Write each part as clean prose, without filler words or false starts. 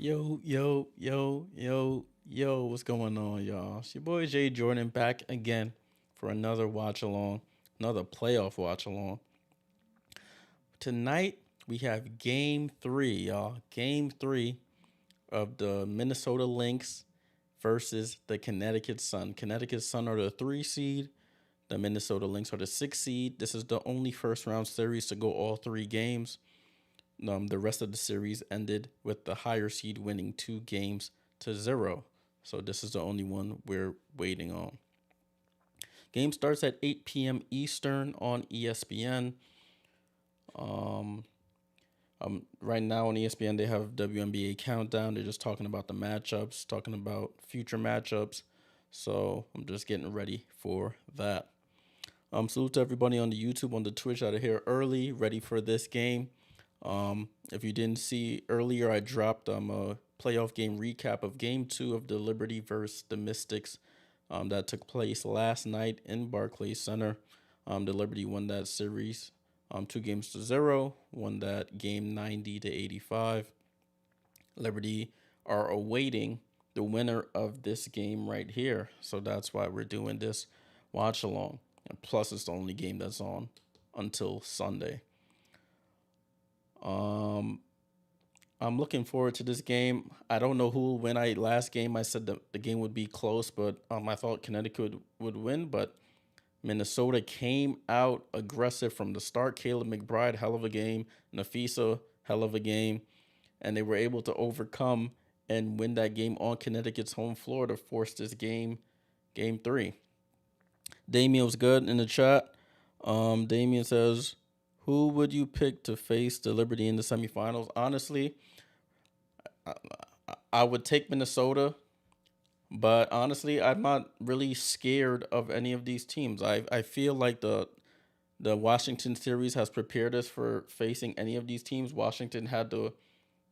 Yo, yo, yo, yo, yo, what's going on, y'all? It's your boy Jay Jordan back again for another watch along, another playoff watch along. Tonight, we have game three, y'all. Game three of the Minnesota Lynx versus the Connecticut Sun. Connecticut Sun are the 3 seed, the Minnesota Lynx are the 6 seed. This is the only first round series to go all 3 games. The rest of the series ended with the higher seed winning 2 games to 0. So this is the only one we're waiting on. Game starts at 8 p.m. Eastern on ESPN. Um, right now on ESPN they have WNBA countdown. They're just talking about the matchups, talking about future matchups. So I'm just getting ready for that. Salute to everybody on the YouTube, on the Twitch out of here early, ready for this game. If you didn't see earlier, I dropped a playoff game recap of game 2 of the Liberty versus the Mystics that took place last night in Barclays Center. The Liberty won that series 2 games to 0, won that game 90-85. Liberty are awaiting the winner of this game right here. So that's why we're doing this watch along. And plus, it's the only game that's on until Sunday. I'm looking forward to this game. I don't know who will win. Last game I said the game would be close, but I thought Connecticut would win, but Minnesota came out aggressive from the start. Caleb McBride, hell of a game. Nafisa, hell of a game. And they were able to overcome and win that game on Connecticut's home floor to force this game 3. Damien was good in the chat. Damien says, who would you pick to face the Liberty in the semifinals? Honestly, I would take Minnesota, but honestly, I'm not really scared of any of these teams. I feel like the Washington series has prepared us for facing any of these teams. Washington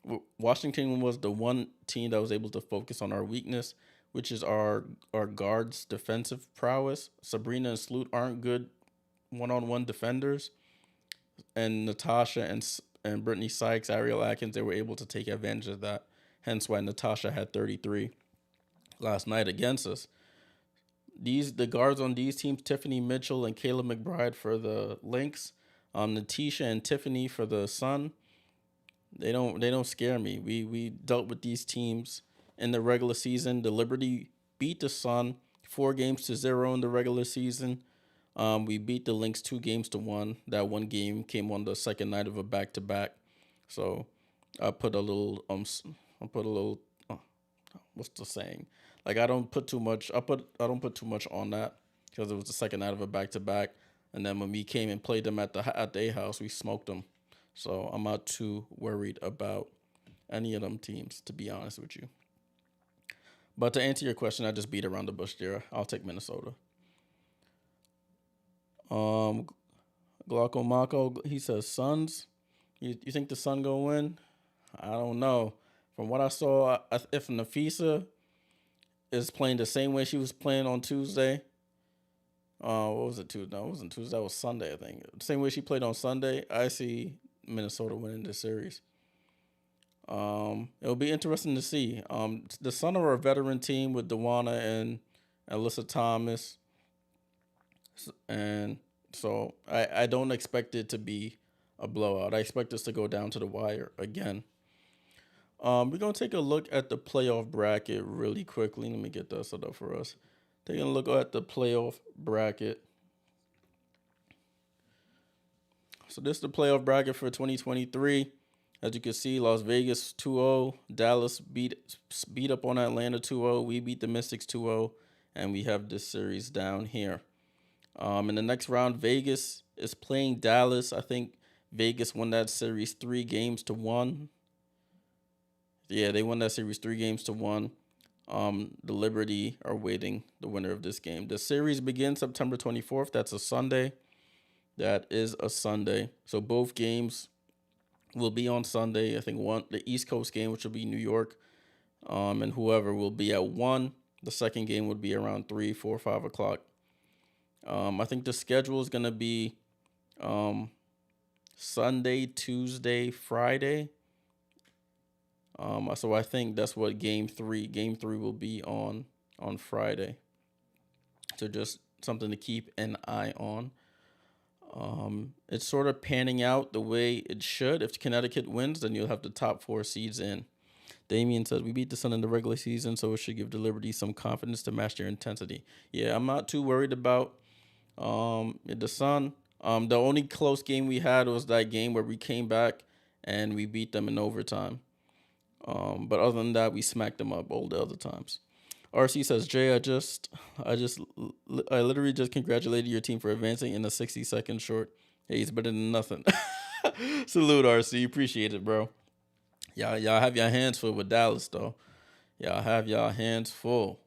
was the one team that was able to focus on our weakness, which is our guards' defensive prowess. Sabrina and Sloot aren't good one-on-one defenders, and Natasha and Brittany Sykes, Ariel Atkins, they were able to take advantage of that. Hence why Natasha had 33 last night against us. The guards on these teams, Tiffany Mitchell and Kayla McBride for the Lynx, Natisha and Tiffany for the Sun. They don't scare me. We dealt with these teams in the regular season. The Liberty beat the Sun 4 games to 0 in the regular season. We beat the Lynx 2 games to 1. That one game came on the second night of a back-to-back. So I put a little what's the saying? Like I don't put too much on that because it was the second night of a back-to-back. And then when we came and played them at their house, we smoked them. So I'm not too worried about any of them teams, to be honest with you. But to answer your question, I just beat around the bush there. I'll take Minnesota. Glauco Mako, he says Suns. You think the Sun gonna win? I don't know. From what I saw, if Nafisa is playing the same way she was playing on Tuesday, what was it Tuesday? No, it wasn't Tuesday. That was Sunday, I think. The same way she played on Sunday, I see Minnesota winning this series. It'll be interesting to see. The Sun are a veteran team with Dewana and Alyssa Thomas, and so I don't expect it to be a blowout. I expect this to go down to the wire again. We're gonna take a look at the playoff bracket really quickly. Let me get that set up for us. Taking a look at the playoff bracket. So this is the playoff bracket for 2023. As you can see, Las Vegas 2-0. Dallas beat up on Atlanta 2-0. We beat the Mystics 2-0. And we have this series down here. In the next round, Vegas is playing Dallas. I think Vegas won that series 3 games to 1. Yeah, they won that series 3 games to 1. The Liberty are waiting the winner of this game. The series begins September 24th. That's a Sunday. That is a Sunday. So both games will be on Sunday. I think the East Coast game, which will be New York, and whoever will be at 1. The second game would be around 3, 4, 5 o'clock. I think the schedule is going to be Sunday, Tuesday, Friday. So I think that's what game three will be on Friday. So just something to keep an eye on. It's sort of panning out the way it should. If Connecticut wins, then you'll have the top four seeds in. Damien says, we beat the Sun in the regular season, so it should give the Liberty some confidence to match their intensity. Yeah, I'm not too worried about the Sun. The only close game we had was that game where we came back and we beat them in overtime. But other than that, we smacked them up all the other times. RC says, Jay, I literally just congratulated your team for advancing in a 60-second short. Hey, it's better than nothing. Salute, RC. Appreciate it, bro. Y'all have your hands full with Dallas, though. Y'all have y'all hands full.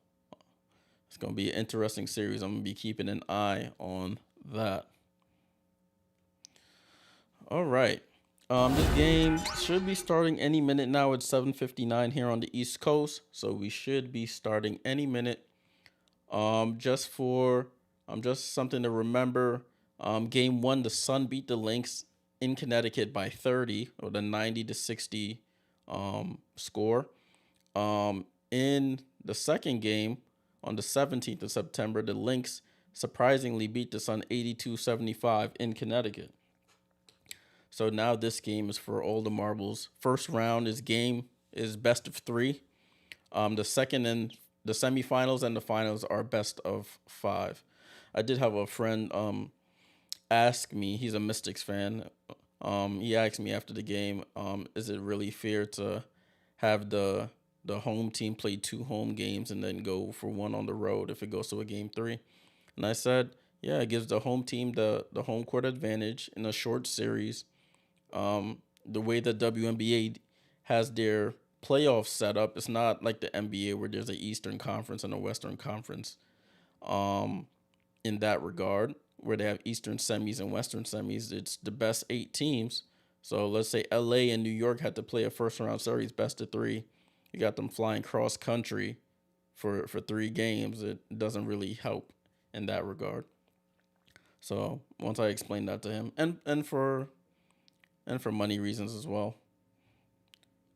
It's going to be an interesting series. I'm going to be keeping an eye on that. All right. This game should be starting any minute now. It's 7:59 here on the East Coast, so we should be starting any minute. Just something to remember. Game 1, the Sun beat the Lynx in Connecticut by 30, or the 90-60 score. In the second game, on the 17th of September, the Lynx surprisingly beat the Sun 82-75 in Connecticut. So now this game is for all the marbles. First round is best of 3. The second and the semifinals and the finals are best of 5. I did have a friend ask me. He's a Mystics fan. He asked me after the game, is it really fair to have the home team play 2 home games and then go for 1 on the road if it goes to a game 3? And I said, yeah, it gives the home team the home court advantage in a short series. The way that WNBA has their playoffs set up, it's not like the NBA where there's an Eastern Conference and a Western Conference. In that regard, where they have Eastern semis and Western semis, it's the best 8 teams. So let's say LA and New York had to play a first round series, best of 3. You got them flying cross country for 3 games. It doesn't really help in that regard. So once I explained that to him, and for money reasons as well.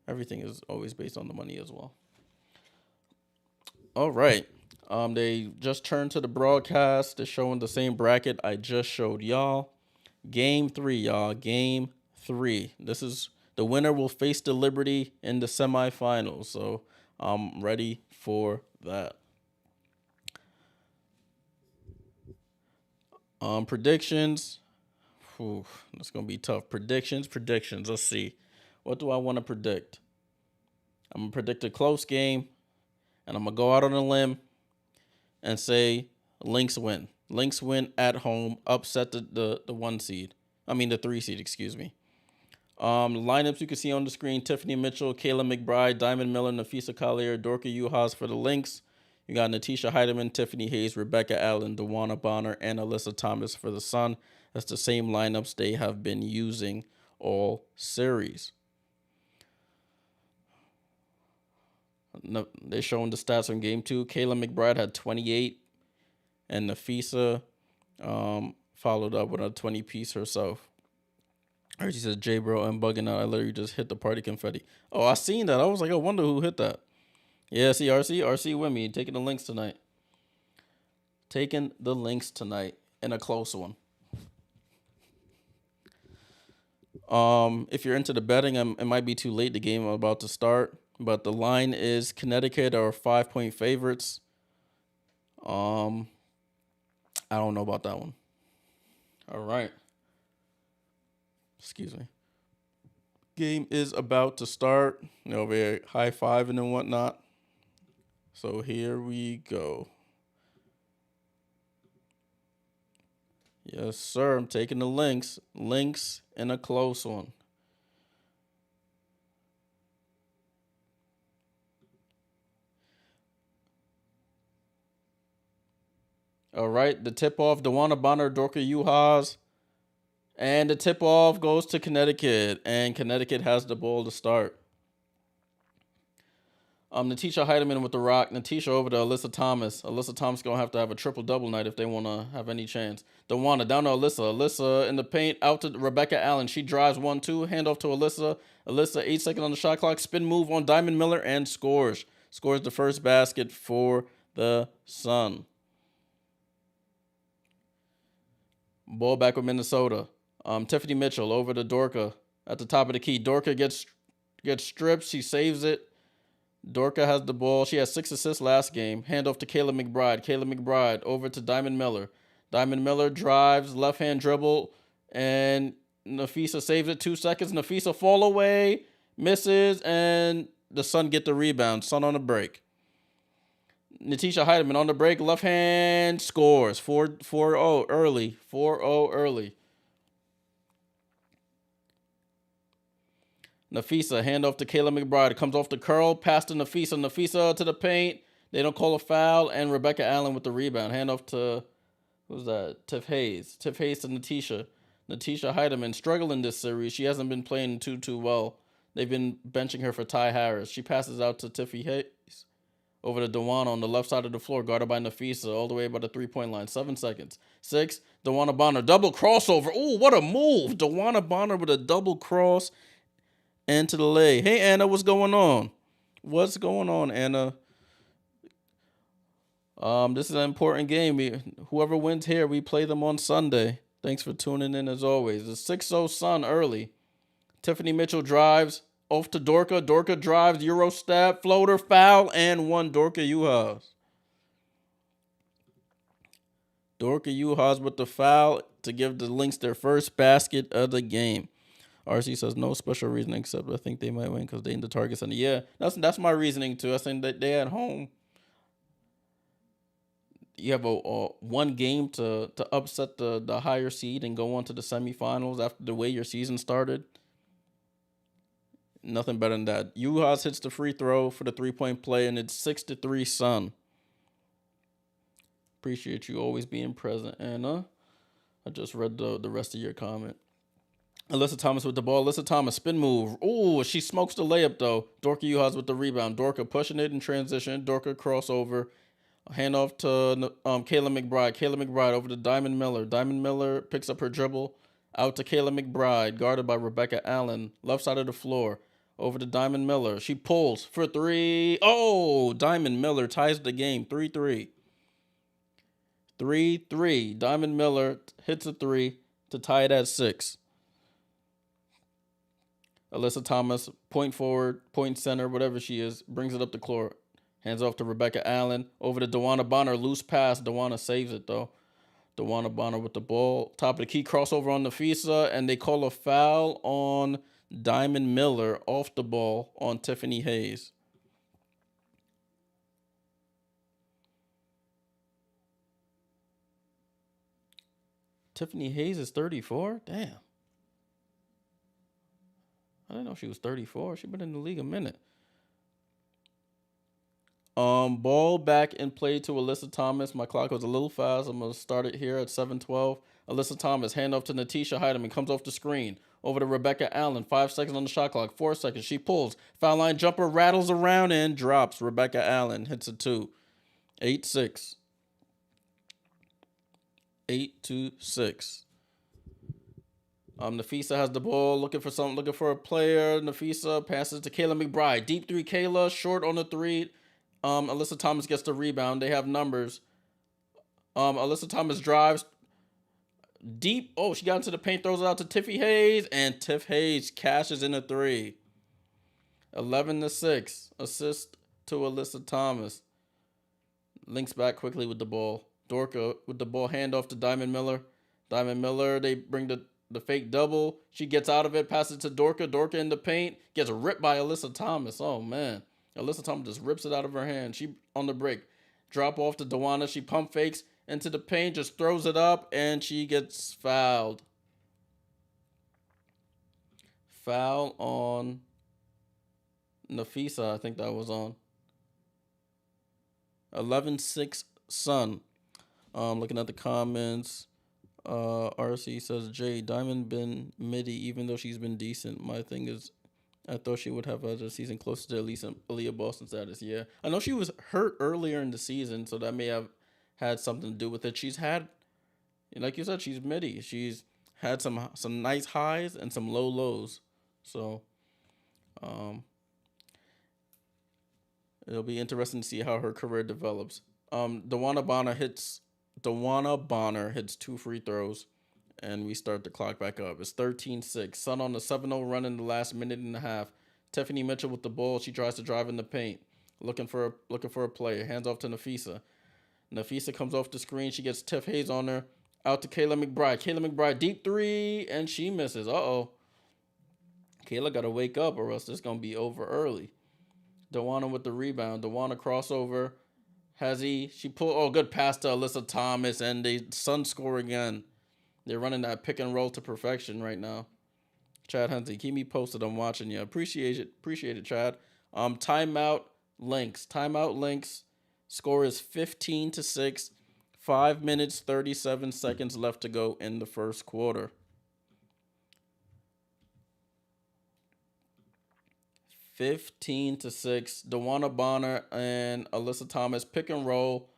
Everything is always based on the money as well. All right. They just turned to the broadcast. They're showing the same bracket I just showed y'all. Game 3, y'all. Game 3. This is the winner will face the Liberty in the semifinals. So I'm ready for that. Predictions. That's going to be tough. Predictions. Let's see. What do I want to predict? I'm going to predict a close game, and I'm going to go out on a limb and say Lynx win. Lynx win at home, upset the 1 seed. I mean the 3 seed, excuse me. Lineups you can see on the screen: Tiffany Mitchell, Kayla McBride, Diamond Miller, Nafisa Collier, Dorka Uhas for the Lynx. You got Natisha Heidemann, Tiffany Hayes, Rebecca Allen, DeWanna Bonner, and Alyssa Thomas for the Sun. That's the same lineups they have been using all series. They're showing the stats from game 2. Kayla McBride had 28, and Nafisa followed up with a 20-piece herself. Or she says, J bro, I'm bugging out. I literally just hit the party confetti. Oh, I seen that. I was like, I wonder who hit that. Yeah, see, RC with me. Taking the Lynx tonight. Taking the Lynx tonight in a close one. If you're into the betting, it might be too late. The game is about to start. But the line is Connecticut are 5-point favorites. I don't know about that one. All right. Excuse me. Game is about to start. We're high-fiving and whatnot. So here we go. Yes, sir. I'm taking the Lynx. Lynx in a close one. All right. The tip-off, DeWanna Bonner, Dorka Uhas. And the tip-off goes to Connecticut. And Connecticut has the ball to start. Natisha Heidemann with the rock. Natisha over to Alyssa Thomas. Alyssa Thomas going to have a triple-double night if they want to have any chance. Dawana down to Alyssa. Alyssa in the paint. Out to Rebecca Allen. She drives 1-2. Handoff to Alyssa. Alyssa, 8 seconds on the shot clock. Spin move on Diamond Miller and scores. Scores the first basket for the Sun. Ball back with Minnesota. Tiffany Mitchell over to Dorka at the top of the key. Dorka gets stripped. She saves it. Dorka has the ball. She has 6 assists last game. Handoff to Kayla McBride. Kayla McBride over to Diamond Miller. Diamond Miller drives, left hand dribble, and Nafisa saves it. 2 seconds. Nafisa fall away, misses, and the Sun get the rebound. Sun on the break. Natisha Heidemann on the break, left hand scores. 4-0 early. 4-0 early. Nafisa, handoff to Kayla McBride. Comes off the curl, pass to Nafisa. Nafisa to the paint. They don't call a foul, and Rebecca Allen with the rebound. Handoff to, who's that? Tiff Hayes. Tiff Hayes to Natisha. Natisha Heidemann struggling this series. She hasn't been playing too well. They've been benching her for Ty Harris. She passes out to Tiffy Hayes. Over to Dawana on the left side of the floor, guarded by Nafisa, all the way by the 3-point line. 7 seconds. 6. Dawana Bonner, double crossover. Ooh, what a move. Dawana Bonner with a double cross into the lay. Hey, Anna, what's going on? What's going on, Anna? This is an important game. Whoever wins here, we play them on Sunday. Thanks for tuning in as always. The 6-0 Sun early. Tiffany Mitchell drives. Off to Dorka. Dorka drives. Euro step. Floater. Foul. And 1. Dorka Juhas. Dorka Juhas with the foul to give the Lynx their first basket of the game. RC says no special reasoning except I think they might win because they in the target center. Yeah, that's my reasoning too. I think that they at home. You have a one game to upset the higher seed and go on to the semifinals after the way your season started. Nothing better than that. Juhas hits the free throw for the 3-point play, and it's 6-3 Sun. Appreciate you always being present, Anna. I just read the rest of your comment. Alyssa Thomas with the ball. Alyssa Thomas, spin move. Ooh, she smokes the layup, though. Dorka Juhas with the rebound. Dorka pushing it in transition. Dorka crossover. Handoff to Kayla McBride. Kayla McBride over to Diamond Miller. Diamond Miller picks up her dribble. Out to Kayla McBride, guarded by Rebecca Allen. Left side of the floor. Over to Diamond Miller. She pulls for 3. Oh, Diamond Miller ties the game. 3-3. 3-3. Diamond Miller hits a 3 to tie it at 6. Alyssa Thomas, point forward, point center, whatever she is, brings it up the court. Hands off to Rebecca Allen. Over to Dawana Bonner. Loose pass. Dawana saves it, though. Dawana Bonner with the ball. Top of the key. Crossover on Nafisa. And they call a foul on Diamond Miller off the ball on Tiffany Hayes. Tiffany Hayes is 34? Damn. I didn't know she was 34. She's been in the league a minute. Ball back and play to Alyssa Thomas. My clock was a little fast. I'm going to start it here at 7:12. Alyssa Thomas, handoff to Natisha Heidemann. Comes off the screen. Over to Rebecca Allen. 5 seconds on the shot clock. 4 seconds. She pulls. Foul line jumper rattles around and drops. Rebecca Allen hits a 2. 8-6. 8-6. Nafisa has the ball, looking for a player. Nafisa passes to Kayla McBride. Deep 3, Kayla, short on the 3. Alyssa Thomas gets the rebound. They have numbers. Alyssa Thomas drives deep. Oh, she got into the paint, throws it out to Tiffy Hayes, and Tiff Hayes cashes in a 3. 11-6. Assist to Alyssa Thomas. Links back quickly with the ball. Dorka with the ball, handoff to Diamond Miller. Diamond Miller, they bring the fake double. She gets out of it, passes to Dorka. Dorka in the paint. Gets ripped by Alyssa Thomas. Oh, man. Alyssa Thomas just rips it out of her hand. She on the break. Drop off to Dawana. She pump fakes into the paint. Just throws it up. And she gets fouled. Foul on Nafisa. I think that was on. 11-6 Sun. Looking at the comments. RC says, Jay, Diamond been midi even though she's been decent. My thing is I thought she would have a season closer to at least Aaliyah Boston status. Yeah, I know she was hurt earlier in the season, so that may have had something to do with it. She's had, like you said, she's midi. She's had some nice highs and some low lows. So, um, it'll be interesting to see how her career develops. Dewana Bonner hits 2 free throws, and we start the clock back up. It's 13-6. Sun on the 7-0 run in the last minute and a half. Tiffany Mitchell with the ball. She tries to drive in the paint, looking for a player. Hands off to Nafisa. Nafisa comes off the screen. She gets Tiff Hayes on her. Out to Kayla McBride. Kayla McBride, deep three, and she misses. Uh-oh. Kayla got to wake up or else this going to be over early. Dewana with the rebound. Dewana crossover. She pulled, good pass to Alyssa Thomas, and the Suns score again. They're running that pick and roll to perfection right now. Chad Huntley, keep me posted. I'm watching you. Appreciate it, Chad. Timeout Lynx. Score is 15-6. 5 minutes, 37 seconds left to go in the first quarter. 15-6. Dewana Bonner and Alyssa Thomas pick and roll.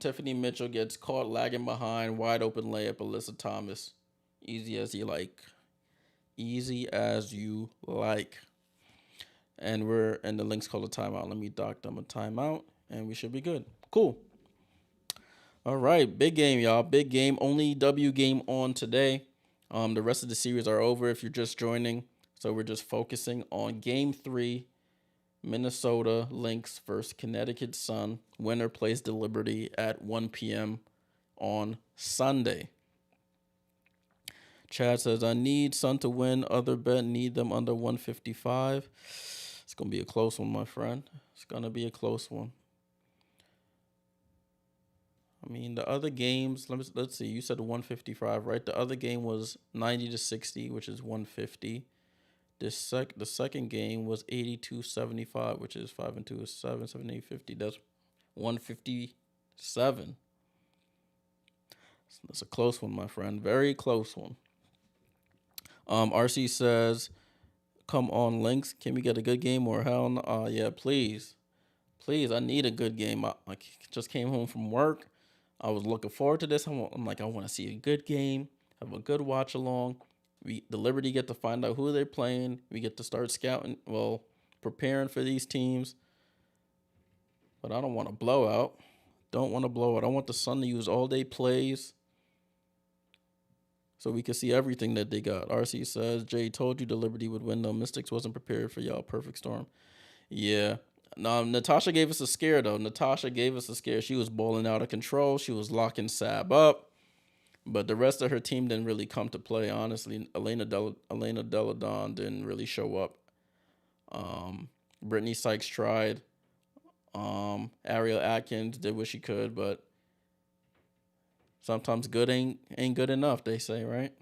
Tiffany Mitchell gets caught lagging behind. Wide open layup, Alyssa Thomas. Easy as you like. And the Lynx call a timeout. Let me dock them a timeout, and we should be good. Cool. All right, big game, y'all. Big game. Only W game on today. The rest of the series are over if you're just joining. So we're just focusing on Game 3, Minnesota Lynx versus Connecticut Sun. Winner plays the Liberty at 1 p.m. on Sunday. Chad says, I need Sun to win. Other bet, need them under 155. It's going to be a close one, my friend. It's going to be a close one. I mean, the other games, let's see. You said 155, right? The other game was 90-60, which is 150. The second game was 82-75, which is 5 and 2 is 7, 7, 8, 50. That's 157. That's a close one, my friend. Very close one. RC says, come on, Lynx. Can we get a good game or hell no? Yeah, please. Please, I need a good game. I just came home from work. I was looking forward to this. I'm like, I want to see a good game, have a good watch along. The Liberty get to find out who they're playing. We get to start scouting, preparing for these teams. But I don't want to blow out. I want the Sun to use all day plays so we can see everything that they got. RC says, Jay told you the Liberty would win, though. Mystics wasn't prepared for y'all. Perfect storm. Yeah. No, Natasha gave us a scare, though. She was balling out of control. She was locking Sab up. But the rest of her team didn't really come to play, honestly. Elena Deladon didn't really show up. Brittany Sykes tried. Ariel Atkins did what she could, but sometimes good ain't good enough, they say, right?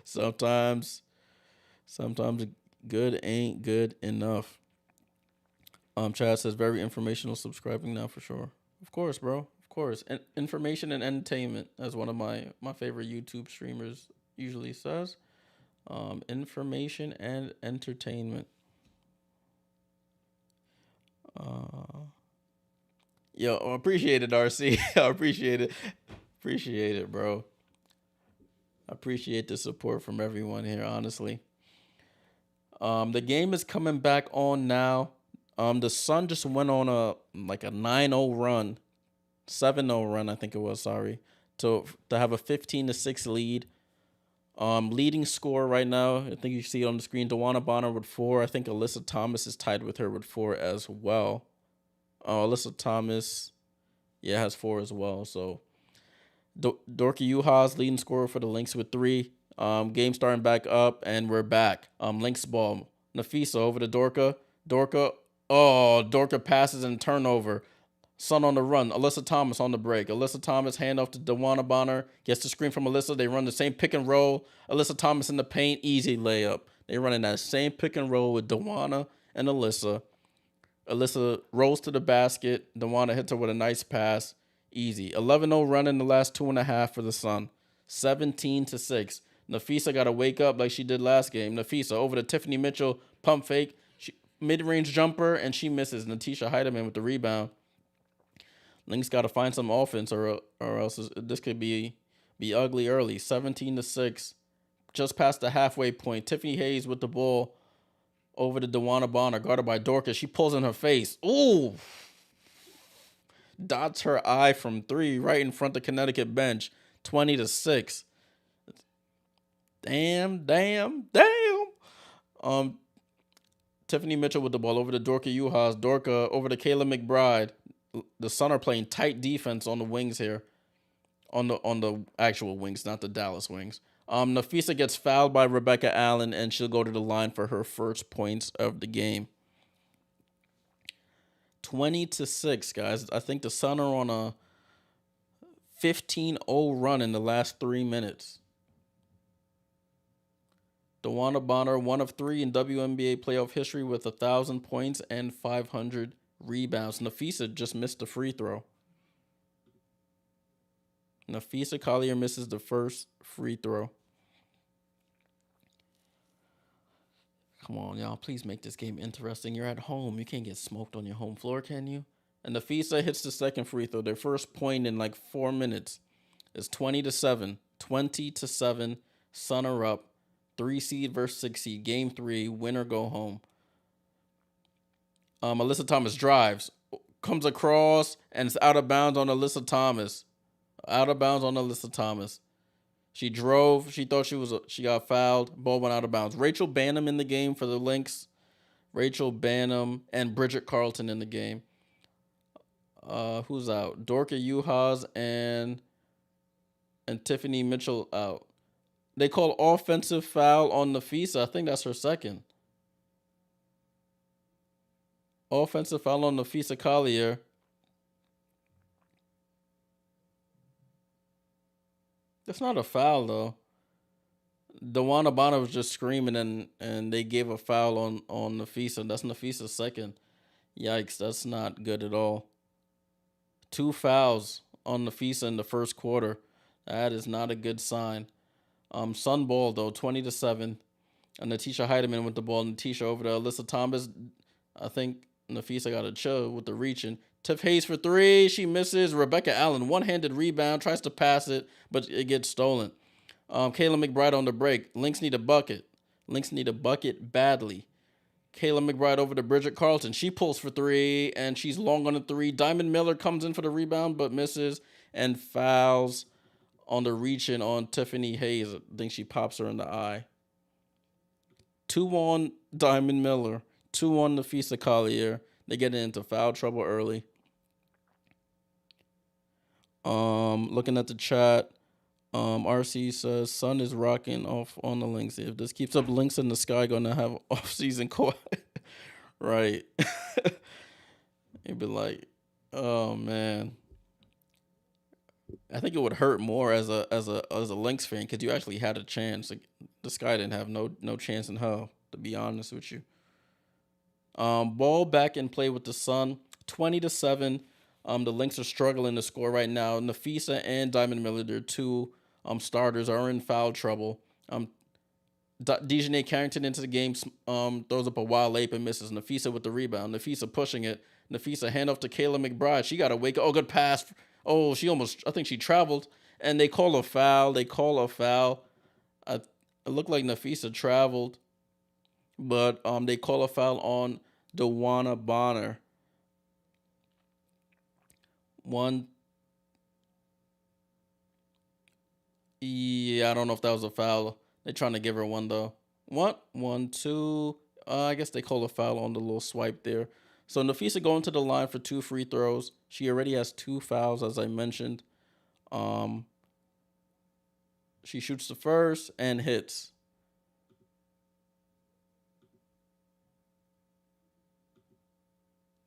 Sometimes good ain't good enough. Chad says, very informational, subscribing now for sure. Of course, bro. Of course. And information and entertainment, as one of my favorite YouTube streamers usually says. Information and entertainment. Yo, appreciate it, RC. I appreciate it. Appreciate it, bro. I appreciate the support from everyone here, honestly. The game is coming back on now. The Sun just went on a 9-0 run, 7-0 run, I think it was, to have a 15-6 lead. Leading scorer right now, I think you see it on the screen, Dewana Bonner with 4. I think Alyssa Thomas is tied with her with 4 as well. Alyssa Thomas, has 4 as well. So Dorky Uhas leading scorer for the Lynx with 3. Game starting back up, and we're back. Lynx ball. Nafisa over to Dorka. Dorka passes and turnover. Sun on the run. Alyssa Thomas on the break. Alyssa Thomas hand off to Dewana Bonner. Gets the screen from Alyssa. They run the same pick and roll. Alyssa Thomas in the paint. Easy layup. They running that same pick and roll with Dewana and Alyssa. Alyssa rolls to the basket. Dewana hits her with a nice pass. Easy. 11-0 run in the last 2.5 for the Sun. 17-6. Nafisa got to wake up like she did last game. Nafisa over to Tiffany Mitchell, pump fake, mid-range jumper, and she misses. Natisha Heidemann with the rebound. Lynx got to find some offense, or else this could be ugly early. 17-6, just past the halfway point. Tiffany Hayes with the ball over to DeWanna Bonner, guarded by Dorcas. She pulls in her face. Ooh. Dots her eye from 3 right in front of Connecticut bench. 20-6. Damn. Tiffany Mitchell with the ball over to Dorka Juhas. Dorka over to Kayla McBride. The Sun are playing tight defense on the wings here. On the actual wings, not the Dallas wings. Nafisa gets fouled by Rebecca Allen, and she'll go to the line for her first points of the game. 20-6, guys. I think the Sun are on a 15-0 run in the last 3 minutes. DeWanna Bonner, 1 of 3 in WNBA playoff history with 1,000 points and 500 rebounds. Nafisa just missed the free throw. Nafisa Collier misses the first free throw. Come on, y'all. Please make this game interesting. You're at home. You can't get smoked on your home floor, can you? And Nafisa hits the second free throw. Their first point in like 4 minutes. It's 20-7. 20-7. Sun are up. 3 seed versus 6 seed. Game 3. Winner go home. Alyssa Thomas drives. Comes across and it's out of bounds on Alyssa Thomas. Out of bounds on Alyssa Thomas. She drove. She thought she got fouled. Ball went out of bounds. Rachel Bannum in the game for the Lynx. Rachel Bannum and Bridget Carlton in the game. Who's out? Dorka Juhas and Tiffany Mitchell out. They call offensive foul on Nafisa. I think that's her second. Offensive foul on Nafisa Collier. That's not a foul, though. DeWanna Bonner was just screaming, and they gave a foul on Nafisa. That's Nafisa's second. Yikes, that's not good at all. 2 fouls on Nafisa in the first quarter. That is not a good sign. Sun ball, though, 20-7. And Natisha Heidemann with the ball. Natisha over to Alyssa Thomas. I think Nafisa got a chill with the reaching. Tiff Hayes for 3. She misses. Rebecca Allen, one-handed rebound. Tries to pass it, but it gets stolen. Kayla McBride on the break. Lynx need a bucket. Lynx need a bucket badly. Kayla McBride over to Bridget Carlton. She pulls for 3, and she's long on the 3. Diamond Miller comes in for the rebound, but misses and fouls on the reaching on Tiffany Hayes. I think she pops her in the eye. 2 on Diamond Miller. 2 on Nafisa Collier. They get into foul trouble early. Looking at the chat, RC says Sun is rocking off on the Lynx. If this keeps up, Lynx in the sky gonna have off-season quiet. Right. You'd be like, oh man. I think it would hurt more as a Lynx fan because you actually had a chance. Like, this guy didn't have no chance in hell, to be honest with you. Ball back in play with the Sun, 20-7. The Lynx are struggling to score right now. Nafisa and Diamond Miller, their 2 starters, are in foul trouble. Dejanay Carrington into the game, throws up a wild ape and misses. Nafisa with the rebound. Nafisa pushing it. Nafisa hand off to Kayla McBride. She got to wake up. Oh, good pass. Oh, I think she traveled. And they call a foul. It looked like Nafisa traveled. But they call a foul on DeWanna Bonner. I don't know if that was a foul. They're trying to give her one, though. 1, 2. I guess they call a foul on the little swipe there. So Nafisa going to the line for 2 free throws. She already has 2 fouls, as I mentioned. She shoots the first and hits.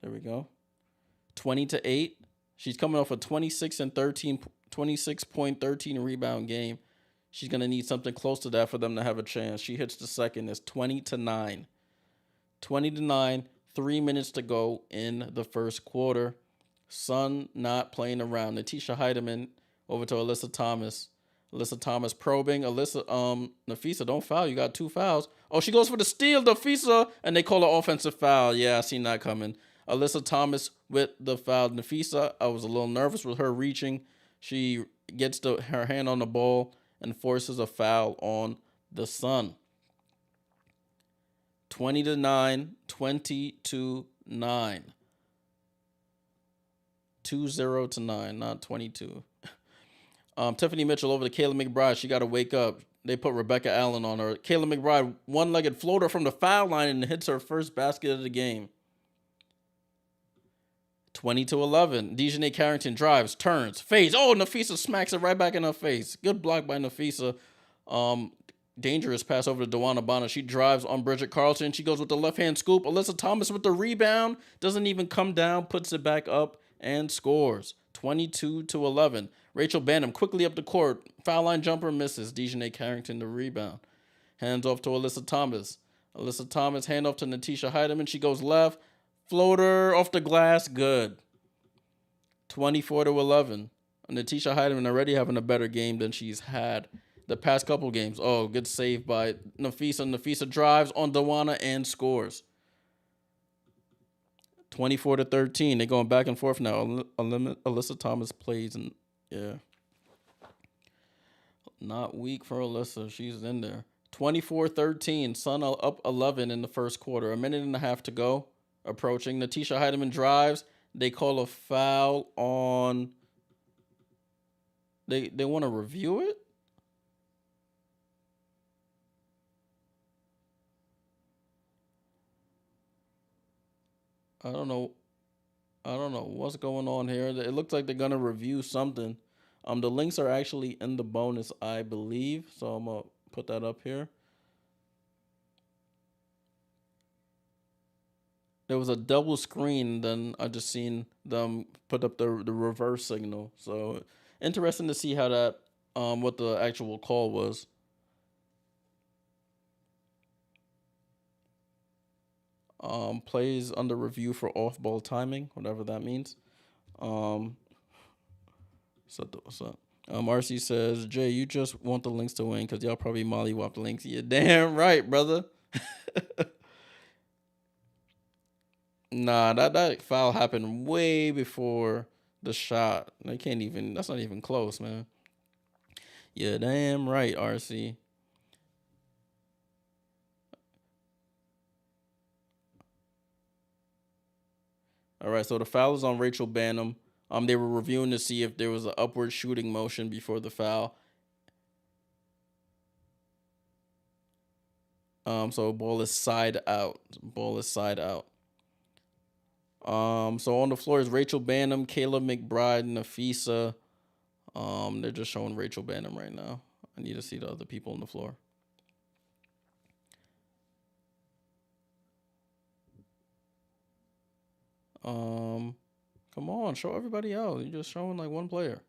There we go. 20-8. She's coming off a 26.13 rebound game. She's going to need something close to that for them to have a chance. She hits the second. It's 20-9. 20-9. 3 minutes to go in the first quarter. Sun not playing around. Natisha Heidemann over to Alyssa Thomas. Alyssa Thomas probing. Nafisa, don't foul. You got 2 fouls. Oh, she goes for the steal, Nafisa, and they call an offensive foul. Yeah, I seen that coming. Alyssa Thomas with the foul. Nafisa, I was a little nervous with her reaching. She gets her hand on the ball and forces a foul on the Sun. 20-9, 20-9. 20-9, not 22. Tiffany Mitchell over to Kayla McBride. She got to wake up. They put Rebecca Allen on her. Kayla McBride, one-legged floater from the foul line and hits her first basket of the game. 20-11. DiJonai Carrington drives, turns, fades. Oh, Nafisa smacks it right back in her face. Good block by Nafisa. Dangerous pass over to DeWanna Bonner. She drives on Bridget Carlton. She goes with the left-hand scoop. Alyssa Thomas with the rebound. Doesn't even come down. Puts it back up and scores. 22-11. Rachel Banham quickly up the court. Foul line jumper misses. DiJonai Carrington the rebound. Hands off to Alyssa Thomas. Alyssa Thomas hand off to Natisha Heidemann. She goes left. Floater off the glass. Good. 24-11. Natisha Heidemann already having a better game than she's had the past couple games. Oh, good save by Nafisa. Nafisa drives on DeWanna and scores. 24-13. They're going back and forth now. Alyssa Thomas plays, and yeah. Not weak for Alyssa. She's in there. 24-13. Sun up 11 in the first quarter. A minute and a half to go. Approaching. Natisha Heidemann drives. They call a foul on... They want to review it? I don't know what's going on here. It looks like they're gonna review something. The links are actually in the bonus, I believe. So I'm gonna put that up here. There was a double screen, then I just seen them put up the reverse signal. So interesting to see how that what the actual call was. Plays under review for off-ball timing, whatever that means. What's up? RC says, Jay, you just want the Lynx to win because y'all probably mollywop the Lynx. You're damn right, brother. Nah, that foul happened way before the shot. That's not even close, man. Yeah, damn right, RC. All right, so the foul is on Rachel Banham. They were reviewing to see if there was an upward shooting motion before the foul. So ball is side out. So on the floor is Rachel Banham, Kayla McBride, Nafisa. They're just showing Rachel Banham right now. I need to see the other people on the floor. Come on, show everybody else. You're just showing like one player.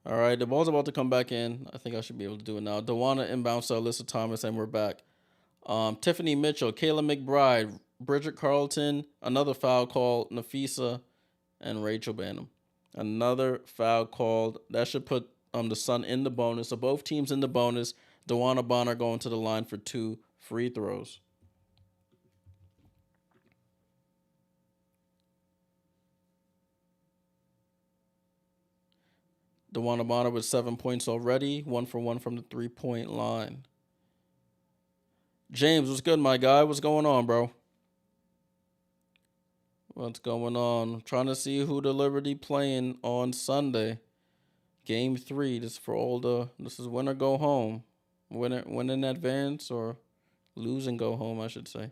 All right, the ball's about to come back in. I think I should be able to do it now. DeWanna inbounds to Alyssa Thomas, and we're back. Tiffany Mitchell, Kayla McBride, Bridget Carlton, another foul called, Nafisa, and Rachel Banham. Another foul called. That should put the Sun in the bonus. So both teams in the bonus. DeWanna Bonner going to the line for 2 free throws. DeWanna Bonner with 7 points already. 1 for 1 from the 3-point line. James, what's good, my guy? What's going on, bro? What's going on? I'm trying to see who the Liberty playing on Sunday. Game 3. This is win or go home. Win in advance or lose and go home, I should say.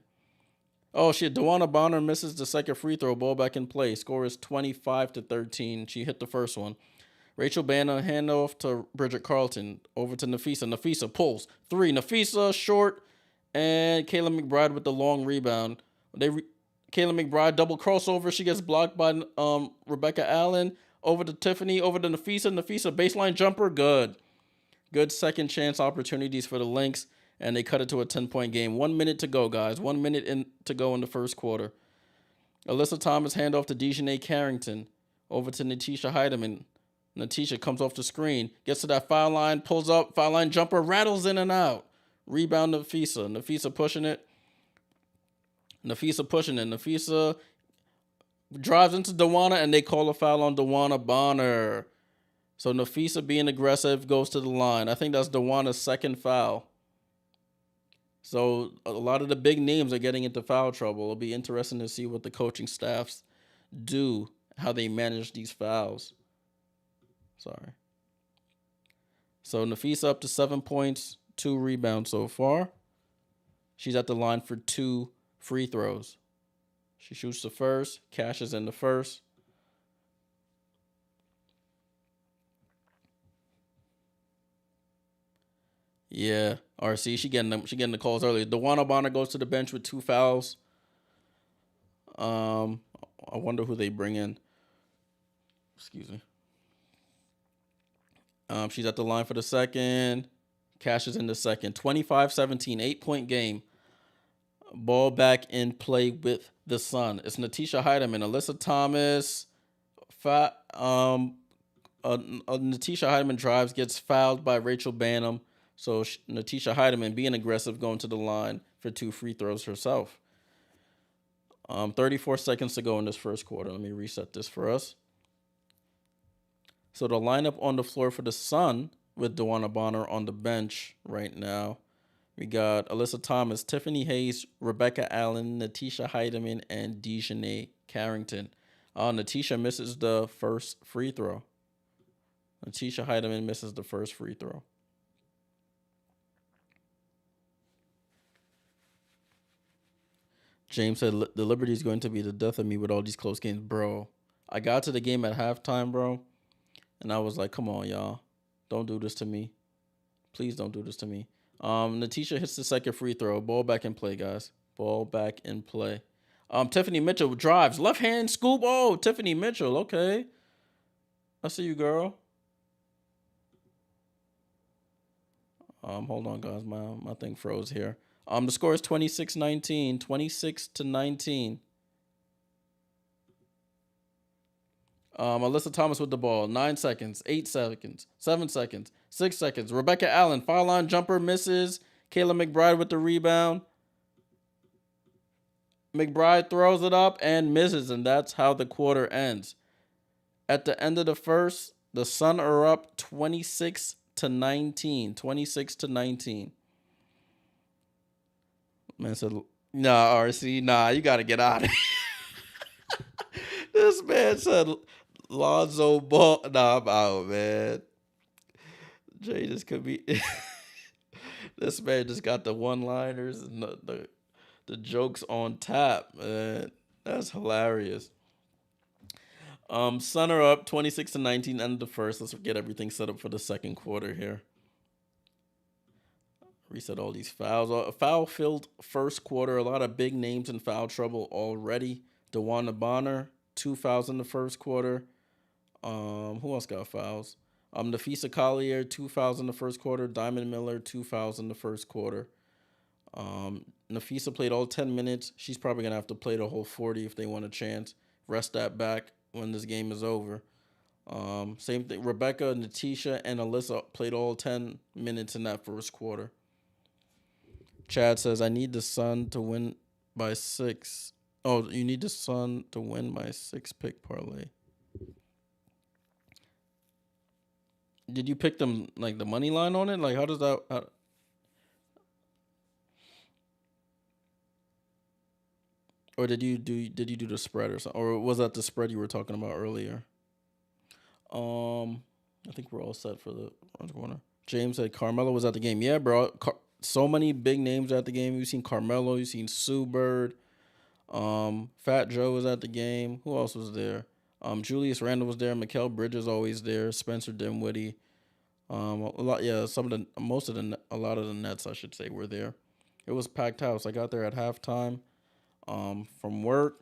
Oh shit, DeWanna Bonner misses the second free throw. Ball back in play. Score is 25-13. She hit the first one. Rachel Banner handoff to Bridget Carlton. Over to Nafisa. Nafisa pulls. 3. Nafisa short. And Kayla McBride with the long rebound. Kayla McBride double crossover. She gets blocked by Rebecca Allen. Over to Tiffany. Over to Nafisa. Nafisa baseline jumper. Good second chance opportunities for the Lynx. And they cut it to a 10-point game. 1 minute to go, guys. 1 minute to go in the first quarter. Alyssa Thomas handoff to DiJonai Carrington. Over to Natisha Heidemann. Natisha comes off the screen, gets to that foul line, pulls up, foul line jumper, rattles in and out. Rebound Nafisa. Nafisa pushing it. Nafisa drives into Dawana, and they call a foul on Dawana Bonner. So Nafisa being aggressive goes to the line. I think that's Dawana's second foul. So a lot of the big names are getting into foul trouble. It'll be interesting to see what the coaching staffs do, how they manage these fouls. Sorry. So Nafisa up to 7 points, 2 rebounds so far. She's at the line for 2 free throws. She shoots the first, cashes in the first. Yeah, RC, she getting the calls early. Dawana Bonner goes to the bench with 2 fouls. I wonder who they bring in. Excuse me. She's at the line for the second. Cashes in the second. 25-17, 8-point game. Ball back in play with the Sun. It's Natisha Heidemann, Alyssa Thomas. Natisha Heidemann drives, gets fouled by Rachel Banham. So Natisha Heidemann being aggressive, going to the line for 2 free throws herself. 34 seconds to go in this first quarter. Let me reset this for us. So the lineup on the floor for the Sun with Dawana Bonner on the bench right now. We got Alyssa Thomas, Tiffany Hayes, Rebecca Allen, Natisha Heidemann, and Dejanay Carrington. Natisha misses the first free throw. Natisha Heidemann misses the first free throw. James said, the Liberty is going to be the death of me with all these close games. Bro, I got to the game at halftime, bro, and I was like, come on, y'all. Don't do this to me. Please don't do this to me. Natisha hits the second free throw. Ball back in play, guys. Ball back in play. Tiffany Mitchell drives. Left hand scoop. Oh, Tiffany Mitchell. Okay. I see you, girl. Hold on, guys. My thing froze here. The score is 26-19. 26-19. Alyssa Thomas with the ball. 9 seconds. 8 seconds. 7 seconds. 6 seconds. Rebecca Allen. Foul line jumper misses. Kayla McBride with the rebound. McBride throws it up and misses, and that's how the quarter ends. At the end of the first, the Sun are up 26-19. 26-19. Man said, nah, RC, nah, you got to get out of here. This man said, Lonzo Ball. Nah, I'm out, man. Jay just could be. This man just got the one-liners and the jokes on tap, man. That's hilarious. Sun are up 26-19, end of the first. Let's get everything set up for the second quarter here. Reset all these fouls. A foul-filled first quarter. A lot of big names in foul trouble already. Dawana Bonner, 2 fouls in the first quarter. Who else got fouls? Nafisa Collier, 2 fouls in the first quarter. Diamond Miller, 2 fouls in the first quarter. Nafisa played all 10 minutes. She's probably going to have to play the whole 40 if they want a chance. Rest that back when this game is over. Same thing. Rebecca, Natisha, and Alyssa played all 10 minutes in that first quarter. Chad says, I need the Sun to win by 6. Oh, you need the Sun to win by 6-pick parlay. Did you pick them like the money line on it? Like, how does that? Or did you do the spread or something? Or was that the spread you were talking about earlier? I think we're all set for the corner. James said Carmelo was at the game. Yeah, bro. So many big names at the game. You've seen Carmelo. You've seen Sue Bird. Fat Joe was at the game. Who else was there? Julius Randle was there. Mikal Bridges always there. Spencer Dinwiddie. A lot of the Nets, I should say, were there. It was packed house. I got there at halftime. From work,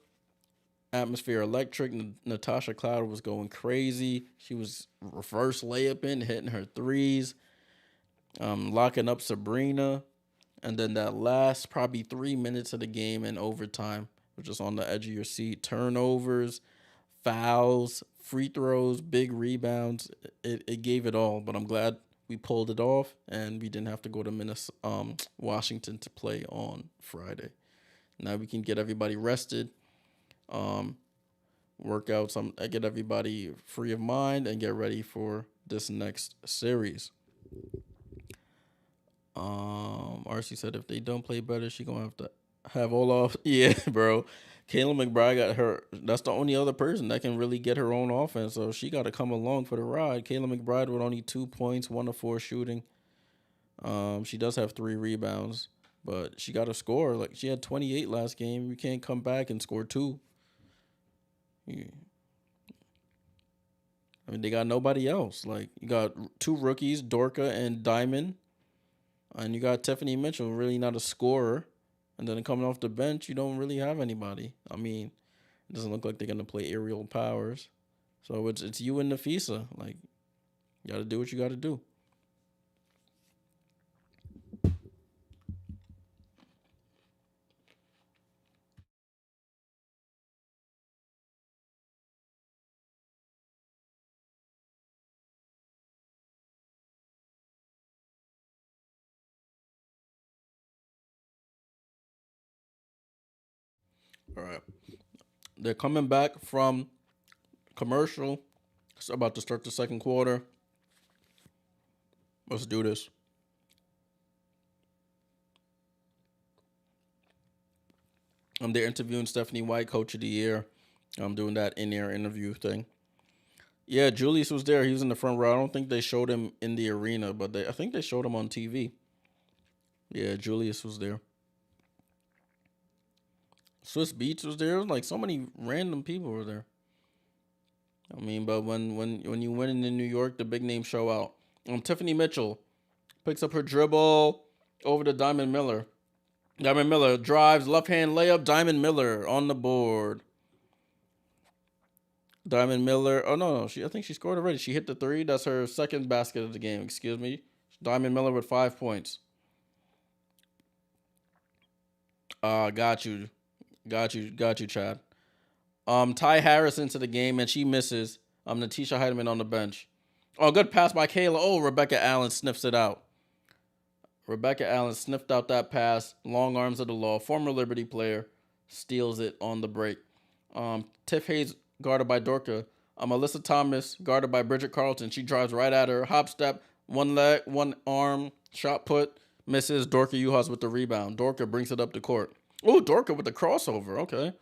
atmosphere electric. Natasha Cloud was going crazy. She was reverse layup hitting her threes, locking up Sabrina, and then that last probably 3 minutes of the game in overtime was just on the edge of your seat. Turnovers, fouls, free throws, big rebounds. It gave it all, but I'm glad we pulled it off and we didn't have to go to Washington to play on Friday. Now we can get everybody rested, work out get everybody free of mind and get ready for this next series. RC said if they don't play better, she gonna have to have all off. Yeah, bro. Kayla McBride got her. That's the only other person that can really get her own offense. So she got to come along for the ride. Kayla McBride with only 2 points, 1 of 4 shooting. She does have 3 rebounds, but she got to score. Like she had 28 last game. You can't come back and score 2. Yeah. I mean, they got nobody else. Like you got 2 rookies, Dorka and Diamond, and you got Tiffany Mitchell, really not a scorer. And then coming off the bench, you don't really have anybody. I mean, it doesn't look like they're gonna play aerial powers. So it's you and Nafisa. Like, you gotta do what you gotta do. All right. They're coming back from commercial. It's about to start the second quarter. Let's do this. They're interviewing Stephanie White, Coach of the Year. I'm doing that in-air interview thing. Yeah, Julius was there. He was in the front row. I don't think they showed him in the arena, but I think they showed him on TV. Yeah, Julius was there. Swiss Beats was there. Like so many random people were there. I mean, but when you win in New York, the big names show out. Tiffany Mitchell picks up her dribble over to Diamond Miller. Diamond Miller drives, left hand layup. Diamond Miller on the board. Diamond Miller. Oh no, I think she scored already. She hit the 3. That's her second basket of the game. Excuse me. Diamond Miller with 5 points. Got you, Chad. Ty Harris into the game and she misses. Natisha Heidemann on the bench. Oh, good pass by Kayla. Oh, Rebecca Allen sniffs it out. Rebecca Allen sniffed out that pass. Long arms of the law. Former Liberty player steals it on the break. Tiff Hayes guarded by Dorka. Alyssa Thomas guarded by Bridget Carlton. She drives right at her. Hop step. One leg, one arm. Shot put. Misses. Dorka Uhas with the rebound. Dorka brings it up the court. Oh, Dorka with the crossover. Okay.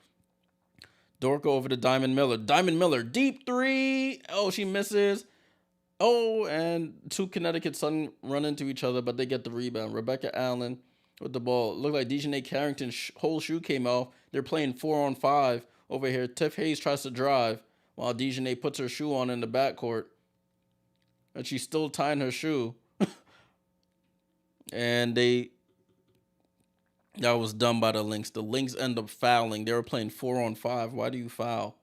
Dorka over to Diamond Miller. Diamond Miller, deep 3. Oh, she misses. Oh, and 2 Connecticut Sun run into each other, but they get the rebound. Rebecca Allen with the ball. Looked like Dejanay Carrington's whole shoe came off. They're playing 4-on-5 over here. Tiff Hayes tries to drive while Dejanay puts her shoe on in the backcourt. And she's still tying her shoe. And that was done by the Lynx. The Lynx end up fouling. They were playing 4-on-5. Why do you foul?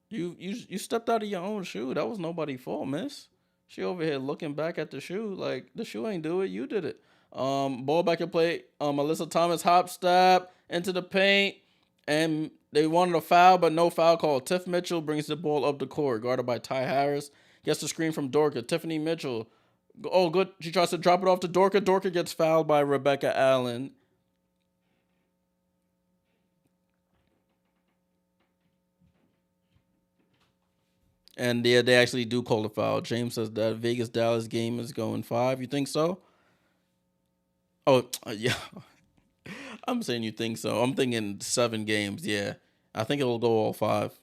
You stepped out of your own shoe. That was nobody's fault, miss. She over here looking back at the shoe like the shoe ain't do it. You did it. Ball back and play. Alyssa Thomas hop step into the paint, and they wanted a foul, but no foul call. Tiff Mitchell brings the ball up the court, guarded by Ty Harris. Gets the screen from Dorka. Tiffany Mitchell. Oh, good. She tries to drop it off to Dorka. Dorka gets fouled by Rebecca Allen. And yeah, they actually do call the foul. James says that Vegas-Dallas game is going 5. You think so? Oh, yeah. I'm saying you think so. I'm thinking 7 games. Yeah. I think it'll go all 5.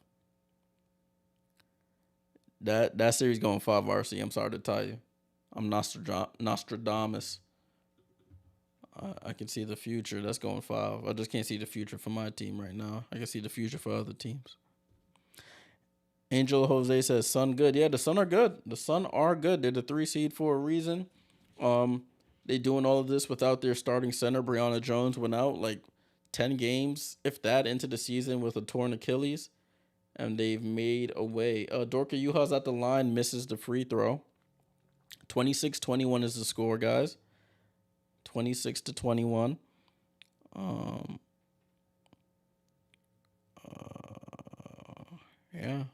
That series going 5, RC. I'm sorry to tell you. I'm Nostradamus. I can see the future. That's going 5. I just can't see the future for my team right now. I can see the future for other teams. Angel Jose says Sun good. Yeah, the Sun are good. The Sun are good. They're the 3 seed for a reason. They doing all of this without their starting center. Brianna Jones went out like 10 games, if that, into the season with a torn Achilles. And they've made a way. Dorka Uhas at the line, misses the free throw. 26-21 is the score, guys. 26-21. Um, yeah.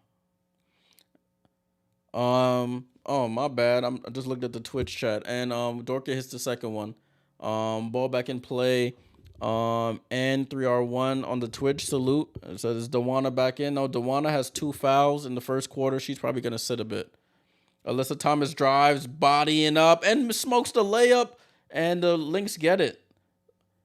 Oh, my bad. I just looked at the Twitch chat, and Dorka hits the second one. Ball back in play. And 3R1 on the Twitch. Salute. It says, is Dewana back in? No, Dewana has 2 fouls in the first quarter. She's probably gonna sit a bit. Alyssa Thomas drives, bodying up, and smokes the layup, and the Lynx get it.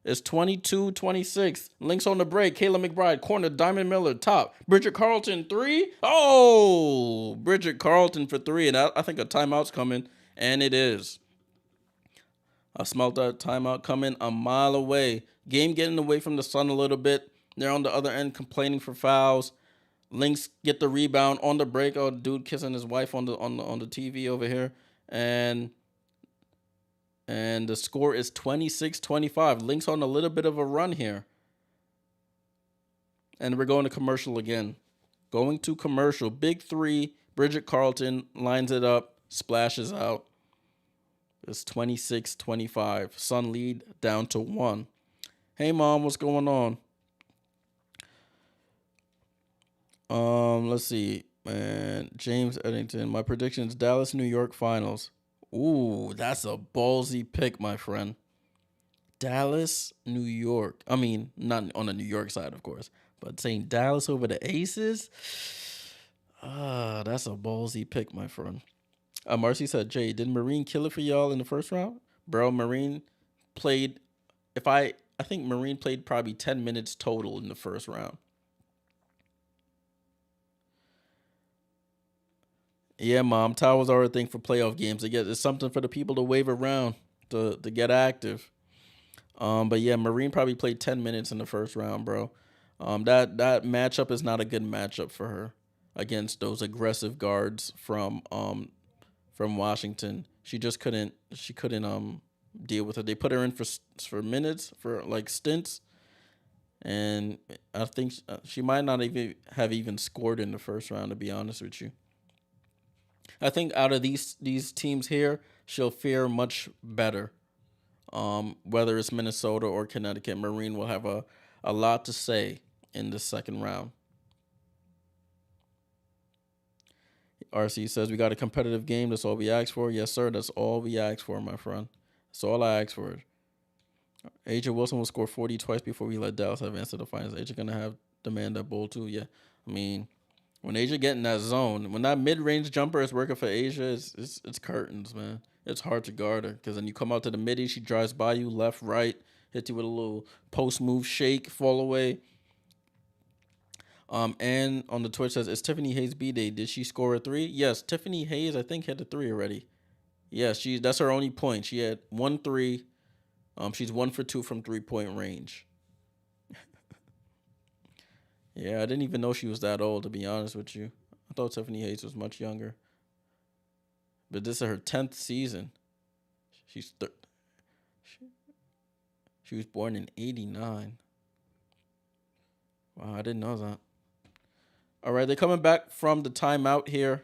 It's 22-26. Lynx on the break. Kayla McBride, corner, Diamond Miller, top. Bridget Carlton, 3. Oh, Bridget Carlton for 3. And I think a timeout's coming, and it is. I smelled that timeout coming a mile away. Game getting away from the sun a little bit. They're on the other end complaining for fouls. Lynx get the rebound on the break. Oh, dude kissing his wife on the TV over here. And the score is 26-25. Lynx on a little bit of a run here. And we're going to commercial again. Going to commercial. Big 3. Bridget Carlton lines it up. Splashes out. It's 26-25. Sun lead down to 1. Hey, Mom, what's going on? Let's see. Man, James Eddington. My prediction is Dallas, New York finals. Ooh, that's a ballsy pick, my friend. Dallas, New York. I mean, not on the New York side, of course, but saying Dallas over the Aces. That's a ballsy pick, my friend. Marcy said, Jay, did Marine kill it for y'all in the first round? Bro, Marine played, I think Marine played probably 10 minutes total in the first round. Yeah, Mom. Towers are a thing for playoff games. It's something for the people to wave around to get active. But yeah, Marine probably played 10 minutes in the first round, bro. That matchup is not a good matchup for her against those aggressive guards from Washington. She couldn't deal with it. They put her in for minutes, for like stints, and I think she might not even have scored in the first round, to be honest with you. I think out of these teams here, she'll fare much better. Whether it's Minnesota or Connecticut, Marine will have a lot to say in the second round. RC says, we got a competitive game. That's all we asked for. Yes, sir. That's all we asked for, my friend. That's all I asked for. AJ Wilson will score 40 twice before we let Dallas advance to the finals. AJ going to have demand that bowl too. Yeah. I mean, when Asia get in that zone, when that mid-range jumper is working for Asia, it's curtains, man. It's hard to guard her because then you come out to the midi, she drives by you left, right, hits you with a little post move shake, fall away. And on the Twitch says, it's Tiffany Hayes B-Day. Did she score a 3? Yes, Tiffany Hayes, I think, hit a 3 already. Yeah, that's her only point. She had 1 3. She's 1 for 2 from 3-point range. Yeah, I didn't even know she was that old, to be honest with you. I thought Tiffany Hayes was much younger. But this is her 10th season. She was born in 89. Wow, I didn't know that. All right, they're coming back from the timeout here.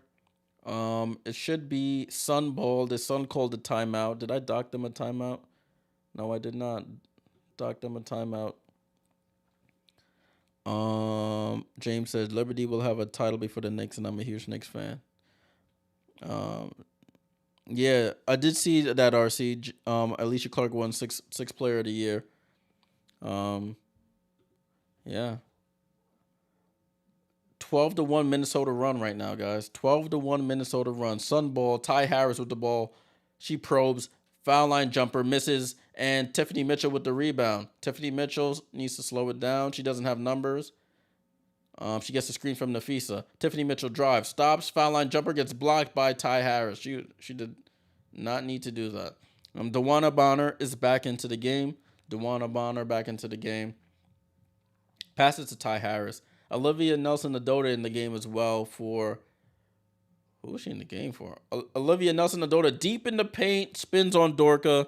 It should be Sun Ball. The Sun called the timeout. Did I dock them a timeout? No, I did not dock them a timeout. James says Liberty will have a title before the Knicks, and I'm a huge Knicks fan. Yeah, I did see that RC. Alicia Clark won six player of the year. Yeah. 12-1 Minnesota run right now, guys. 12-1 Minnesota run. Sun Ball, Ty Harris with the ball. She probes, foul line jumper, misses, and Tiffany Mitchell with the rebound. Tiffany Mitchell needs to slow it down. She doesn't have numbers. She gets a screen from Nafisa. Tiffany Mitchell drives, stops, foul line jumper gets blocked by Ty Harris. She did not need to do that. DeWanna Bonner is back into the game. DeWanna Bonner back into the game. Passes to Ty Harris. Olivia Nelson-Adota in the game as well for... Who was she in the game for? Olivia Nelson-Adota deep in the paint, spins on Dorka,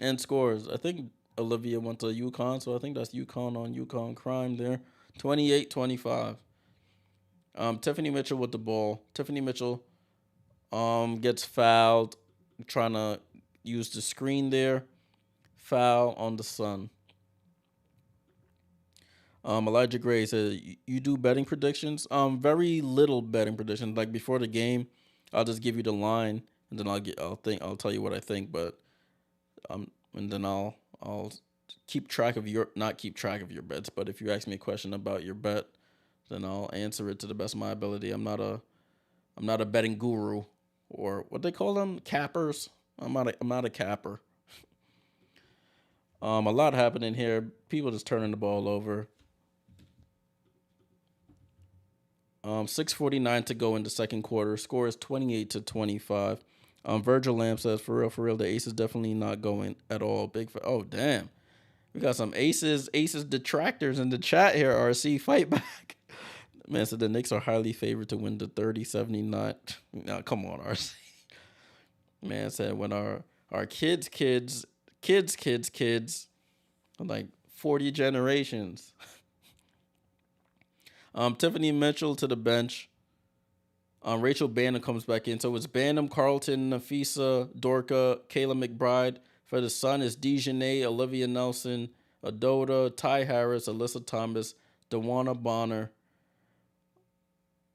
and scores. I think Olivia went to UConn, so I think that's UConn on UConn crime there. 28-25. Tiffany Mitchell with the ball. Tiffany Mitchell gets fouled, trying to use the screen there. Foul on the Sun. Elijah Gray said, You do betting predictions?" Very little betting predictions. Like before the game, I'll just give you the line, and then I'll tell you what I think. But and then I'll keep track of your not keep track of your bets. But if you ask me a question about your bet, then I'll answer it to the best of my ability. I'm not a betting guru, or what they call them, cappers. I'm not a capper. A lot happening here. People just turning the ball over. 6:49 to go in the second quarter. Score is 28-25. Virgil Lamb says, for real, the Aces definitely not going at all. Oh damn, we got some Aces detractors in the chat here. RC, fight back. Man said the Knicks are highly favored to win the 30-79. Now come on, RC. Man said when our kids, like 40 generations. Tiffany Mitchell to the bench. Rachel Banham comes back in. So it's Banham, Carlton, Nafisa, Dorka, Kayla McBride. For the Sun, it's Dejanay, Olivia Nelson, Adota, Ty Harris, Alyssa Thomas, DeWanna Bonner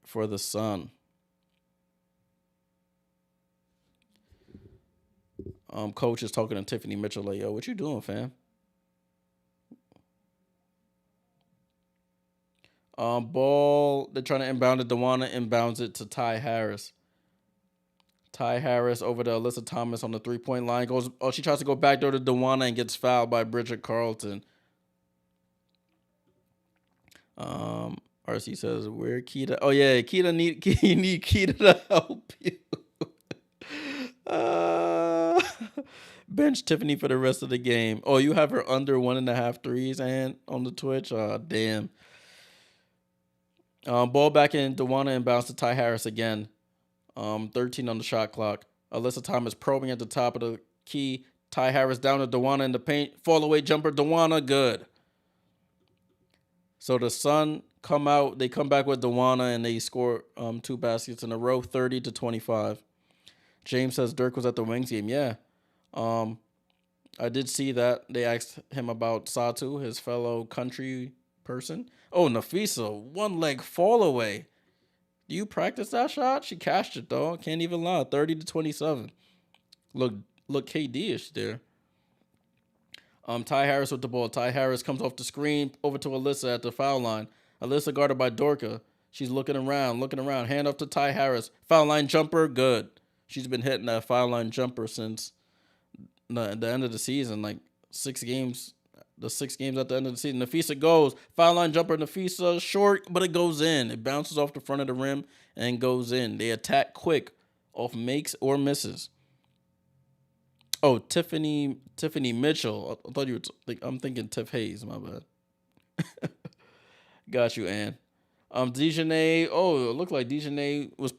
for the Sun. Coach is talking to Tiffany Mitchell like, yo, what you doing, fam? Ball, they're trying to inbound it. DeWanna inbounds it to Ty Harris. Ty Harris over to Alyssa Thomas on the 3-point line. She tries to go back door to DeWanna and gets fouled by Bridget Carlton. RC says, where Keita? Oh, yeah, you need Keita to help you. Bench Tiffany for the rest of the game. Oh, you have her under 1.5 threes and on the Twitch? Oh, damn. Ball back in. DeWanna inbounds to Ty Harris again. 13 on the shot clock. Alyssa Thomas probing at the top of the key. Ty Harris down to DeWanna in the paint. Fall away jumper. DeWanna, good. So the Sun come out. They come back with DeWanna and they score 2 baskets in a row, 30-25. James says Dirk was at the Wings game. Yeah. I did see that. They asked him about Satu, his fellow country person. Oh, Nafisa, one leg fall away. Do you practice that shot? She cashed it though. Can't even lie. 30-27. Look KD-ish there. Ty Harris with the ball. Ty Harris comes off the screen over to Alyssa at the foul line. Alyssa guarded by Dorka. She's looking around. Hand off to Ty Harris. Foul line jumper, good. She's been hitting that foul line jumper since the end of the season, like 6 games. The 6 games at the end of the season. Nafisa goes. Foul line jumper, Nafisa. Short, but it goes in. It bounces off the front of the rim and goes in. They attack quick off makes or misses. Oh, Tiffany Mitchell. I thought you were I'm thinking Tiff Hayes. My bad. Got you, Ann. Dejanay. Oh, it looked like Dejanay was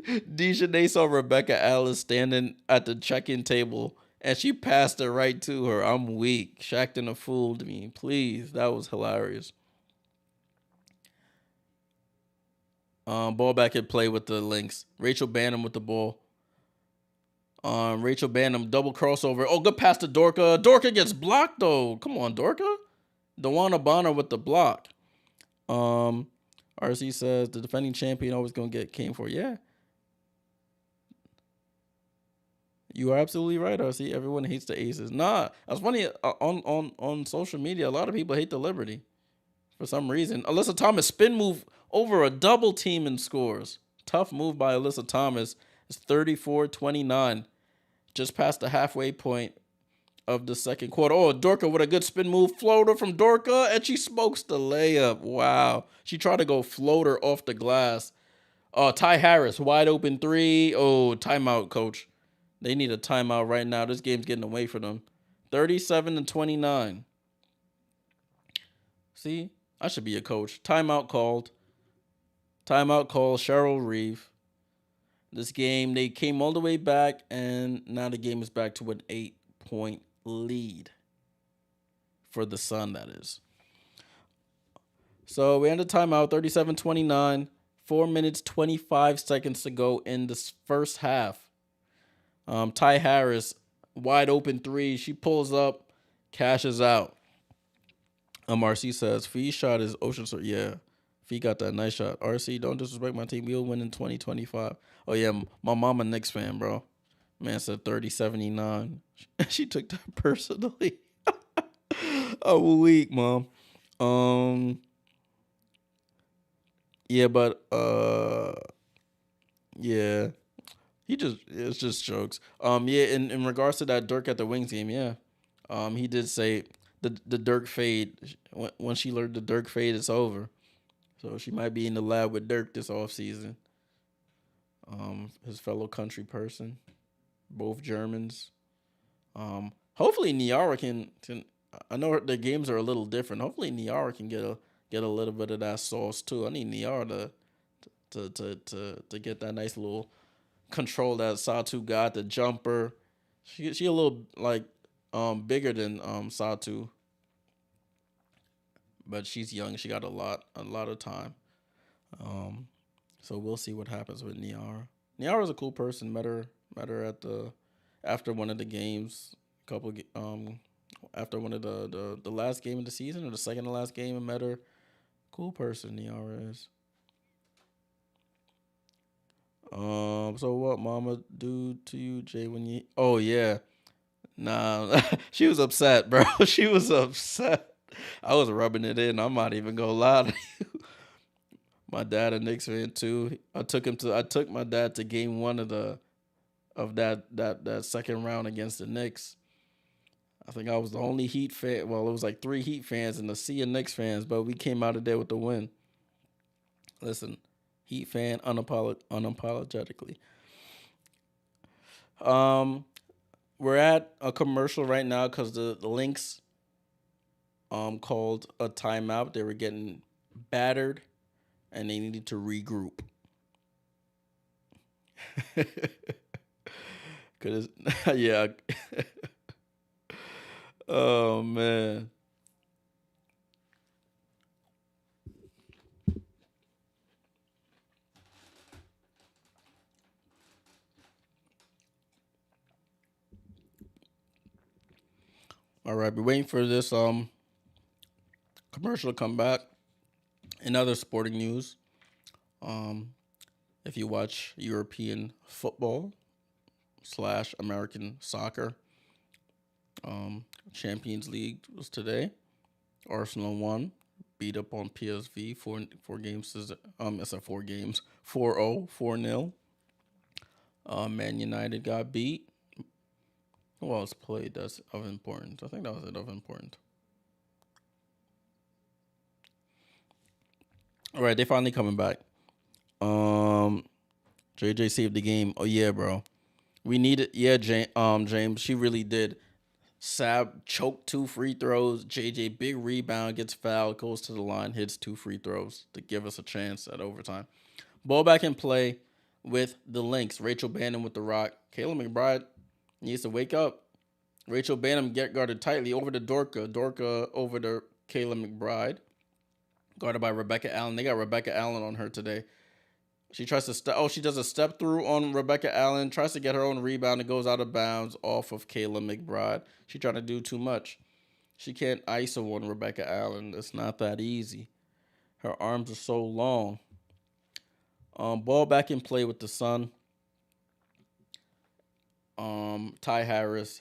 Dejanay saw Rebecca Alice standing at the check-in table, and she passed it right to her. I'm weak. Shaqtin' fooled me. Please, that was hilarious. Ball back at play with the Lynx. Rachel Banham with the ball. Rachel Banham double crossover. Oh, good pass to Dorka. Dorka gets blocked though. Come on, Dorka. DeWanna Bonner with the block. RC says the defending champion always gonna get came for. Yeah. You are absolutely right, RC. Everyone hates the Aces. Nah, that's funny. On social media, a lot of people hate the Liberty for some reason. Alyssa Thomas spin move over a double team and scores. Tough move by Alyssa Thomas. It's 34-29. Just past the halfway point of the second quarter. Oh, Dorka with a good spin move. Floater from Dorka, and she smokes the layup. Wow. She tried to go floater off the glass. Ty Harris, wide open 3. Oh, timeout, coach. They need a timeout right now. This game's getting away from them. 37-29. See? I should be a coach. Timeout called. Cheryl Reeve. This game, they came all the way back, and now the game is back to an 8-point lead. For the Sun, that is. So we end the timeout, 37-29. 4 minutes, 25 seconds to go in this first half. Ty Harris, wide open 3. She pulls up, cashes out. RC says Fee shot is ocean so yeah. Fee got that nice shot. RC, don't disrespect my team. We'll win in 2025. Oh yeah, my mom a Knicks fan, bro. Man said 30-79. She took that personally. Oh weak, mom. Um yeah, but yeah. It's just jokes. Yeah, in regards to that Dirk at the Wings game, yeah. He did say the Dirk fade. When she learned the Dirk fade, it's over. So she might be in the lab with Dirk this offseason. His fellow country person, both Germans. Hopefully Niara can. I know the games are a little different. Hopefully Niara can get a little bit of that sauce too. I need Niara to get that nice little control that Satu got. The jumper. She a little like bigger than Satu, but she's young. She got a lot of time. Um, so we'll see what happens with Niara. Niara's a cool person. Met her at the after one of the games. Couple after one of the last game of the season or the second to last game, I met her. Cool person Niara is. So what mama do to you, Jay, when you oh yeah. Nah, she was upset, bro. She was upset. I was rubbing it in. I'm not even gonna lie to you. My dad a Knicks fan too. I took my dad to game one of that second round against the Knicks. I think I was the only Heat fan. Well, it was like 3 Heat fans and a sea of Knicks fans, but we came out of there with the win. Listen, Heat fan unapologetically. We're at a commercial right now because the Lynx called a timeout. They were getting battered and they needed to regroup. Cause yeah. Oh man. All right, we're waiting for this commercial to come back. In other sporting news, um, if you watch European football / American soccer, Champions League was today. Arsenal won, beat up on PSV four games. It's a 4 games 4-0 4-0. Man United got beat. Who else played that's of importance? I think that was it of importance. All right, they finally coming back. JJ saved the game. Oh yeah, bro. We needed James. She really did. Sab choked 2 free throws. JJ big rebound, gets fouled, goes to the line, hits 2 free throws to give us a chance at overtime. Ball back in play with the Lynx. Rachel Bannon with the rock. Kayla McBride needs to wake up. Rachel Bannon get guarded tightly over to Dorka. Dorka over to Kayla McBride. Guarded by Rebecca Allen. They got Rebecca Allen on her today. She tries to she does a step through on Rebecca Allen, tries to get her own rebound and goes out of bounds off of Kayla McBride. She trying to do too much. She can't ISO on Rebecca Allen. It's not that easy. Her arms are so long. Ball back in play with the Sun. Ty Harris.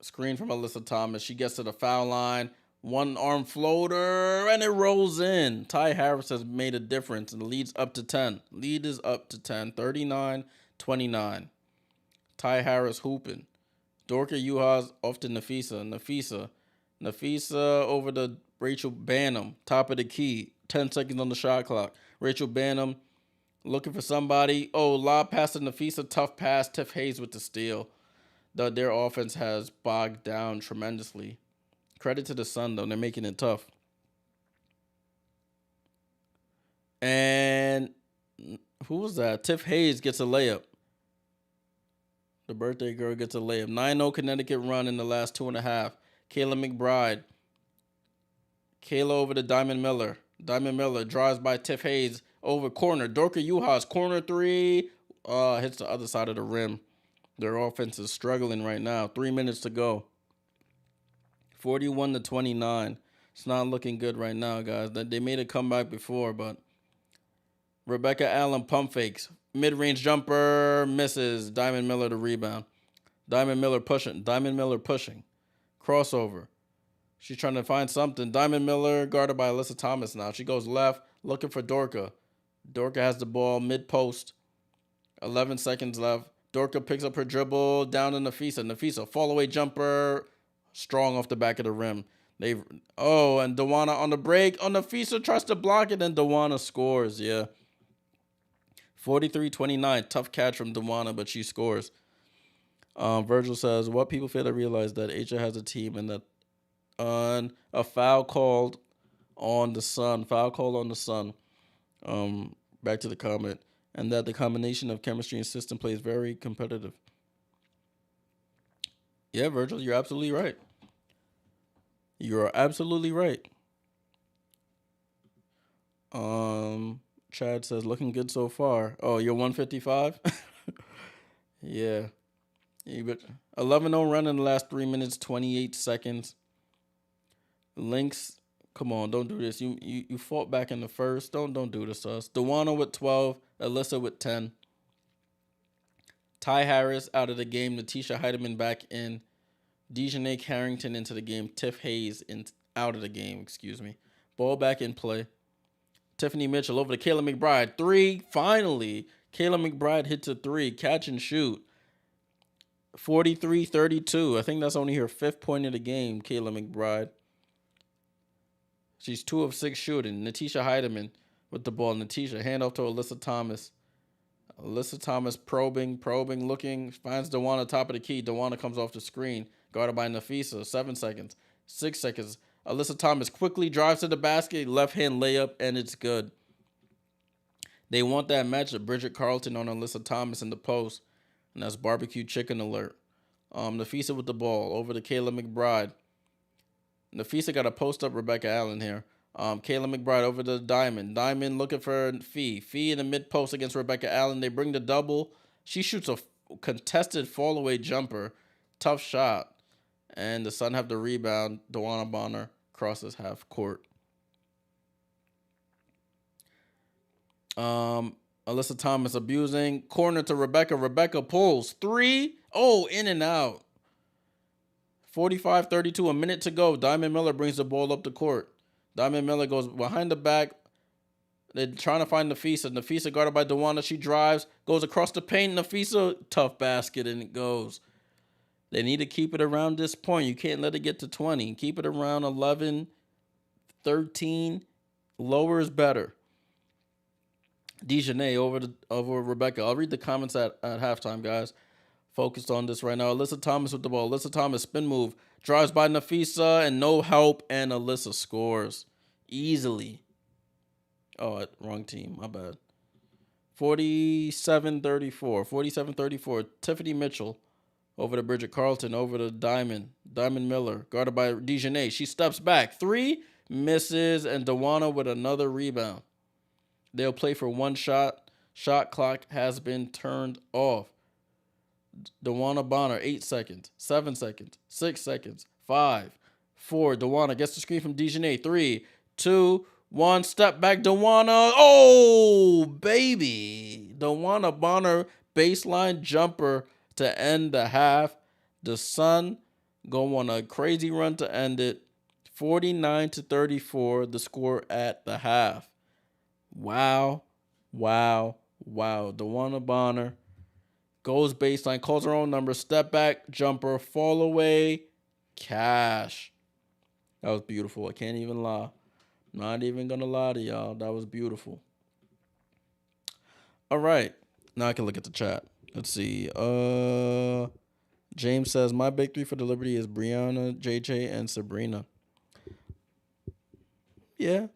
Screen from Alyssa Thomas. She gets to the foul line. 1 arm floater, and it rolls in. Ty Harris has made a difference, and the lead's up to 10. Lead is up to 10, 39-29. Ty Harris hooping. Dorka Yuhas off to Nafisa. Nafisa over to Rachel Banham. Top of the key. 10 seconds on the shot clock. Rachel Banham looking for somebody. Oh, lob pass to Nafisa. Tough pass. Tiff Hayes with the steal. Their offense has bogged down tremendously. Credit to the Sun, though. They're making it tough. And who was that? Tiff Hayes gets a layup. The birthday girl gets a layup. 9-0 Connecticut run in the last 2.5. Kayla McBride. Kayla over to Diamond Miller. Diamond Miller drives by Tiff Hayes over corner. Dorka Yuhas, corner 3. Hits the other side of the rim. Their offense is struggling right now. 3 minutes to go. 41-29. It's not looking good right now, guys. They made a comeback before, but Rebecca Allen pump fakes. Mid-range jumper misses. Diamond Miller the rebound. Diamond Miller pushing. Diamond Miller pushing. Crossover. She's trying to find something. Diamond Miller guarded by Alyssa Thomas now. She goes left looking for Dorka. Dorka has the ball mid-post. 11 seconds left. Dorka picks up her dribble down to Nafisa. Nafisa, fall away jumper. Strong off the back of the rim. And Dawana on the break. Oh, Nafisa tries to block it, and Dawana scores. Yeah. 43-29. Tough catch from Dawana, but she scores. Virgil says, what people fail to realize that Asia has a team and that a foul called on the Sun. Foul called on the Sun. Back to the comment. And that the combination of chemistry and system play is very competitive. Yeah, Virgil, you're absolutely right. You're absolutely right. Chad says, looking good so far. Oh, you're 155? Yeah. 11-0 run in the last 3 minutes, 28 seconds. Lynx, come on, don't do this. You fought back in the first. Don't do this to us. Dawana with 12, Alyssa with 10. Ty Harris out of the game. Natisha Heidemann back in. Dejanay Carrington into the game. Tiff Hayes out of the game, excuse me. Ball back in play. Tiffany Mitchell over to Kayla McBride. 3, finally. Kayla McBride hits a 3. Catch and shoot. 43-32. I think that's only her 5th point of the game, Kayla McBride. She's 2 of 6 shooting. Natisha Heidemann with the ball. Natisha, hand off to Alyssa Thomas. Alyssa Thomas probing, looking. Finds Dawana top of the key. Dawana comes off the screen. Guarded by Nafisa. 7 seconds. 6 seconds. Alyssa Thomas quickly drives to the basket. Left hand layup, and it's good. They want that matchup. Bridget Carlton on Alyssa Thomas in the post. And that's barbecue chicken alert. Nafisa with the ball. Over to Kayla McBride. Nafisa got to post up Rebecca Allen here. Kayla McBride over to Diamond. Diamond looking for Fee. Fee in the mid-post against Rebecca Allen. They bring the double. She shoots a contested fall-away jumper. Tough shot. And the Sun have the rebound. Dawana Bonner crosses half court. Alyssa Thomas abusing. Corner to Rebecca. Rebecca pulls. 3. Oh, in and out. 45-32, a minute to go. Diamond Miller brings the ball up the court. Diamond Miller goes behind the back. They're trying to find Nafisa. Nafisa guarded by Dawana. She drives, goes across the paint. Nafisa, tough basket, and it goes. They need to keep it around this point. You can't let it get to 20. Keep it around 11, 13. Lower is better. Dejanay over Rebecca. I'll read the comments at halftime, guys. Focused on this right now. Alyssa Thomas with the ball. Alyssa Thomas spin move. Drives by Nafisa and no help. And Alyssa scores easily. Oh, wrong team. My bad. 47-34. 47-34. Tiffany Mitchell over to Bridget Carlton. Over to Diamond. Diamond Miller. Guarded by Dejanay. She steps back. 3. Misses. And Dawana with another rebound. They'll play for one shot. Shot clock has been turned off. Dawana Bonner, 8 seconds, 7 seconds, 6 seconds, 5, 4. Dawana gets the screen from Dejanay. 3, 2, 1. Step back, Dawana. Oh, baby. Dawana Bonner baseline jumper to end the half. The Sun go on a crazy run to end it. 49-34, the score at the half. Wow. Dawana Bonner goes baseline, calls her own number, step back, jumper, fall away, cash. That was beautiful. I can't even lie. Not even going to lie to y'all. That was beautiful. All right. Now I can look at the chat. Let's see. James says, my big 3 for the Liberty is Brianna, JJ, and Sabrina. Yeah.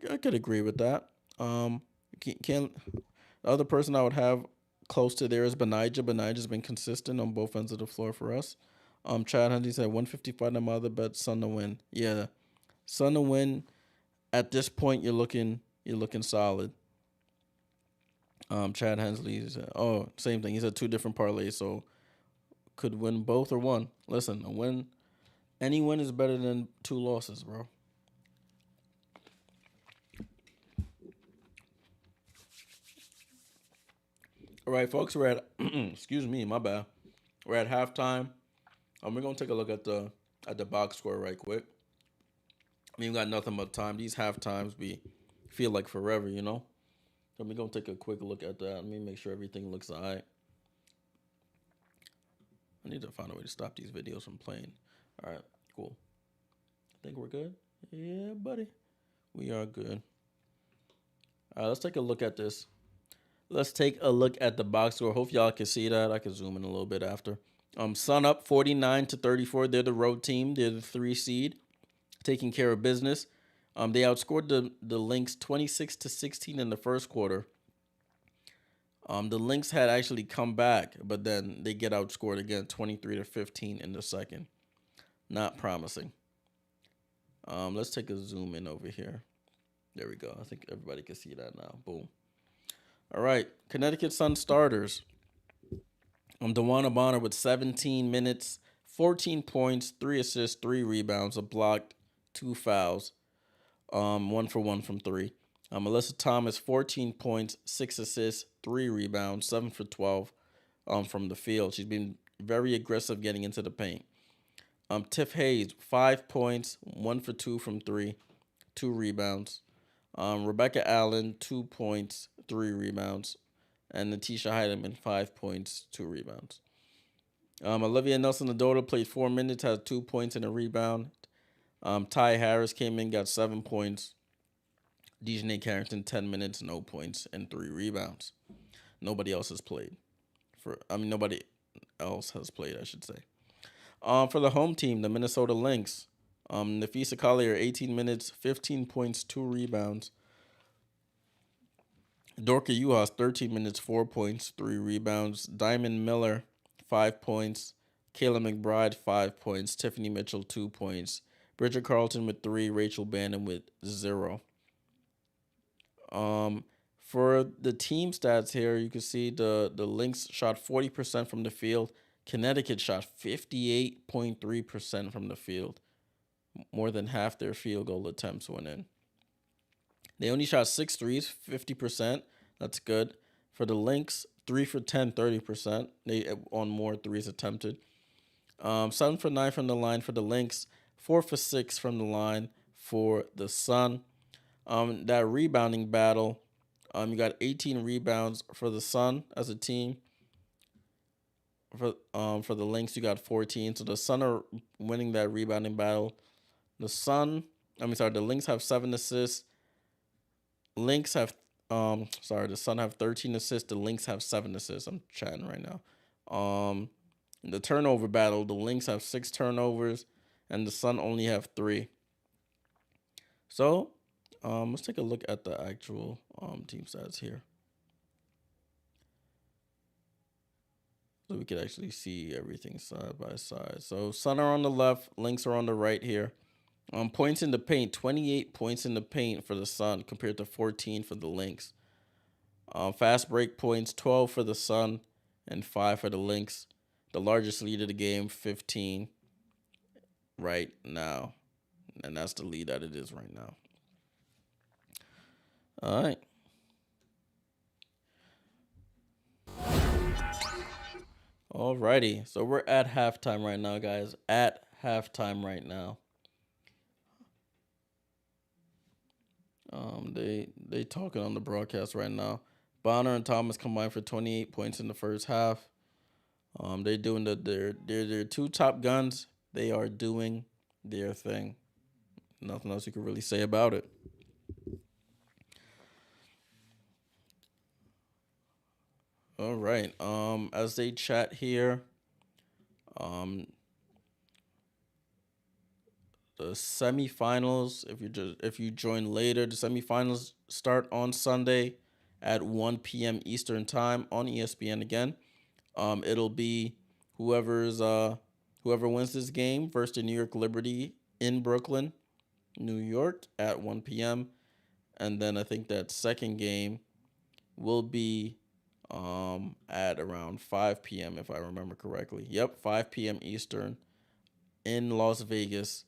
I could agree with that. The other person I would have close to there is Benijah. Benijah's been consistent on both ends of the floor for us. Chad Hunty said 155 on my other bet, Sun to win. Yeah. Sun to win. At this point, you're looking solid. Chad Hensley said, same thing. He said 2 different parlays, so could win both or one. Listen, a win Any win is better than 2 losses, bro. All right, folks, we're at excuse me, my bad. We're at halftime. We're gonna take a look at the box score right quick. I mean, we got nothing but time. These half times be feel like forever, you know. So we're gonna take a quick look at that. Let me make sure everything looks alright. I need to find a way to stop these videos from playing. All right, cool. I think we're good. Yeah, buddy, we are good. All right, let's take a look at this. Let's take a look at the box score. Hope y'all can see that. I can zoom in a little bit after. Sun up 49-34. They're the road team. They're the 3 seed, taking care of business. They outscored the Lynx 26-16 in the first quarter. The Lynx had actually come back, but then they get outscored again 23-15 in the second. Not promising. Let's take a zoom in over here. There we go. I think everybody can see that now. Boom. All right. Connecticut Sun starters. DeWanna Bonner with 17 minutes, 14 points, 3 assists, 3 rebounds, a block, 2 fouls. 1 for 1 from 3. Alyssa Thomas, 14 points, 6 assists, 3 rebounds, 7 for 12 from the field. She's been very aggressive getting into the paint. Tiff Hayes, 5 points, 1 for 2 from 3, 2 rebounds. Rebecca Allen, 2 points, 3 rebounds. And Natisha Heidemann, 5 points, 2 rebounds. Olivia Nelson-Adota played 4 minutes, had 2 points and a rebound. Ty Harris came in, got 7 points. Dejanay Carrington, 10 minutes, no points, and 3 rebounds. Nobody else has played. Nobody else has played, I should say. For the home team, the Minnesota Lynx, Nafisa Collier, 18 minutes, 15 points, 2 rebounds. Dorka Uhas, 13 minutes, 4 points, 3 rebounds. Diamond Miller, 5 points. Kayla McBride, 5 points. Tiffany Mitchell, 2 points. Bridget Carlton with 3. Rachel Bannon with 0. For the team stats here, you can see the Lynx shot 40% from the field. Connecticut shot 58.3% from the field. More than half their field goal attempts went in. They only shot 6 threes, 50%. That's good. For the Lynx, 3 for 10, 30%. They on more threes attempted. 7 for 9 from the line for the Lynx. 4 for 6 from the line for the Sun. That rebounding battle, you got 18 rebounds for the Sun as a team. For the Lynx, you got 14. So the Sun are winning that rebounding battle. The Lynx have 7 assists. The Sun have 13 assists. The Lynx have 7 assists. I'm chatting right now. The turnover battle, the Lynx have 6 turnovers, and the Sun only have 3. So, let's take a look at the actual team stats here, so we could actually see everything side by side. So, Sun are on the left, Lynx are on the right here. Points in the paint, 28 points in the paint for the Sun compared to 14 for the Lynx. Fast break points, 12 for the Sun and 5 for the Lynx. The largest lead of the game, 15 right now. And that's the lead that it is right now. All right. Alrighty. So we're at halftime right now, guys. At halftime right now. They talking on the broadcast right now. Bonner and Thomas combined for 28 points in the first half. They're doing their 2 top guns. They are doing their thing. Nothing else you can really say about it. All right. As they chat here, the semifinals, if you join later, the semifinals start on Sunday at 1 p.m. Eastern time on ESPN again. It'll be whoever wins this game versus the New York Liberty in Brooklyn, New York at 1 p.m. And then I think that second game will be at around 5 p.m. if I remember correctly. Yep, 5 p.m. Eastern in Las Vegas.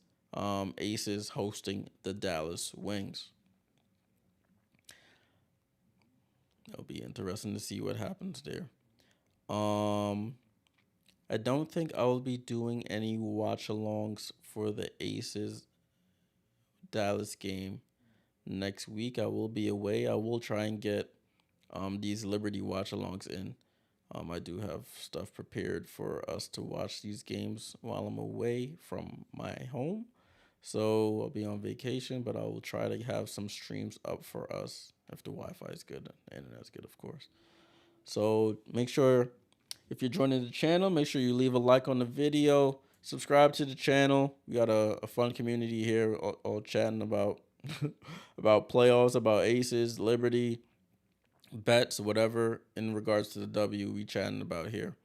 Aces hosting the Dallas Wings. It'll be interesting to see what happens there. I don't think I'll be doing any watch alongs for the Aces Dallas game next week. I will be away. I will try and get these Liberty watch alongs in. I do have stuff prepared for us to watch these games while I'm away from my home. So I'll be on vacation, but I will try to have some streams up for us if the Wi-Fi is good and that's good, of course. So make sure if you're joining the channel, make sure you leave a like on the video, subscribe to the channel. We got a fun community here, all chatting about about playoffs, about aces, Liberty, bets, whatever in regards to the W we chatting about here.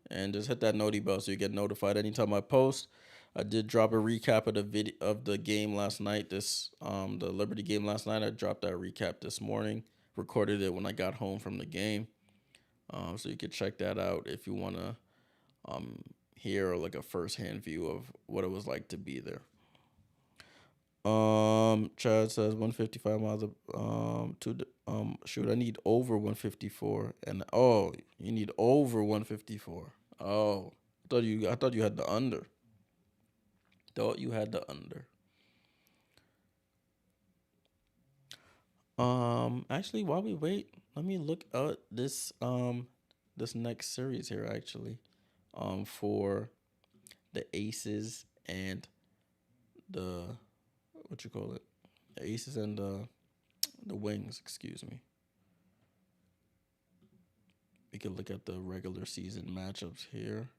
And just hit that noti bell so you get notified anytime I post. I did drop a recap of the video of the game last night. The Liberty game last night. I dropped that recap this morning. Recorded it when I got home from the game. So you could check that out if you want to hear like a first-hand view of what it was like to be there. Chad says 155 miles shoot, I need over 154. And you need over 154. Oh, I thought you had the under. Thought you had the under. Actually, while we wait, let me look at this next series here actually. For the Aces and the the Aces and the Wings, excuse me. We can look at the regular season matchups here.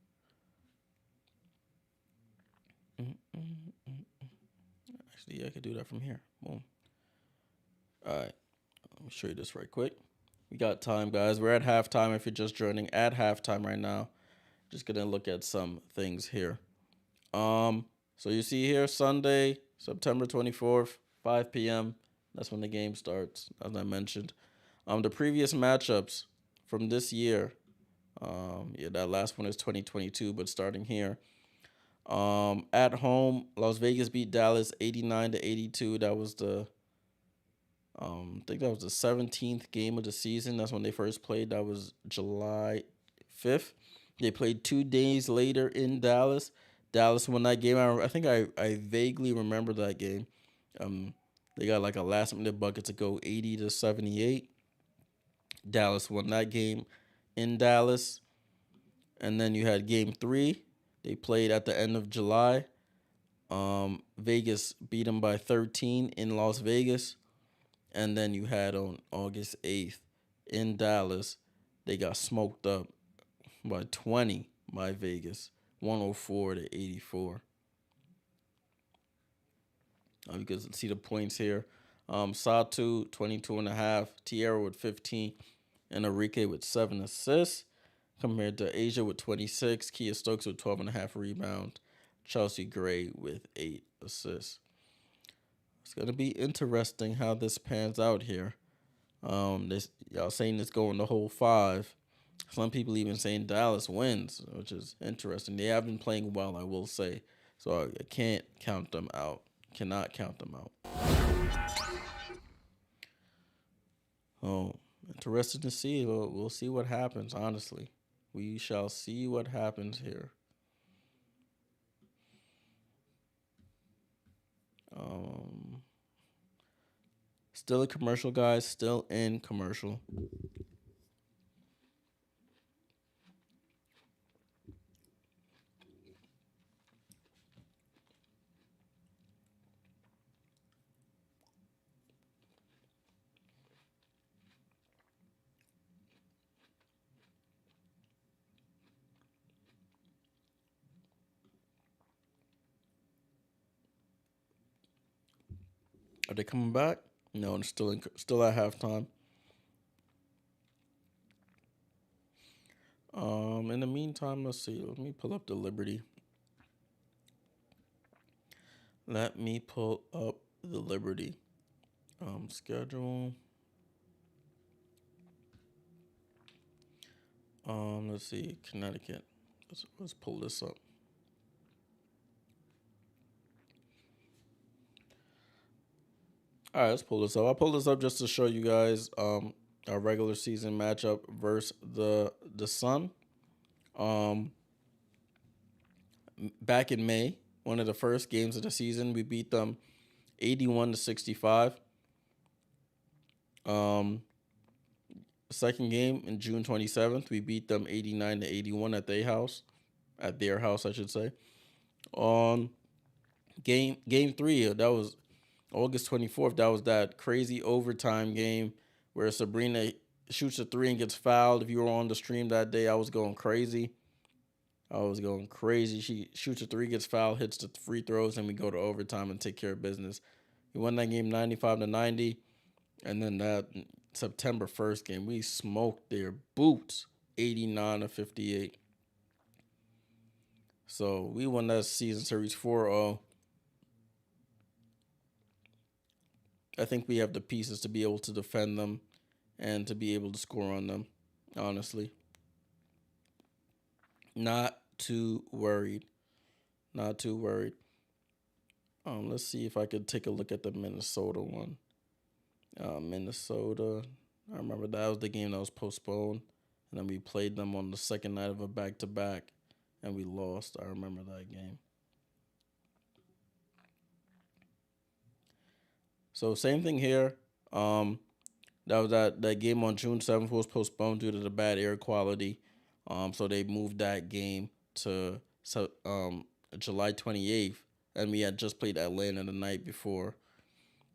Actually, yeah, I could do that from here. Boom. All right, let me show you this right quick. We got time, guys. We're at halftime. If you're just joining, at halftime right now. Just gonna look at some things here. So you see here Sunday, September 24th, 5 p.m. That's when the game starts, as I mentioned. The previous matchups from this year, that last one is 2022, but starting here. At home, Las Vegas beat Dallas 89-82. That was I think that was the 17th game of the season. That's when they first played. That was July 5th. They played 2 days later in Dallas. Dallas won that game. I think I vaguely remember that game. They got like a last minute bucket to go 80-78. Dallas won that game in Dallas. And then you had game 3. They played at the end of July. Vegas beat them by 13 in Las Vegas. And then you had on August 8th in Dallas, they got smoked up by 20 by Vegas, 104-84. You can see the points here. Satu, 22.5, Tierra with 15, and Enrique with 7 assists, compared to Asia with 26, Kia Stokes with 12.5 rebounds, Chelsea Gray with 8 assists. It's going to be interesting how this pans out here. Y'all saying it's going the whole 5. Some people even saying Dallas wins, which is interesting. They have been playing well, I will say. So I can't count them out. Cannot count them out. Oh, interested to see. We'll see what happens, honestly. We shall see what happens here. Still a commercial, guys. Still in commercial. Are they coming back? No, it's still at halftime. In the meantime, let's see. Let me pull up the Liberty. Let me pull up the Liberty schedule. Let's see, Connecticut. Let's pull this up. All right, let's pull this up. I pulled this up just to show you guys our regular season matchup versus the Sun. Um, Back in May, one of the first games of the season, we beat them 81-65. Um, Second game in June 27th, we beat them 89-81 at their house, I should say. Um, game three, that was August 24th. That was that crazy overtime game where Sabrina shoots a three and gets fouled. If you were on the stream that day, I was going crazy. She shoots a three, gets fouled, hits the free throws, and we go to overtime and take care of business. We won that game 95-90, and then that September 1st game, we smoked their boots 89-58. So we won that season series 4-0. I think we have the pieces to be able to defend them and to be able to score on them, honestly. Not too worried. Not too worried. Let's see if I could take a look at the Minnesota one. Minnesota. I remember that was the game that was postponed. And then we played them on the second night of a back-to-back. And we lost. I remember that game. So same thing here. That game on June 7th was postponed due to the bad air quality. So they moved that game to July 28th, and we had just played Atlanta the night before.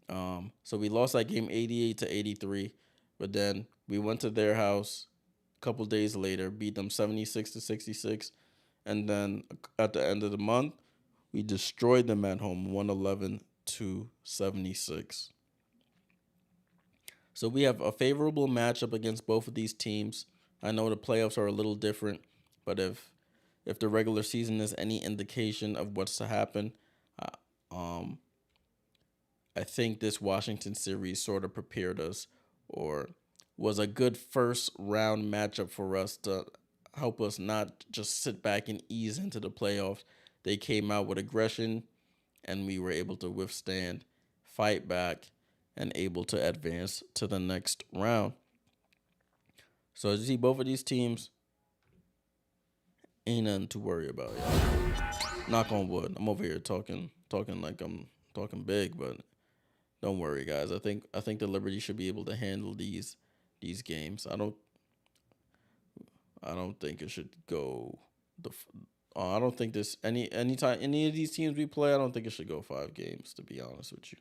So we lost that game 88-83, but then we went to their house a couple days later, beat them 76-66, and then at the end of the month, we destroyed them at home 111-76. So we have a favorable matchup against both of these teams. I know the playoffs are a little different, but if the regular season is any indication of what's to happen, I think this Washington series sort of prepared us, or was a good first round matchup for us to help us not just sit back and ease into the playoffs. They came out with aggression, and we were able to withstand, fight back, and able to advance to the next round. So as you see, both of these teams ain't nothing to worry about, y'all. Knock on wood. I'm over here talking like I'm talking big, but don't worry, guys. I think the Liberty should be able to handle these games. I don't think it should go I don't think this anytime any of these teams we play, I don't think it should go 5 games, to be honest with you.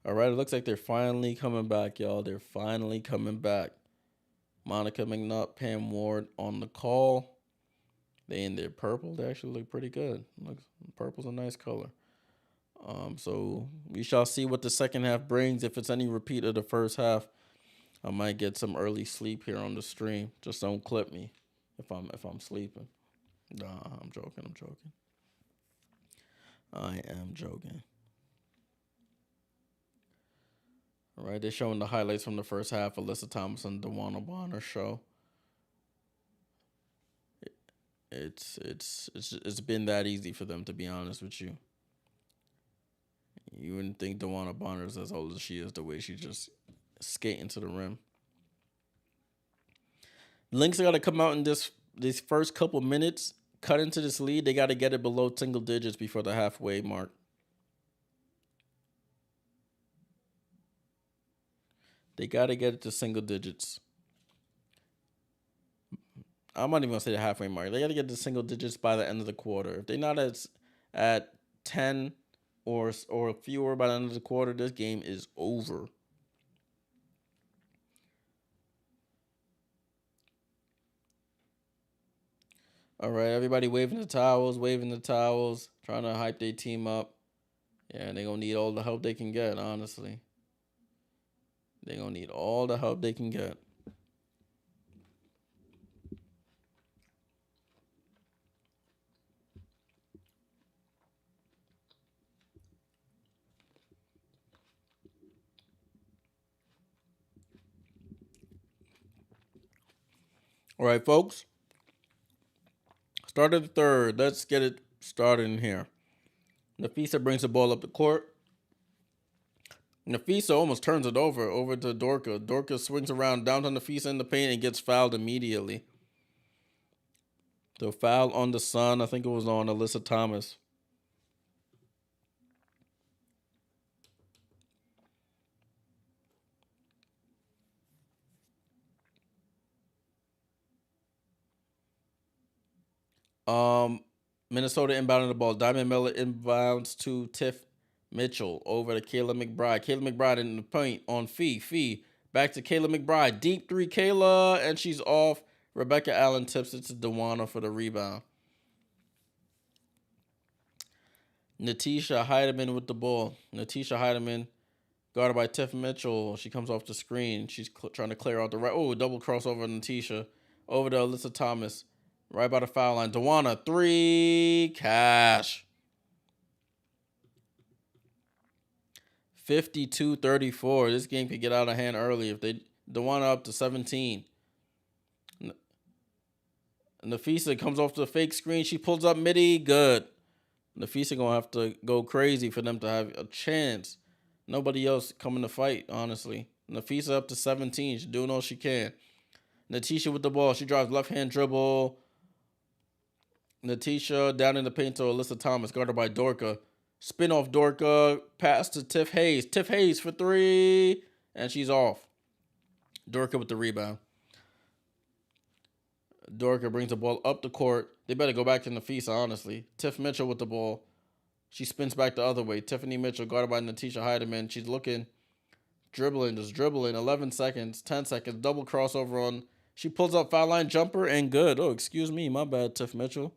All right, it looks like they're finally coming back, y'all. They're finally coming back. Monica McNutt, Pam Ward on the call. They in their purple. They actually look pretty good. Purple's a nice color. So we shall see what the second half brings. If it's any repeat of the first half, I might get some early sleep here on the stream. Just don't clip me if I'm sleeping. Nah, I'm joking. I am joking. All right, they're showing the highlights from the first half. Alyssa Thomas and DeWanna Bonner show. It's been that easy for them, to be honest with you. You wouldn't think DeWanna Bonner is as old as she is, the way she just skating to the rim. Lynx got to come out in these first couple minutes, cut into this lead. They got to get it below single digits before the halfway mark. They got to get it to single digits. I'm not even going to say the halfway mark. They got to get to single digits by the end of the quarter. If they're not at 10 or fewer by the end of the quarter, this game is over. All right, everybody waving the towels, trying to hype their team up. Yeah, they're going to need all the help they can get, honestly. They're going to need all the help they can get. All right, folks. Start of the third. Let's get it starting here. Nafisa brings the ball up the court. Nafisa almost turns it over to Dorka. Dorka swings around down to Nafisa in the paint and gets fouled immediately. The foul on the Sun, I think it was on Alyssa Thomas. Minnesota inbounding the ball. Diamond Miller inbounds to Tiff Mitchell over to Kayla McBride. Kayla McBride in the paint on Fee. Fee back to Kayla McBride. Deep three, Kayla, and she's off. Rebecca Allen tips it to Dewana for the rebound. Natisha Heidemann with the ball. Natisha Heidemann guarded by Tiff Mitchell. She comes off the screen. She's trying to clear out the right. Oh, double crossover Natisha. Over to Alyssa Thomas. Right by the foul line. Dewana, three. Cash. 52-34. This game could get out of hand early if they Dewana up to 17. Nafisa comes off the fake screen. She pulls up midi. Good. Nafisa going to have to go crazy for them to have a chance. Nobody else coming to fight, honestly. Nafisa up to 17. She's doing all she can. Natisha with the ball. She drives left-hand dribble. Natisha down in the paint to Alyssa Thomas, guarded by Dorka. Spin off Dorka. Pass to Tiff Hayes. Tiff Hayes for three. And she's off. Dorka with the rebound. Dorka brings the ball up the court. They better go back to Nafisa, honestly. Tiff Mitchell with the ball. She spins back the other way. Tiffany Mitchell, guarded by Natisha Heidemann. She's looking, dribbling, just dribbling. 11 seconds, 10 seconds. Double crossover on. She pulls up foul line jumper and good. Oh, excuse me. My bad, Tiff Mitchell.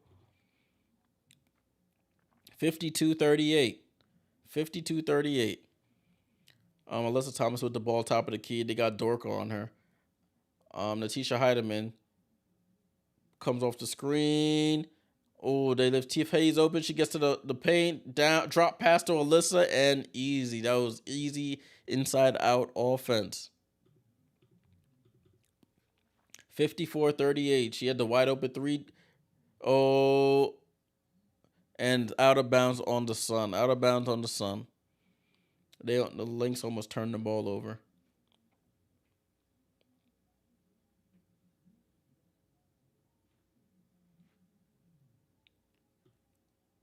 52-38. 52-38. Alyssa Thomas with the ball, top of the key. They got Dorka on her. Natisha Heidemann comes off the screen. Oh, they leave Tiff Hayes open. She gets to the paint. Down, drop pass to Alyssa, and easy. That was easy inside-out offense. 54-38. She had the wide open three. Oh, and out of bounds on the Sun. Out of bounds on the Sun. The Lynx almost turned the ball over.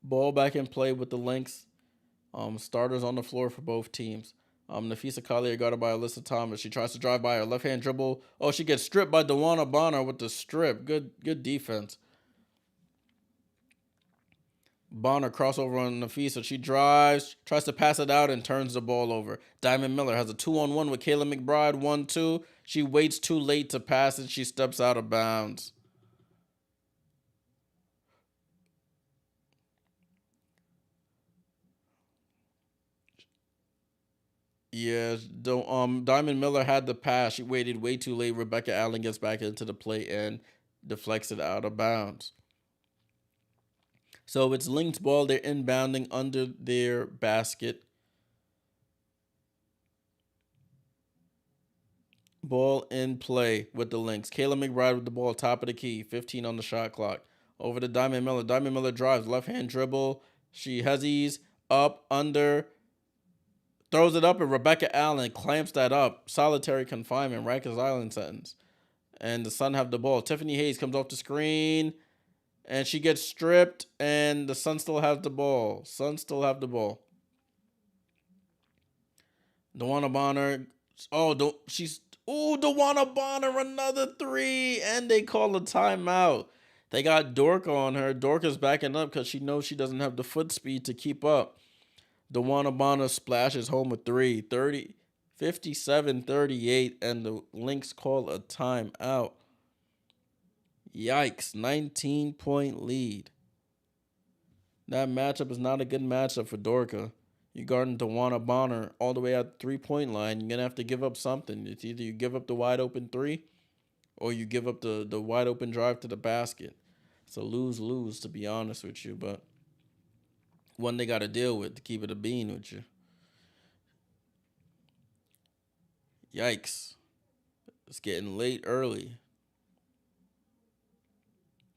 Ball back in play with the Lynx. Starters on the floor for both teams. Nafisa Collier guarded by Alyssa Thomas. She tries to drive by her left-hand dribble. Oh, she gets stripped by Dewana Bonner with the strip. Good defense. Bonner crossover on Nafisa. She drives, tries to pass it out, and turns the ball over. Diamond Miller has a 2-on-1 with Kayla McBride. 1-2. She waits too late to pass it. She steps out of bounds. Yeah, Diamond Miller had the pass. She waited way too late. Rebecca Allen gets back into the play and deflects it out of bounds. So it's Lynx ball. They're inbounding under their basket. Ball in play with the Lynx. Kayla McBride with the ball, top of the key. 15 on the shot clock. Over to Diamond Miller. Diamond Miller drives, left-hand dribble. She hezzies, up, under. Throws it up, and Rebecca Allen clamps that up. Solitary confinement, Rikers Island sentence. And the Sun have the ball. Tiffany Hayes comes off the screen, and she gets stripped, and the Sun still have the ball. Sun still have the ball. Dewana Bonner. Dewana Bonner, another three, and they call a timeout. They got Dorka on her. Dorka's backing up because she knows she doesn't have the foot speed to keep up. Dewana Bonner splashes home with 57-38, and the Lynx call a timeout. Yikes, 19-point lead. That matchup is not a good matchup for Dorka. You're guarding Dewana Bonner all the way at the 3-point line. You're going to have to give up something. It's either you give up the wide open three or you give up the wide open drive to the basket. It's a lose-lose, to be honest with you, but one they got to deal with to keep it a bean with you. Yikes. It's getting late early.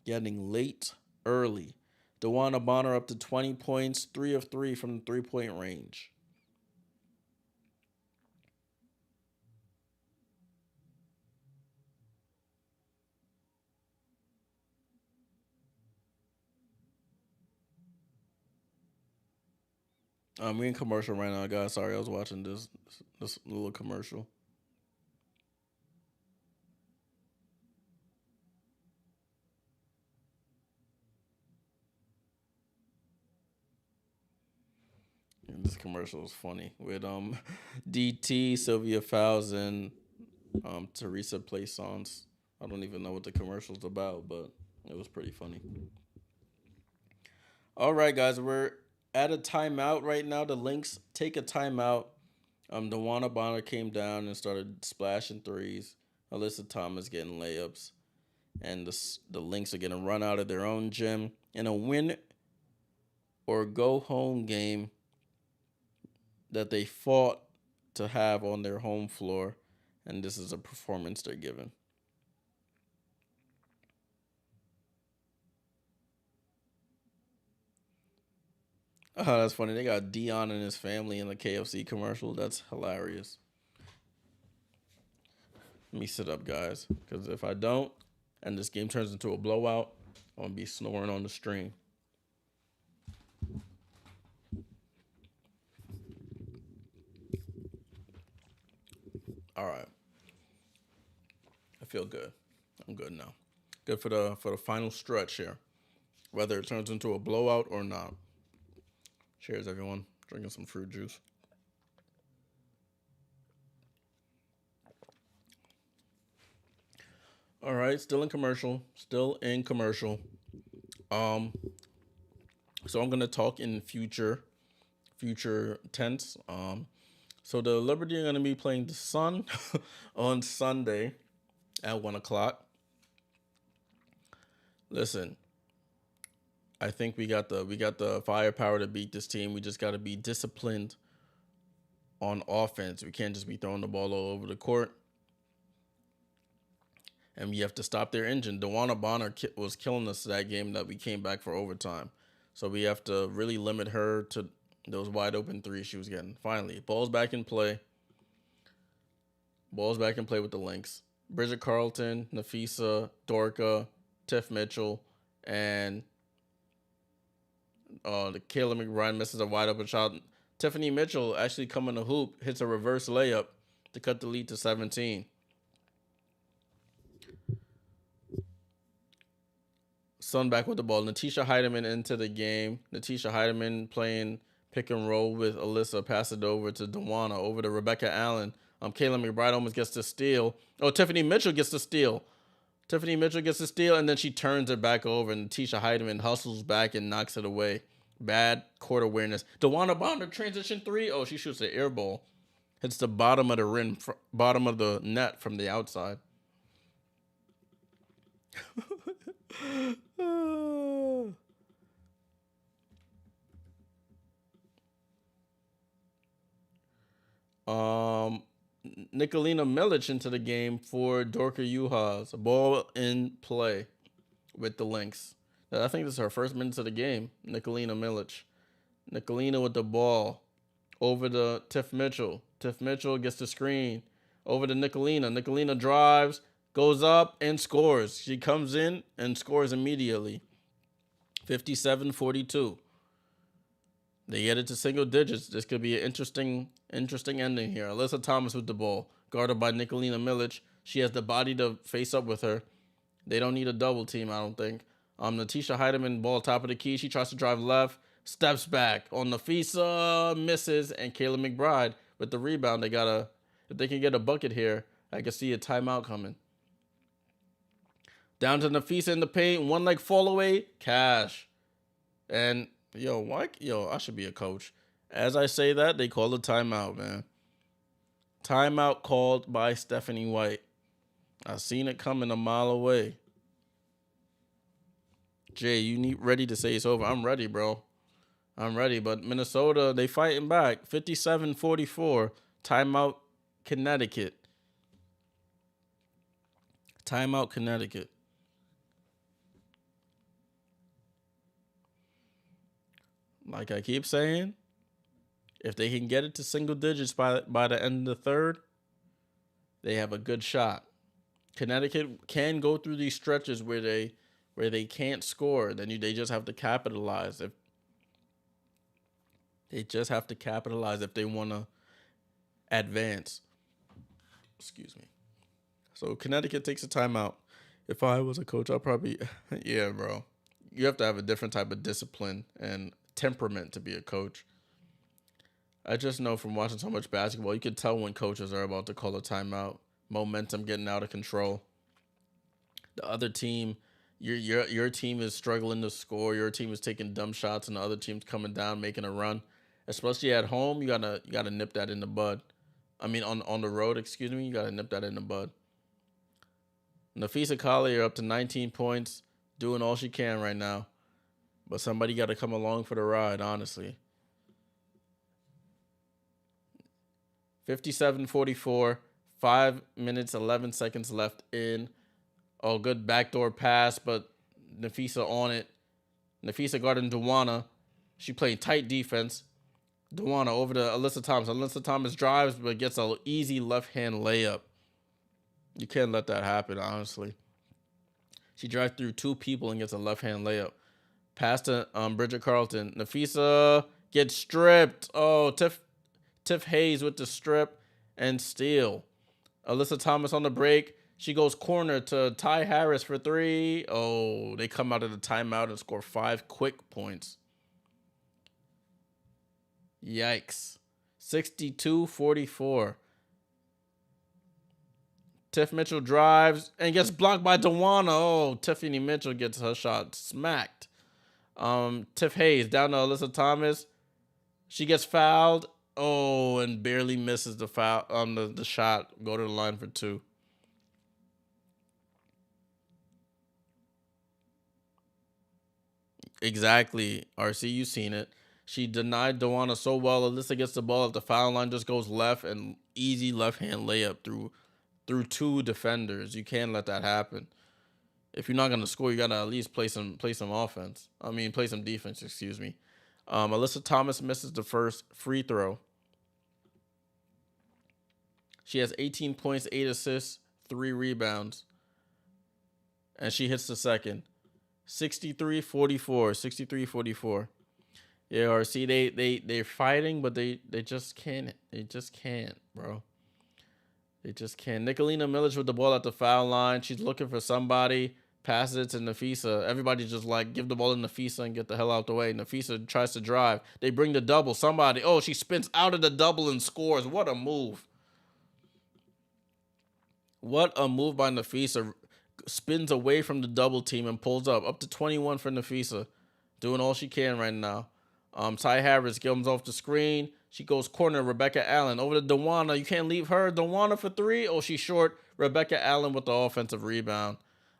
Getting late early. DeWanna Bonner up to 20 points, 3 of 3 from the three-point range. We in commercial right now, guys. Sorry, I was watching this little commercial. And this commercial is funny with DT, Sylvia Fowles, and Teresa Plaisance. I don't even know what the commercial's about, but it was pretty funny. All right, guys, we're at a timeout right now. The Lynx take a timeout. DeWanna Bonner came down and started splashing threes. Alyssa Thomas getting layups, and the Lynx are gonna run out of their own gym in a win or go home game that they fought to have on their home floor, and this is a performance they're giving. Oh, that's funny. They got Dion and his family in the KFC commercial. That's hilarious. Let me sit up, guys, because if I don't, and this game turns into a blowout, I'm gonna be snoring on the stream. All right, I feel good. I'm good now. Good for the final stretch here, whether it turns into a blowout or not. Cheers, everyone. Drinking some fruit juice. All right, still in commercial. Still in commercial. Um, so I'm gonna talk in future tense. So the Liberty are gonna be playing the Sun on Sunday at 1 o'clock. Listen, I think we got the firepower to beat this team. We just got to be disciplined on offense. We can't just be throwing the ball all over the court. And we have to stop their engine. DeWanna Bonner was killing us that game that we came back for overtime. So we have to really limit her to those wide open threes she was getting. Finally, ball's back in play. Ball's back in play with the Lynx. Bridget Carlton, Nafisa, Dorka, Tiff Mitchell, and the Kayla McBride misses a wide open shot. Tiffany Mitchell actually coming to hoop, hits a reverse layup to cut the lead to 17. Sun back with the ball. Natisha Heideman into the game. Natisha Heideman playing pick and roll with Alyssa. Pass it over to DeWanna. Over to Rebecca Allen. Kayla McBride almost gets the steal. Oh, Tiffany Mitchell gets the steal. Tiffany Mitchell gets the steal, and then she turns it back over, and Natisha Heideman hustles back and knocks it away. Bad court awareness. DeWanna Bonner transition three. Oh, she shoots the air ball. Hits the bottom of the rim, bottom of the net from the outside. Nicolina Milic into the game for Dorka Juhas. A ball in play with the Lynx. I think this is her first minutes of the game. Nicolina Milic. Nicolina with the ball. Over to Tiff Mitchell. Tiff Mitchell gets the screen. Over to Nicolina. Nicolina drives, goes up, and scores. She comes in and scores immediately. 57-42. They get it to single digits. This could be an interesting ending here. Alyssa Thomas with the ball, guarded by Nicolina Milic. She has the body to face up with her. They don't need a double team, I don't think. Natisha Heideman, ball top of the key. She tries to drive left, steps back on Nafisa, misses, and Kayla McBride with the rebound. If they can get a bucket here, I can see a timeout coming. Down to Nafisa in the paint, one leg fall away, cash. And I should be a coach. As I say that, they call a timeout, man. Timeout called by Stephanie White. I seen it coming a mile away. Jay, you ready to say it's over? I'm ready, bro. I'm ready. But Minnesota, they fighting back. 57-44. Timeout, Connecticut. Timeout, Connecticut. like I keep saying, if they can get it to single digits by the end of the third, they have a good shot. Connecticut can go through these stretches where they can't score. Then they just have to capitalize. If they just have to capitalize if they want to advance. Excuse me. So Connecticut takes a timeout. If I was a coach, I'd probably, yeah, bro. You have to have a different type of discipline and temperament to be a coach. I just know from watching so much basketball, you can tell when coaches are about to call a timeout. Momentum getting out of control. The other team, your team is struggling to score. Your team is taking dumb shots, and the other team's coming down, making a run. Especially at home, you gotta nip that in the bud. I mean, on the road, excuse me, you gotta nip that in the bud. Napheesa Collier up to 19 points, doing all she can right now. But somebody got to come along for the ride, honestly. 57-44, 5 minutes, 11 seconds left in. Oh, good backdoor pass, but Napheesa on it. Napheesa guarding Duana. She played tight defense. Duana over to Alyssa Thomas. Alyssa Thomas drives, but gets an easy left-hand layup. You can't let that happen, honestly. She drives through two people and gets a left-hand layup. Pass to Bridget Carlton. Napheesa gets stripped. Oh, Tiff Hayes with the strip and steal. Alyssa Thomas on the break. She goes corner to Ty Harris for three. Oh, they come out of the timeout and score 5 quick points. Yikes. 62-44. Tiff Mitchell drives and gets blocked by Duana. Oh, Tiffany Mitchell gets her shot smacked. Tiff Hayes down to Alyssa Thomas. She gets fouled. Oh, and barely misses the foul the shot. Go to the line for 2. Exactly. RC, you seen it. She denied Duana so well. Alyssa gets the ball at the foul line, just goes left and easy left-hand layup through 2 defenders. You can't let that happen. If you're not gonna score, you gotta at least play some offense. Play some defense. Excuse me. Alyssa Thomas misses the first free throw. She has 18 points, 8 assists, 3 rebounds, and she hits the second. 63-44. 63-44. Yeah, RC, they're fighting, but they just can't. They just can't, bro. They just can't. Nicolina Milic with the ball at the foul line. She's looking for somebody. Passes it to Napheesa. Everybody just give the ball to Napheesa and get the hell out the way. Napheesa tries to drive. They bring the double. Somebody, she spins out of the double and scores. What a move. What a move by Napheesa. Spins away from the double team and pulls up to 21 for Napheesa. Doing all she can right now. Ty Harris comes off the screen. She goes corner. Rebecca Allen over to Duana. You can't leave her. Duana for 3. Oh, she's short. Rebecca Allen with the offensive rebound.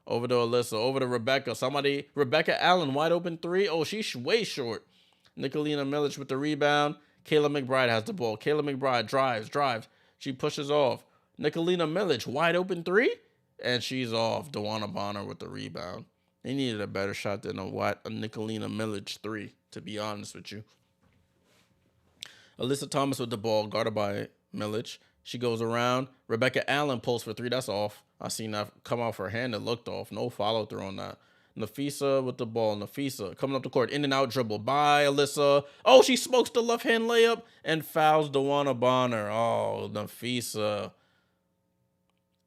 Over to Alyssa. Over to Rebecca. Rebecca Allen wide open 3. Oh, she's way short. Nicolina Milic with the rebound. Kayla McBride has the ball. Kayla McBride drives. She pushes off. Nicolina Milic wide open 3. And she's off. Duana Bonner with the rebound. They needed a better shot than a Nicolina Milic 3, to be honest with you. Alyssa Thomas with the ball, guarded by Milic. She goes around. Rebecca Allen pulls for 3. That's off. I seen that come off her hand. It looked off. No follow through on that. Napheesa with the ball. Napheesa coming up the court. In and out dribble by Alyssa. Oh, she smokes the left hand layup and fouls Duana Bonner. Oh, Napheesa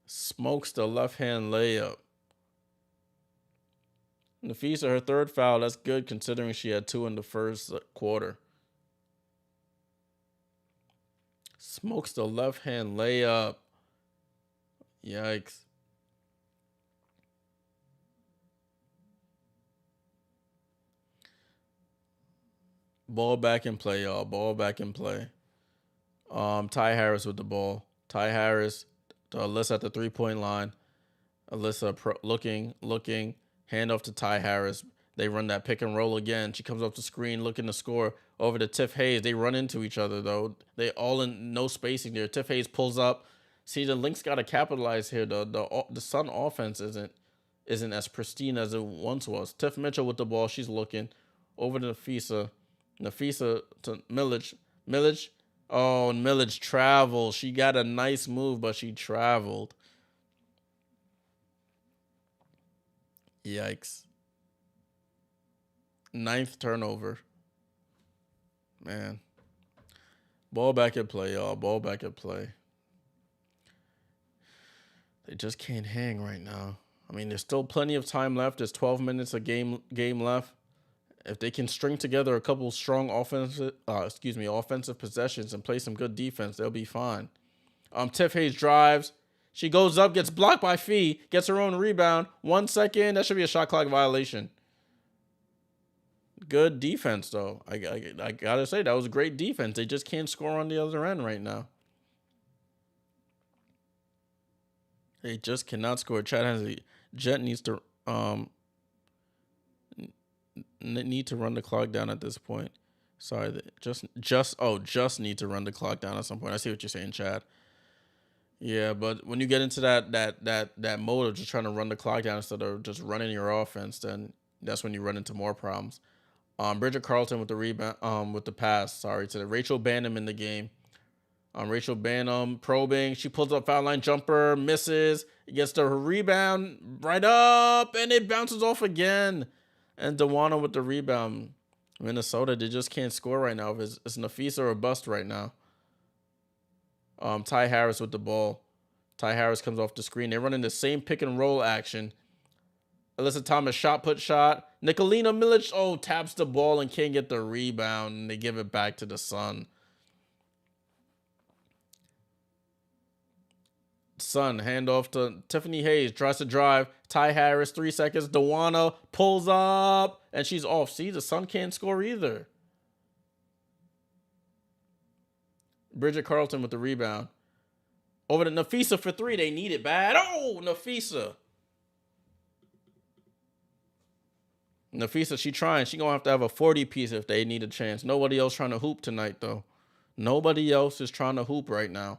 smokes the left hand layup. Napheesa, her 3rd foul. That's good considering she had 2 in the first quarter. Smokes the left hand layup. Yikes. Ball back in play, y'all. Ball back in play. Ty Harris with the ball. Ty Harris to Alyssa at the 3-point line. Alyssa looking. Hand off to Ty Harris. They run that pick and roll again. She comes off the screen looking to score over to Tiff Hayes. They run into each other, though. They all in no spacing there. Tiff Hayes pulls up. See, the Lynx got to capitalize here. The Sun offense isn't as pristine as it once was. Tiff Mitchell with the ball. She's looking over to Napheesa. Nafisa to Milic. Milic. Oh, Milic traveled. She got a nice move, but she traveled. Yikes. Ninth turnover. Man. Ball back at play, y'all. Ball back at play. They just can't hang right now. I mean, there's still plenty of time left. There's 12 minutes of game left. If they can string together a couple strong offensive possessions and play some good defense, they'll be fine. Tiff Hayes drives. She goes up, gets blocked by Fee, gets her own rebound. 1 second. That should be a shot clock violation. Good defense, though. I gotta say, that was a great defense. They just can't score on the other end right now. They just cannot score. Jet needs to run the clock down at this point. Sorry, just need to run the clock down at some point. I see what you're saying, Chad. Yeah, but when you get into that mode of just trying to run the clock down instead of just running your offense, then that's when you run into more problems. Bridget Carlton with the rebound, with the pass. Sorry, to Rachel Banham in the game. Rachel Banham probing. She pulls up foul line jumper, misses. Gets the rebound right up, and it bounces off again. And Dewana with the rebound. Minnesota, they just can't score right now. It's Nafisa or bust right now. Ty Harris with the ball. Ty Harris comes off the screen. They're running the same pick and roll action. Alyssa Thomas shot. Nicolina Milic, taps the ball and can't get the rebound. And they give it back to the Sun. Sun, handoff to Tiffany Hayes. Tries to drive. Ty Harris, 3 seconds. Dewana pulls up. And she's off. See, the Sun can't score either. Bridget Carlton with the rebound. Over to Nafisa for 3. They need it bad. Oh, Nafisa. Nafisa, she trying. She going to have a 40-piece if they need a chance. Nobody else trying to hoop tonight, though. Nobody else is trying to hoop right now.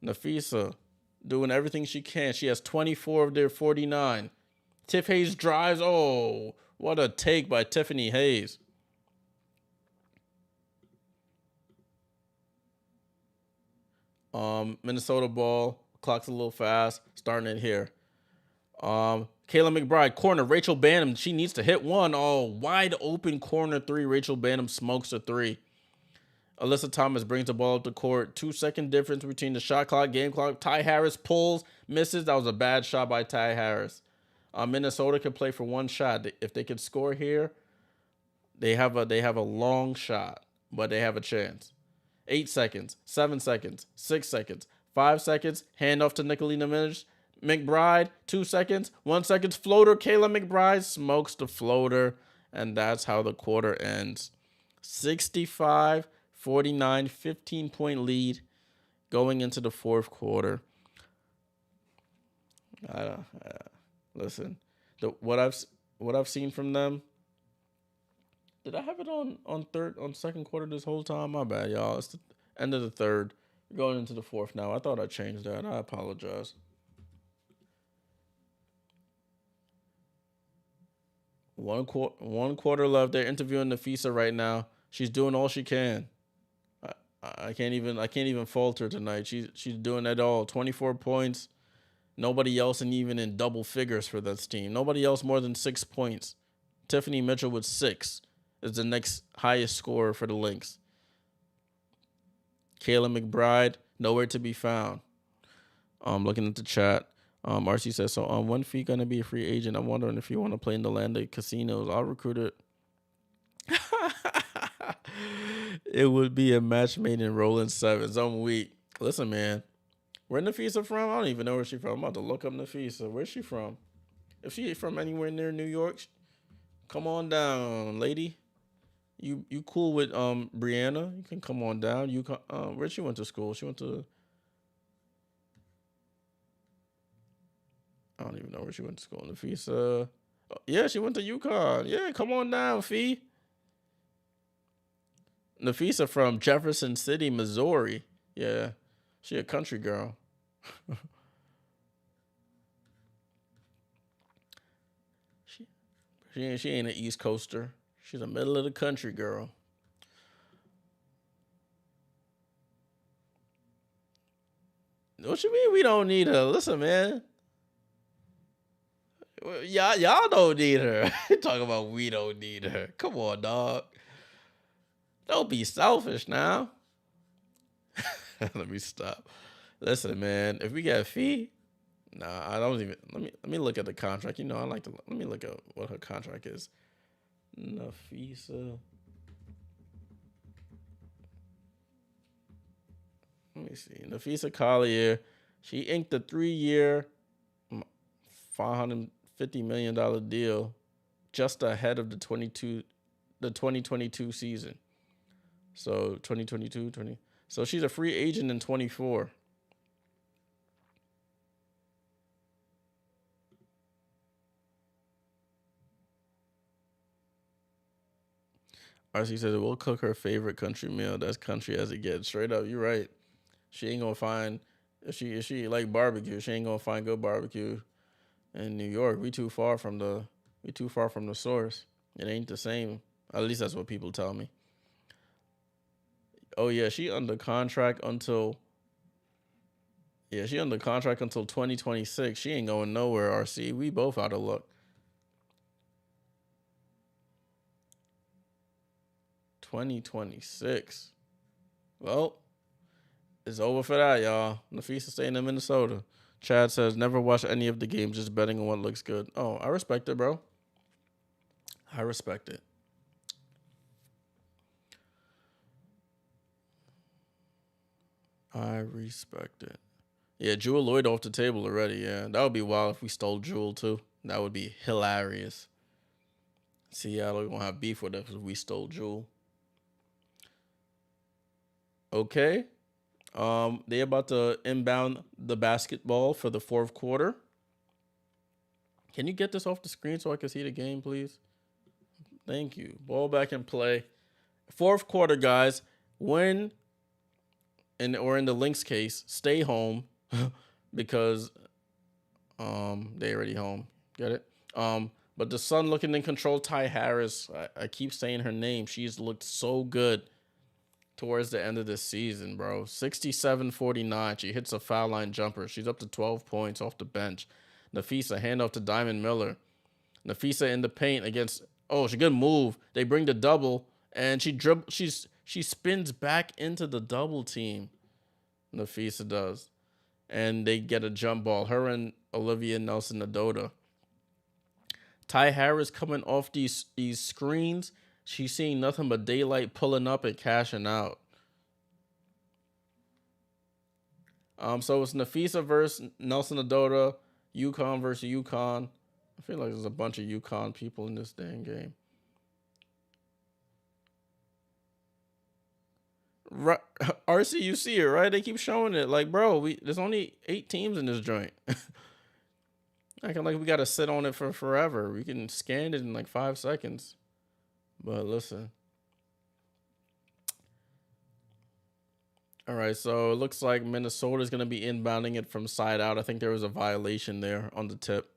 Nafisa doing everything she can. She has 24 of their 49. Tiff Hayes drives. Oh, what a take by Tiffany Hayes. Minnesota ball. Clock's a little fast. Starting it here. Kayla McBride, corner. Rachel Banham, she needs to hit one. Oh, wide open corner 3. Rachel Banham smokes a 3. Alyssa Thomas brings the ball up the court. 2-second difference between the shot clock, game clock. Ty Harris pulls, misses. That was a bad shot by Ty Harris. Minnesota can play for one shot. If they could score here, they have a long shot, but they have a chance. 8 seconds, 7 seconds, 6 seconds, 5 seconds. Handoff to Nicolina McBride. 2 seconds, 1 second. Floater. Kayla McBride smokes the floater, and that's how the quarter ends. 65-49, 15-point lead going into the fourth quarter. Listen, what I've seen from them. Did I have it on second quarter this whole time? My bad, y'all. It's the end of the third. We're going into the fourth now. I thought I changed that. I apologize. One quarter left. They're interviewing Nafisa right now. She's doing all she can. I can't even fault her tonight. She's doing it all. 24 points. Nobody else even in double figures for this team. Nobody else more than 6 points. Tiffany Mitchell with 6 is the next highest scorer for the Lynx. Kayla McBride, nowhere to be found. Looking at the chat. RC says, so when Fee gonna be a free agent? I'm wondering if you want to play in the land of casinos. I'll recruit it. It would be a match made in rolling sevens. I'm weak. Listen, man. Where Nafisa from? I don't even know where she's from. I'm about to look up Nafisa. Where's she from? If she from anywhere near New York, come on down, lady. You cool with Brianna? You can come on down. Where she went to school? She went to. I don't even know where she went to school. Nafisa. Yeah, she went to UConn. Yeah, come on down, Fee. Nafisa from Jefferson City, Missouri. Yeah, she a country girl. She ain't an East Coaster. She's a middle of the country girl. What you mean we don't need her? Listen, man. Y'all don't need her. Talking about we don't need her. Come on, dog. Don't be selfish now. Let me stop. Listen, man. If we get fee, nah, I don't even. Let me look at the contract. You know, I like to. Let me look at what her contract is. Nafisa. Let me see. Nafisa Collier. She inked a 3-year, $550 million deal just ahead of the 2022 season. So 2022. So she's a free agent in 24. RC says we'll cook her favorite country meal. That's country as it gets. Straight up, you're right. She ain't gonna find if she like barbecue. She ain't gonna find good barbecue in New York. We too far from the source. It ain't the same. At least that's what people tell me. Oh yeah, she under contract until 2026. She ain't going nowhere. RC, we both out of luck. 2026. Well, it's over for that, y'all. Nafisa staying in Minnesota. Chad says, never watch any of the games, just betting on what looks good. Oh, I respect it, bro. I respect it. I respect it. Yeah, Jewel Lloyd off the table already. Yeah, that would be wild if we stole Jewel, too. That would be hilarious. Seattle gonna have beef with us if we stole Jewel. Okay. They about to inbound the basketball for the fourth quarter. Can you get this off the screen so I can see the game, please? Thank you. Ball back in play. Fourth quarter, guys. Win, or in the Lynx case, stay home because they already home. Get it? But the Sun looking in control. Ty Harris. I keep saying her name. She's looked so good towards the end of the season, bro. 67-49. She hits a foul line jumper. She's up to 12 points off the bench. Nafisa, handoff to Diamond Miller. Nafisa in the paint against. Oh, it's a good move. They bring the double, and she spins back into the double team. Nafisa does, and they get a jump ball. Her and Olivia Nelson-Nadota. Ty Harris coming off these screens. She's seeing nothing but daylight, pulling up and cashing out. So it's Nafisa versus Nelson-Nadota, UConn versus UConn. I feel like there's a bunch of UConn people in this dang game. Right, RC, you see it, right? They keep showing it. Like, bro, there's only 8 teams in this joint. Acting like we got to sit on it for forever. We can scan it in like 5 seconds. But listen. All right, so it looks like Minnesota's going to be inbounding it from side out. I think there was a violation there on the tip.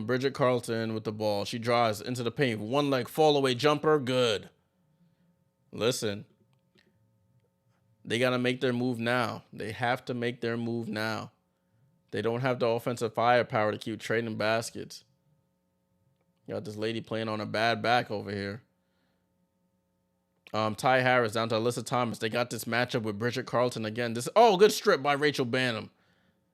Bridget Carlton with the ball. She draws into the paint. One leg fall away jumper. Good. Listen. They got to make their move now. They have to make their move now. They don't have the offensive firepower to keep trading baskets. Got this lady playing on a bad back over here. Ty Harris down to Alyssa Thomas. They got this matchup with Bridget Carlton again. Good strip by Rachel Banham.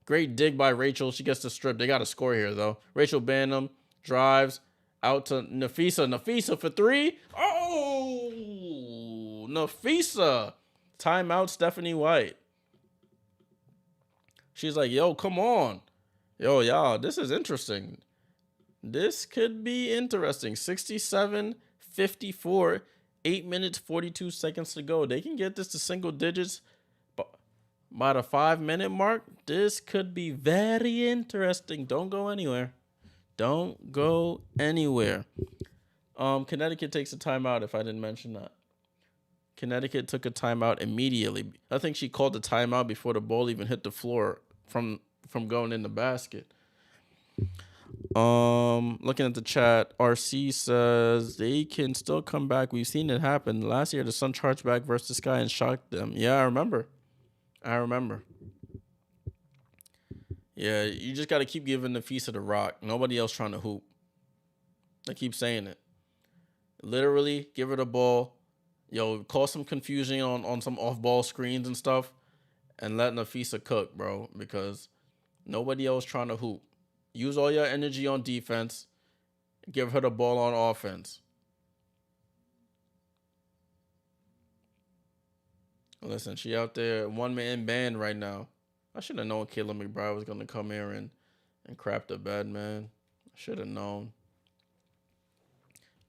Great dig by Rachel. She gets the strip. They got a score here, though. Rachel Banham drives out to Nafisa. Nafisa for 3. Oh, Nafisa. Timeout, Stephanie White. She's like, yo, come on. Yo, y'all, this is interesting. This could be interesting. 67-54, 8 minutes, 42 seconds to go. They can get this to single digits by the 5-minute mark. This could be very interesting. Don't go anywhere. Don't go anywhere. Connecticut takes a timeout, if I didn't mention that. Connecticut took a timeout immediately. I think she called the timeout before the ball even hit the floor from going in the basket. Looking at the chat, RC says they can still come back. We've seen it happen. Last year, the Sun charged back versus Sky and shocked them. Yeah, I remember. Yeah, you just got to keep giving the feast of the rock. Nobody else trying to hoop. I keep saying it. Literally, give her the ball. Yo, cause some confusion on some off-ball screens and stuff, and let Nafisa cook, bro, because nobody else trying to hoop. Use all your energy on defense. Give her the ball on offense. Listen, she out there one-man band right now. I should have known Kayla McBride was going to come here and crap the bed, man. I should have known.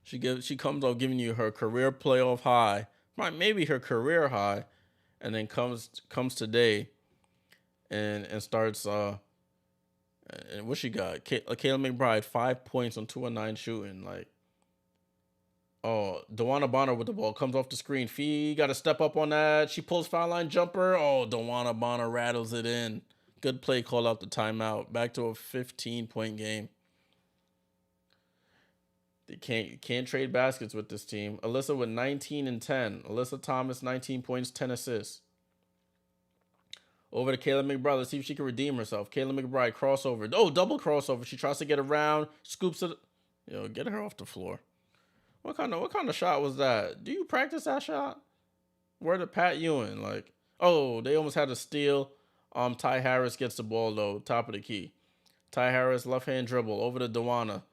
She comes out giving you her career playoff high, maybe her career high, and then comes today and starts and what she got? Kayla McBride 5 points on 2 of 9 shooting. Like, oh, Dewana Bonner with the ball comes off the screen. Fee got to step up on that. She pulls foul line jumper. Oh, Dewana Bonner rattles it in. Good play, call out the timeout. Back to a 15-point game. They can't trade baskets with this team. Alyssa with 19 and 10. Alyssa Thomas 19 points, 10 assists. Over to Kayla McBride. Let's see if she can redeem herself. Kayla McBride crossover. Oh, double crossover. She tries to get around, scoops it. Get her off the floor. What kind of shot was that? Do you practice that shot? Where to Pat Ewing? Like, oh, they almost had a steal. Ty Harris gets the ball though, top of the key. Ty Harris left hand dribble over to Dewana.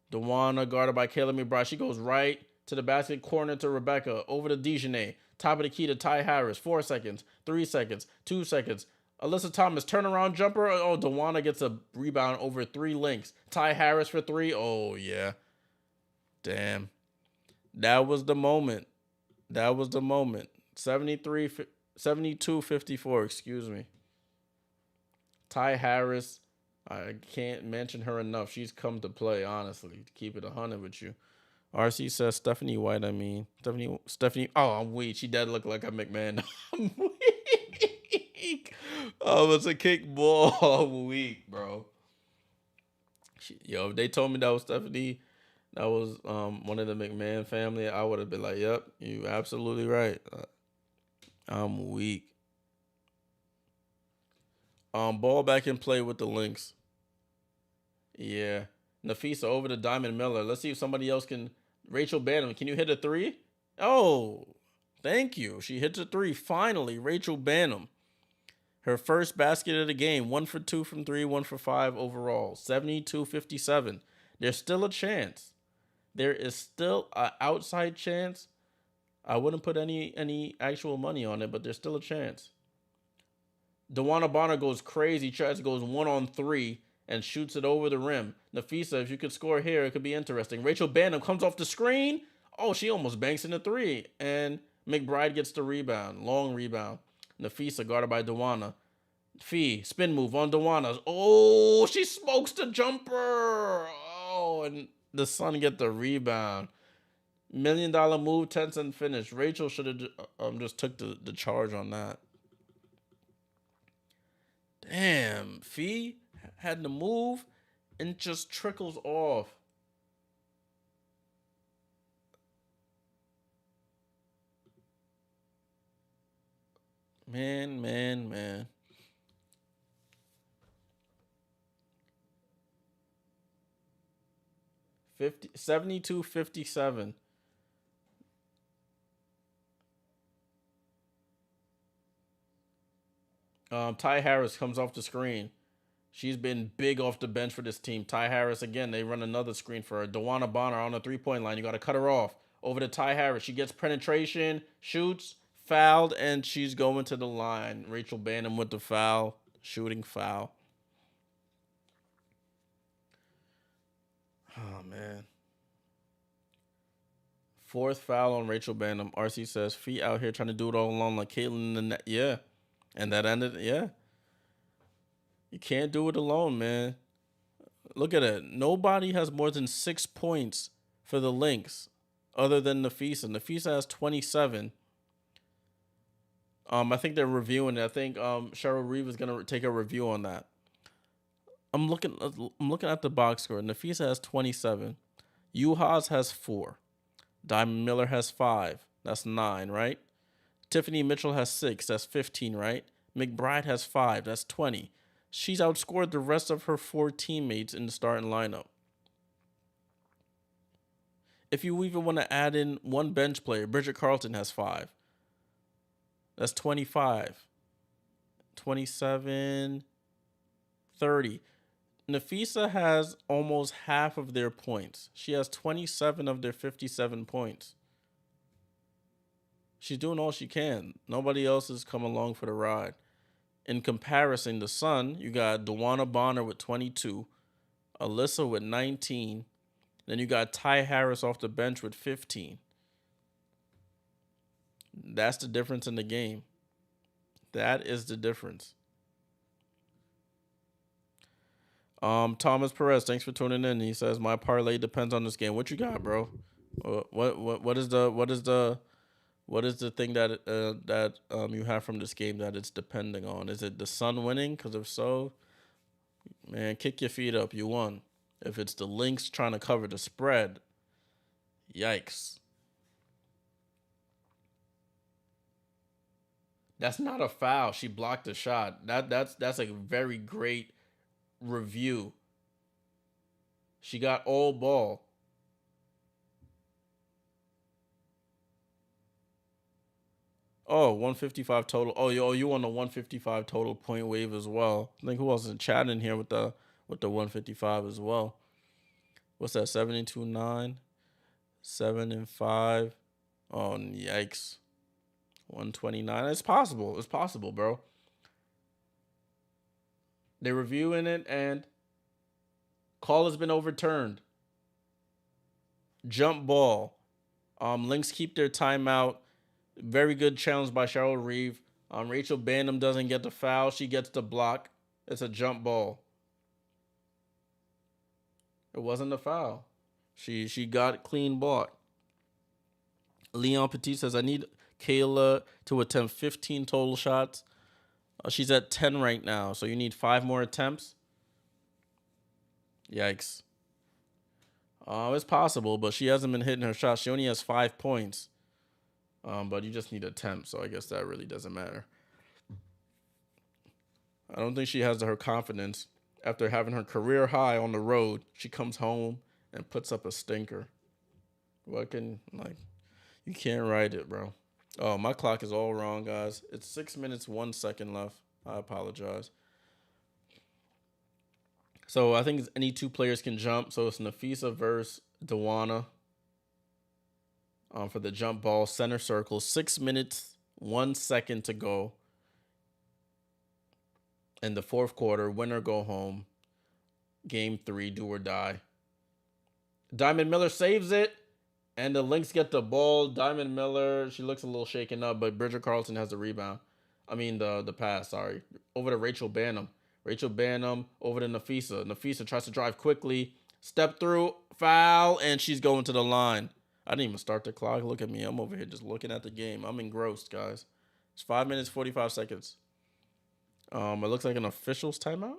Dewana guarded by Kayla McBride. She goes right to the basket, corner to Rebecca. Over to Dejanay. Top of the key to Ty Harris. 4 seconds, 3 seconds, 2 seconds. Alyssa Thomas, turnaround jumper. Oh, Dewana gets a rebound over 3 Lynx. Ty Harris for 3. Oh, yeah. Damn. That was the moment. 72-54, excuse me. Ty Harris, I can't mention her enough. She's come to play, honestly, to keep it 100 with you. RC says Stephanie White, Stephanie, oh, I'm weak. She does look like a McMahon. I'm weak. Oh, it's a kickball. I'm weak, bro. If they told me that was Stephanie, that was one of the McMahon family, I would have been like, yep, you absolutely right. I'm weak. Ball back in play with the Lynx. Yeah. Nafisa over to Diamond Miller. Let's see if somebody else can. Rachel Banham, can you hit a 3? Oh, thank you. She hits a 3. Finally, Rachel Banham. Her first basket of the game. 1 for 2 from 3, 1 for 5 overall. 72-57. There's still a chance. There is still an outside chance. I wouldn't put any actual money on it, but there's still a chance. Dewana Bonner goes crazy, goes 1-on-3 and shoots it over the rim. Nafisa, if you could score here, it could be interesting. Rachel Banham comes off the screen. Oh, she almost banks in the 3. And McBride gets the rebound. Long rebound. Nafisa guarded by Dewana. Fee, spin move on Dewana. Oh, she smokes the jumper. Oh, and the Sun get the rebound. $1 million move, 10-cent finish. Rachel should have just took the charge on that. Damn, Fee had to move and just trickles off. Man. 72-57. Ty Harris comes off the screen. She's been big off the bench for this team. Ty Harris, again, they run another screen for her. Dewana Bonner on the 3-point line. You got to cut her off. Over to Ty Harris. She gets penetration, shoots, fouled, and she's going to the line. Rachel Banham with the foul, shooting foul. Oh, man. 4th foul on Rachel Banham. RC says, feet out here trying to do it all alone like Caitlin in the net. Yeah. And that ended, yeah. You can't do it alone, man. Look at it. Nobody has more than 6 points for the Lynx other than Nafisa. Nafisa has 27. I think they're reviewing it. I think Cheryl Reeve is going to take a review on that. I'm looking at the box score. Nafisa has 27. Uhas has 4. Diamond Miller has 5. That's 9, right? Tiffany Mitchell has 6. That's 15, right? McBride has 5. That's 20. She's outscored the rest of her 4 teammates in the starting lineup. If you even want to add in one bench player, Bridget Carlton has 5. That's 25. 27, 30. Nafisa has almost half of their points. She has 27 of their 57 points. She's doing all she can. Nobody else has come along for the ride. In comparison, the Sun, you got Dewana Bonner with 22, Alyssa with 19, then you got Ty Harris off the bench with 15. That's the difference in the game. That is the difference. Thomas Perez, thanks for tuning in. He says my parlay depends on this game. What you got, bro? What is the thing that you have from this game that it's depending on? Is it the Sun winning? Because if so, man, kick your feet up. You won. If it's the Lynx trying to cover the spread, yikes. That's not a foul. She blocked the shot. That's a very great review. She got all ball. Oh, 155 total. Oh, you on the 155 total point wave as well. I think who else is chatting here with the 155 as well. What's that? 72-9, 7-5. Oh, yikes. 129. It's possible. It's possible, bro. They're reviewing it and call has been overturned. Jump ball. Lynx keep their timeout. Very good challenge by Cheryl Reeve. Rachel Bandham doesn't get the foul. She gets the block. It's a jump ball. It wasn't a foul. She got clean ball. Leon Petit says, I need Kayla to attempt 15 total shots. She's at 10 right now, so you need 5 more attempts. Yikes. It's possible, but she hasn't been hitting her shots. She only has 5 points. But you just need attempts, so I guess that really doesn't matter. I don't think she has her confidence. After having her career high on the road, she comes home and puts up a stinker. You can't write it, bro. Oh, my clock is all wrong, guys. It's 6 minutes, 1 second left. I apologize. So I think any 2 players can jump. So it's Nafisa versus Dewana. For the jump ball, center circle, 6 minutes, 1 second to go. In the fourth quarter, win or go home. Game 3, do or die. Diamond Miller saves it, and the Lynx get the ball. Diamond Miller, she looks a little shaken up, but Bridget Carlton has the rebound. The pass, sorry. Over to Rachel Banham. Rachel Banham over to Nafisa. Nafisa tries to drive quickly. Step through, foul, and she's going to the line. I didn't even start the clock. Look at me. I'm over here just looking at the game. I'm engrossed, guys. It's 5 minutes, 45 seconds. It looks like an official's timeout.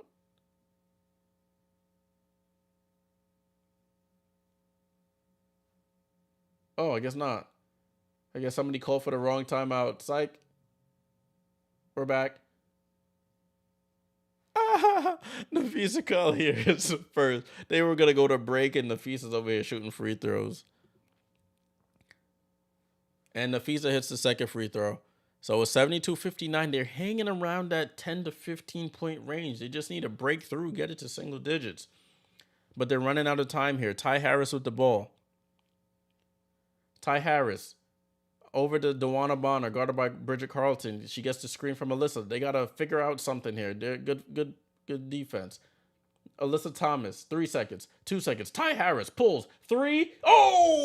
Oh, I guess not. I guess somebody called for the wrong timeout. Psych. We're back. Nafisa call here is first. They were going to go to break, and Nafisa's over here shooting free throws. And Nafisa hits the second free throw. So it's 72-59. They're hanging around that 10 to 15 point range. They just need to break through, get it to single digits. But they're running out of time here. Ty Harris with the ball. Ty Harris over to Dewana Bonner, guarded by Bridget Carlton. She gets the screen from Alyssa. They got to figure out something here. They're good defense. Alyssa Thomas, 3 seconds, 2 seconds. Ty Harris pulls 3. Oh!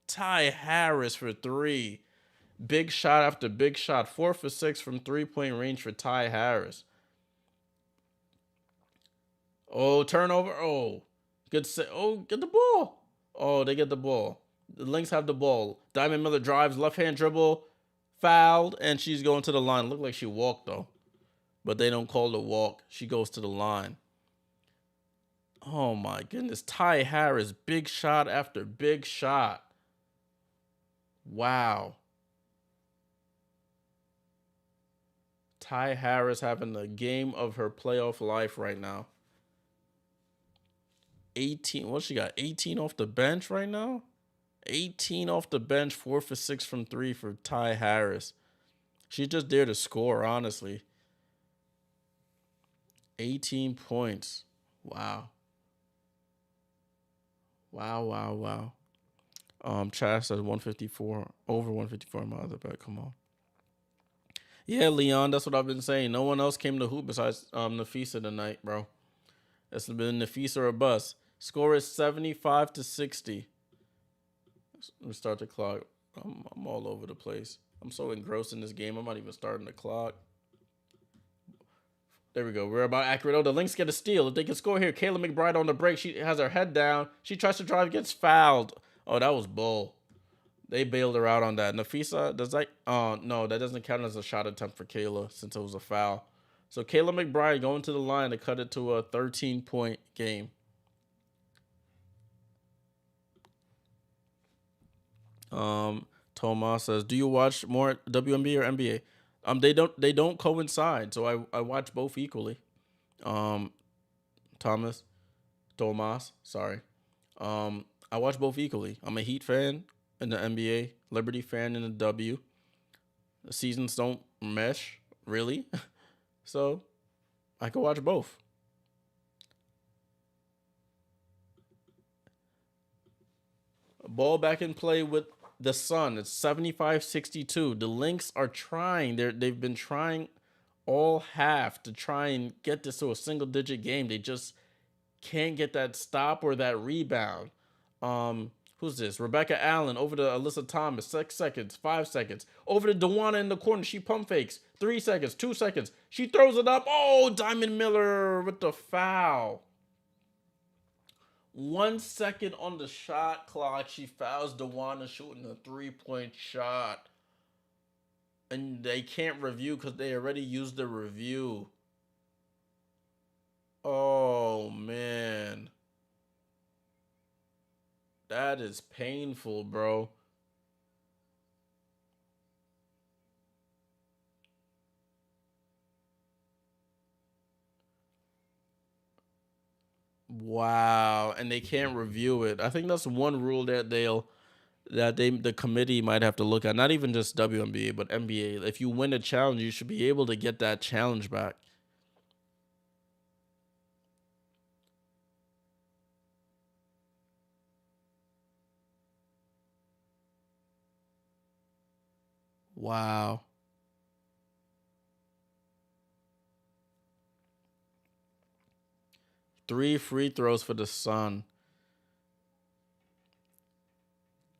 Ty Harris for 3. Big shot after big shot. 4 for 6 from 3-point range for Ty Harris. Oh, turnover. Oh, good. Get the ball. Oh, they get the ball. The Lynx have the ball. Diamond Miller drives, left hand dribble, fouled, and she's going to the line. Looked like she walked, though. But they don't call the walk. She goes to the line. Oh, my goodness. Ty Harris, big shot after big shot. Wow. Ty Harris having the game of her playoff life right now. 18. What she got? 18 off the bench right now? 18 off the bench, 4 for 6 from 3 for Ty Harris. She's just there to score, honestly. 18 points. Wow. Wow. Chad says 154, over 154 in my other bet. Come on. Yeah, Leon, that's what I've been saying. No one else came to hoop besides Nafisa tonight, bro. It's been Nafisa or bust. Score is 75-60. Let me start the clock. I'm all over the place. I'm so engrossed in this game. I'm not even starting the clock. There we go. We're about accurate. Oh, the Lynx get a steal. If they can score here, Kayla McBride on the break. She has her head down. She tries to drive, gets fouled. Oh, that was bull. They bailed her out on that. Nafisa, does that? No, that doesn't count as a shot attempt for Kayla since it was a foul. So Kayla McBride going to the line to cut it to a 13-point game. Tomas says, "Do you watch more WNBA or NBA?" They don't coincide, so I watch both equally. Tomas, sorry. I watch both equally. I'm a Heat fan in the NBA, Liberty fan in the W. The seasons don't mesh really, so I can watch both. Ball back in play with the Sun. It's 75-62. The Lynx are trying. They've been trying all half to try and get this to a single-digit game. They just can't get that stop or that rebound. Who's this? Rebecca Allen over to Alyssa Thomas. 6 seconds, 5 seconds. Over to DeWanna in the corner. She pump fakes. 3 seconds, 2 seconds. She throws it up. Oh, Diamond Miller with the foul. 1 second on the shot clock. She fouls DeWanna shooting a 3-point shot. And they can't review because they already used the review. Oh, man. That is painful, bro. Wow. And they can't review it. I think that's one rule that the committee might have to look at. Not even just WNBA, but NBA. If you win a challenge, you should be able to get that challenge back. Wow. 3 free throws for the Sun.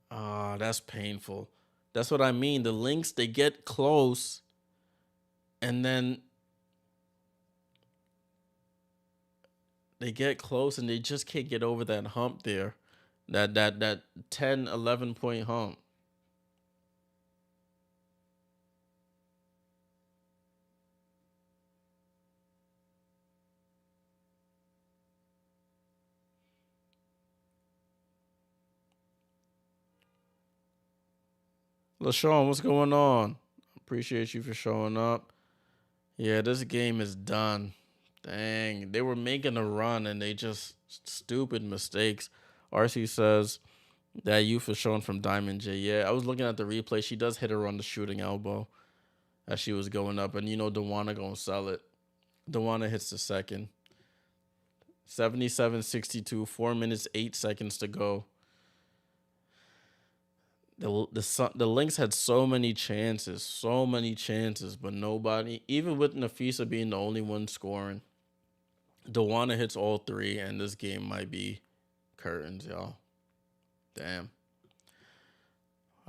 Ah, that's painful. That's what I mean. The Lynx, they get close, and then they just can't get over that hump there. That 10, 11 point hump. LaShawn, what's going on? Appreciate you for showing up. Yeah, this game is done. Dang, they were making a run and they just stupid mistakes. RC says that youth is showing from Diamond J. Yeah, I was looking at the replay. She does hit her on the shooting elbow as she was going up, and DeWanna gonna sell it. DeWanna hits the second. 77-62, 4 minutes, 8 seconds to go. The Lynx had so many chances, but nobody, even with Nafisa being the only one scoring, DeWanna hits all 3, and this game might be curtains, y'all. Damn.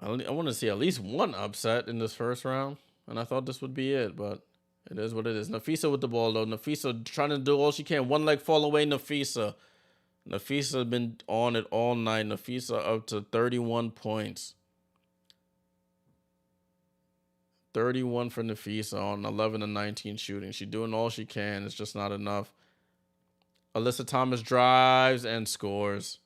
I want to see at least one upset in this first round, and I thought this would be it, but it is what it is. Nafisa with the ball, though. Nafisa trying to do all she can. One leg fall away, Nafisa. Nafisa been on it all night. Nafisa up to 31 points. 31 for Nafisa on 11 to 19 shooting. She's doing all she can. It's just not enough. Alyssa Thomas drives and scores.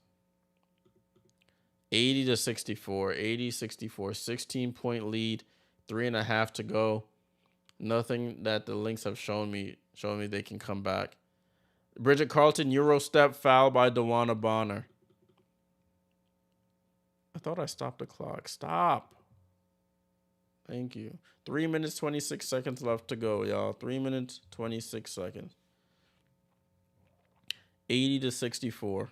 80 to 64. 80-64. 16-point lead. 3.5 to go. Nothing that the Lynx have shown me they can come back. Bridget Carlton, Euro step, foul by Dewana Bonner. I thought I stopped the clock. Stop. Thank you. 3 minutes, 26 seconds left to go, y'all. 3 minutes, 26 seconds. 80 to 64.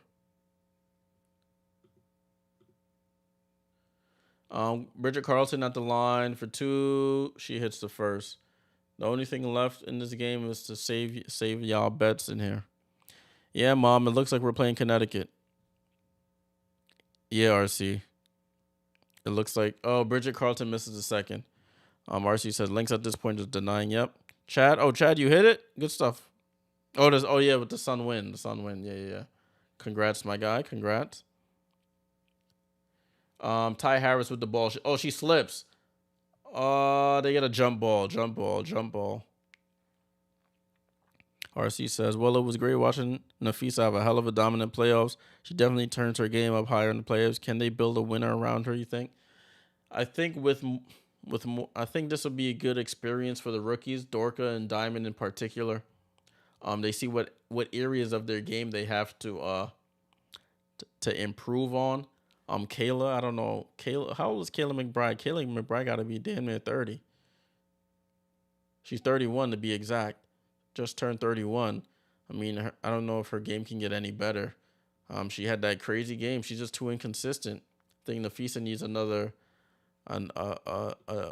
Bridget Carlton at the line for 2. She hits the first. The only thing left in this game is to save y'all bets in here. Yeah, Mom, it looks like we're playing Connecticut. Yeah, RC. It looks like, Bridget Carlton misses the second. RC says Lynx at this point is denying. Yep. Chad. Oh, Chad, you hit it? Good stuff. Yeah, with the Sun win. Yeah. Congrats, my guy. Congrats. Ty Harris with the ball. She slips. They get a jump ball. RC says, well, it was great watching Nafisa have a hell of a dominant playoffs. She definitely turns her game up higher in the playoffs. Can they build a winner around her, you think? I think I think this will be a good experience for the rookies, Dorka and Diamond in particular. They see what areas of their game they have to improve on. Kayla, I don't know. How old is Kayla McBride? Kayla McBride got to be damn near 30. She's 31 to be exact. Just turned 31. I mean, I don't know if her game can get any better. She had that crazy game. She's just too inconsistent. I think Nafisa needs a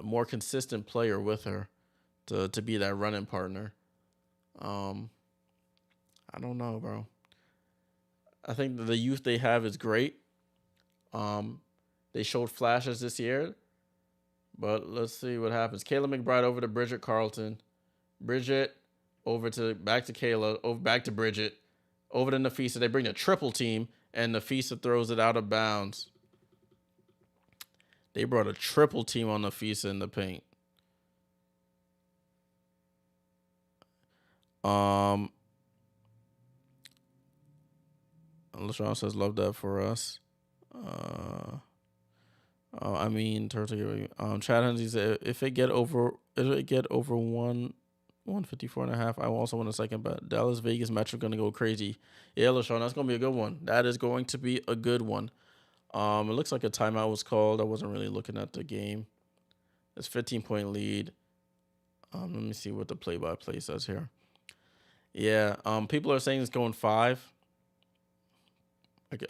more consistent player with her to be that running partner. I don't know, bro. I think the youth they have is great. They showed flashes this year, but let's see what happens. Kayla McBride over to Bridget Carlton. Bridget back to Kayla, back to Bridget, over to Nafisa. They bring a triple team, and Nafisa throws it out of bounds. They brought a triple team on Nafisa in the paint. LaShawn says, love that for us. Chad Hensley said, if it get over 154.5, I also want a second bet. Dallas Vegas matchup gonna go crazy. Yeah, LaShawn, that's gonna be a good one. That is going to be a good one. It looks like a timeout was called. I wasn't really looking at the game. It's 15-point lead. Let me see what the play-by-play says here. Yeah, people are saying it's going 5.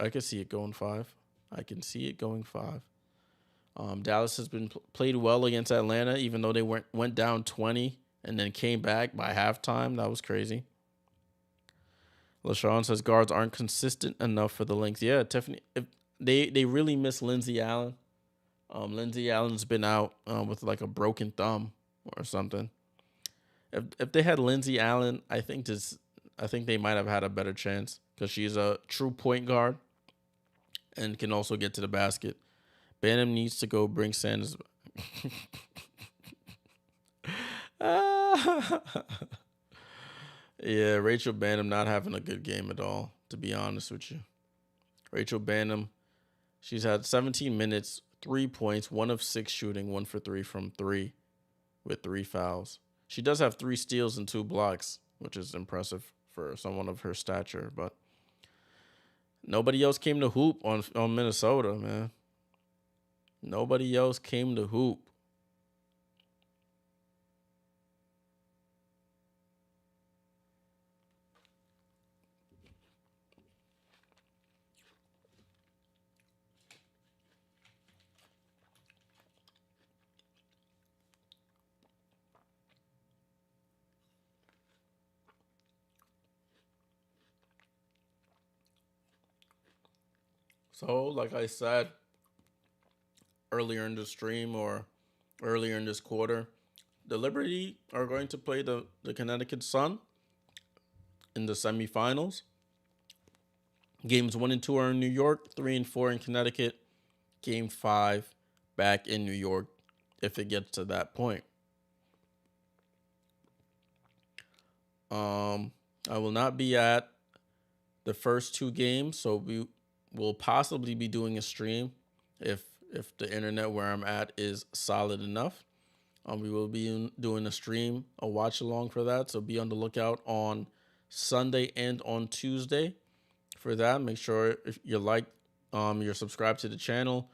I can see it going 5. Dallas has been played well against Atlanta, even though they went down 20 and then came back by halftime. That was crazy. LaShawn says guards aren't consistent enough for the Lynx. Yeah, Tiffany, if they really miss Lindsay Allen. Lindsay Allen's been out with like a broken thumb or something. If they had Lindsay Allen, I think they might have had a better chance because she's a true point guard and can also get to the basket. Banham needs to go bring Sanders. Yeah, Rachel Banham not having a good game at all, to be honest with you. Rachel Banham, she's had 17 minutes, 3 points, 1 of 6 shooting, 1 for 3 from 3 with 3 fouls. She does have 3 steals and 2 blocks, which is impressive for someone of her stature, but nobody else came to hoop on Minnesota, man. Nobody else came to hoop. So, like I said earlier in the stream or earlier in this quarter, the Liberty are going to play the Connecticut Sun in the semifinals. Games 1 and 2 are in New York, 3 and 4 in Connecticut. Game 5 back in New York if it gets to that point. I will not be at the first two games, so we will possibly be doing a stream if the internet where I'm at is solid enough. We will be doing a stream, a watch along for that. So be on the lookout on Sunday and on Tuesday for that. Make sure if you you're subscribed to the channel,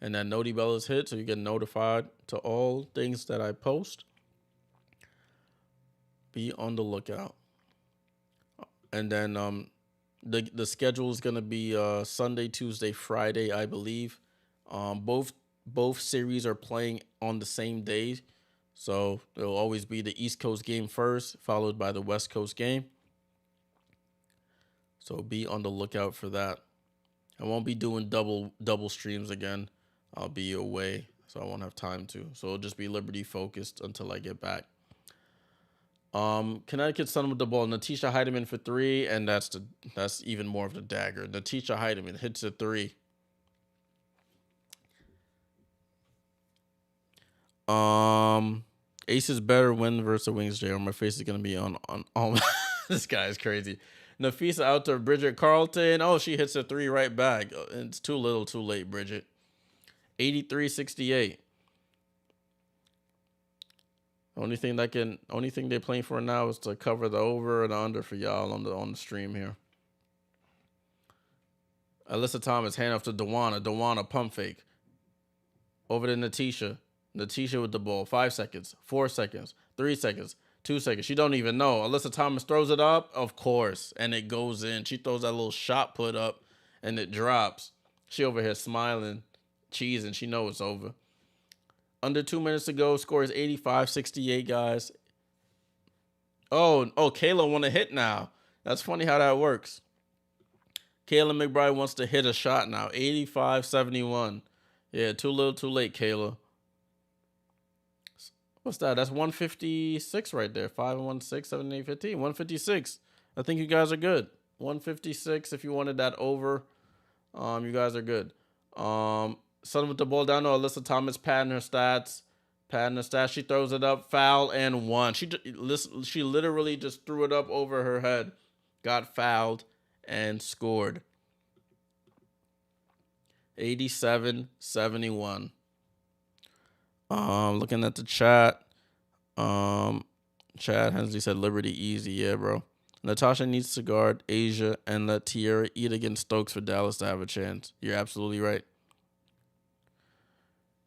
and that noti bell is hit so you get notified to all things that I post. Be on the lookout. And then the schedule is gonna be Sunday, Tuesday, Friday, I believe. Both series are playing on the same day, so it'll always be the East Coast game first, followed by the West Coast game. So be on the lookout for that. I won't be doing double streams again. I'll be away, so I won't have time to. So it'll just be Liberty focused until I get back. Connecticut Sun with the ball. Natisha Heidemann for three, and that's even more of the dagger. Natisha Heidemann hits a three. Aces better win versus the Wings, Jay, or my face is gonna be on this guy is crazy. Nafisa out to Bridget Carlton. Oh, she hits a three right back. It's too little, too late, Bridget. 83-68. Only thing they're playing for now is to cover the over and the under for y'all on the stream here. Alyssa Thomas, hand off to Dewana. Dewana pump fake. Over to Natisha. Natisha with the ball. 5 seconds. 4 seconds. 3 seconds. 2 seconds. She don't even know. Alyssa Thomas throws it up, of course, and it goes in. She throws that little shot put up, and it drops. She over here smiling, cheesing. She knows it's over. Under 2 minutes to go. Score is 85-68, guys. Oh, Kayla want to hit now. That's funny how that works. Kayla McBride wants to hit a shot now. 85-71. Yeah, too little, too late, Kayla. What's that? That's 156 right there. 5 and 1, 6, 7, 8, 15. 156. I think you guys are good. 156 if you wanted that over. You guys are good. Sun with the ball down to Alyssa Thomas, padding her stats. She throws it up, foul, and one. She literally just threw it up over her head, got fouled, and scored. 87-71. Looking at the chat. Chad Hensley said Liberty easy. Yeah, bro. Natasha needs to guard Asia and let Tierra eat against Stokes for Dallas to have a chance. You're absolutely right.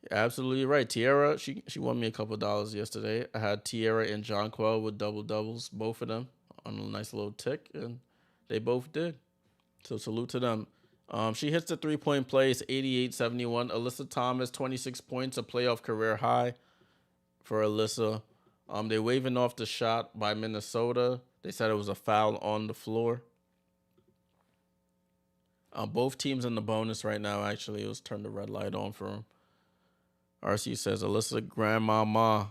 Absolutely right. Tierra, she won me a couple $2 yesterday. I had Tierra and Jonquel with doubles, both of them on a nice little tick, and they both did. So salute to them. She hits the 3-point play. It's 88-71. Alyssa Thomas, 26 points, a playoff career high for Alyssa. They waving off the shot by Minnesota. They said it was a foul on the floor. Both teams in the bonus right now, actually. It was turned the red light on for them. RC says, Alyssa grandmama.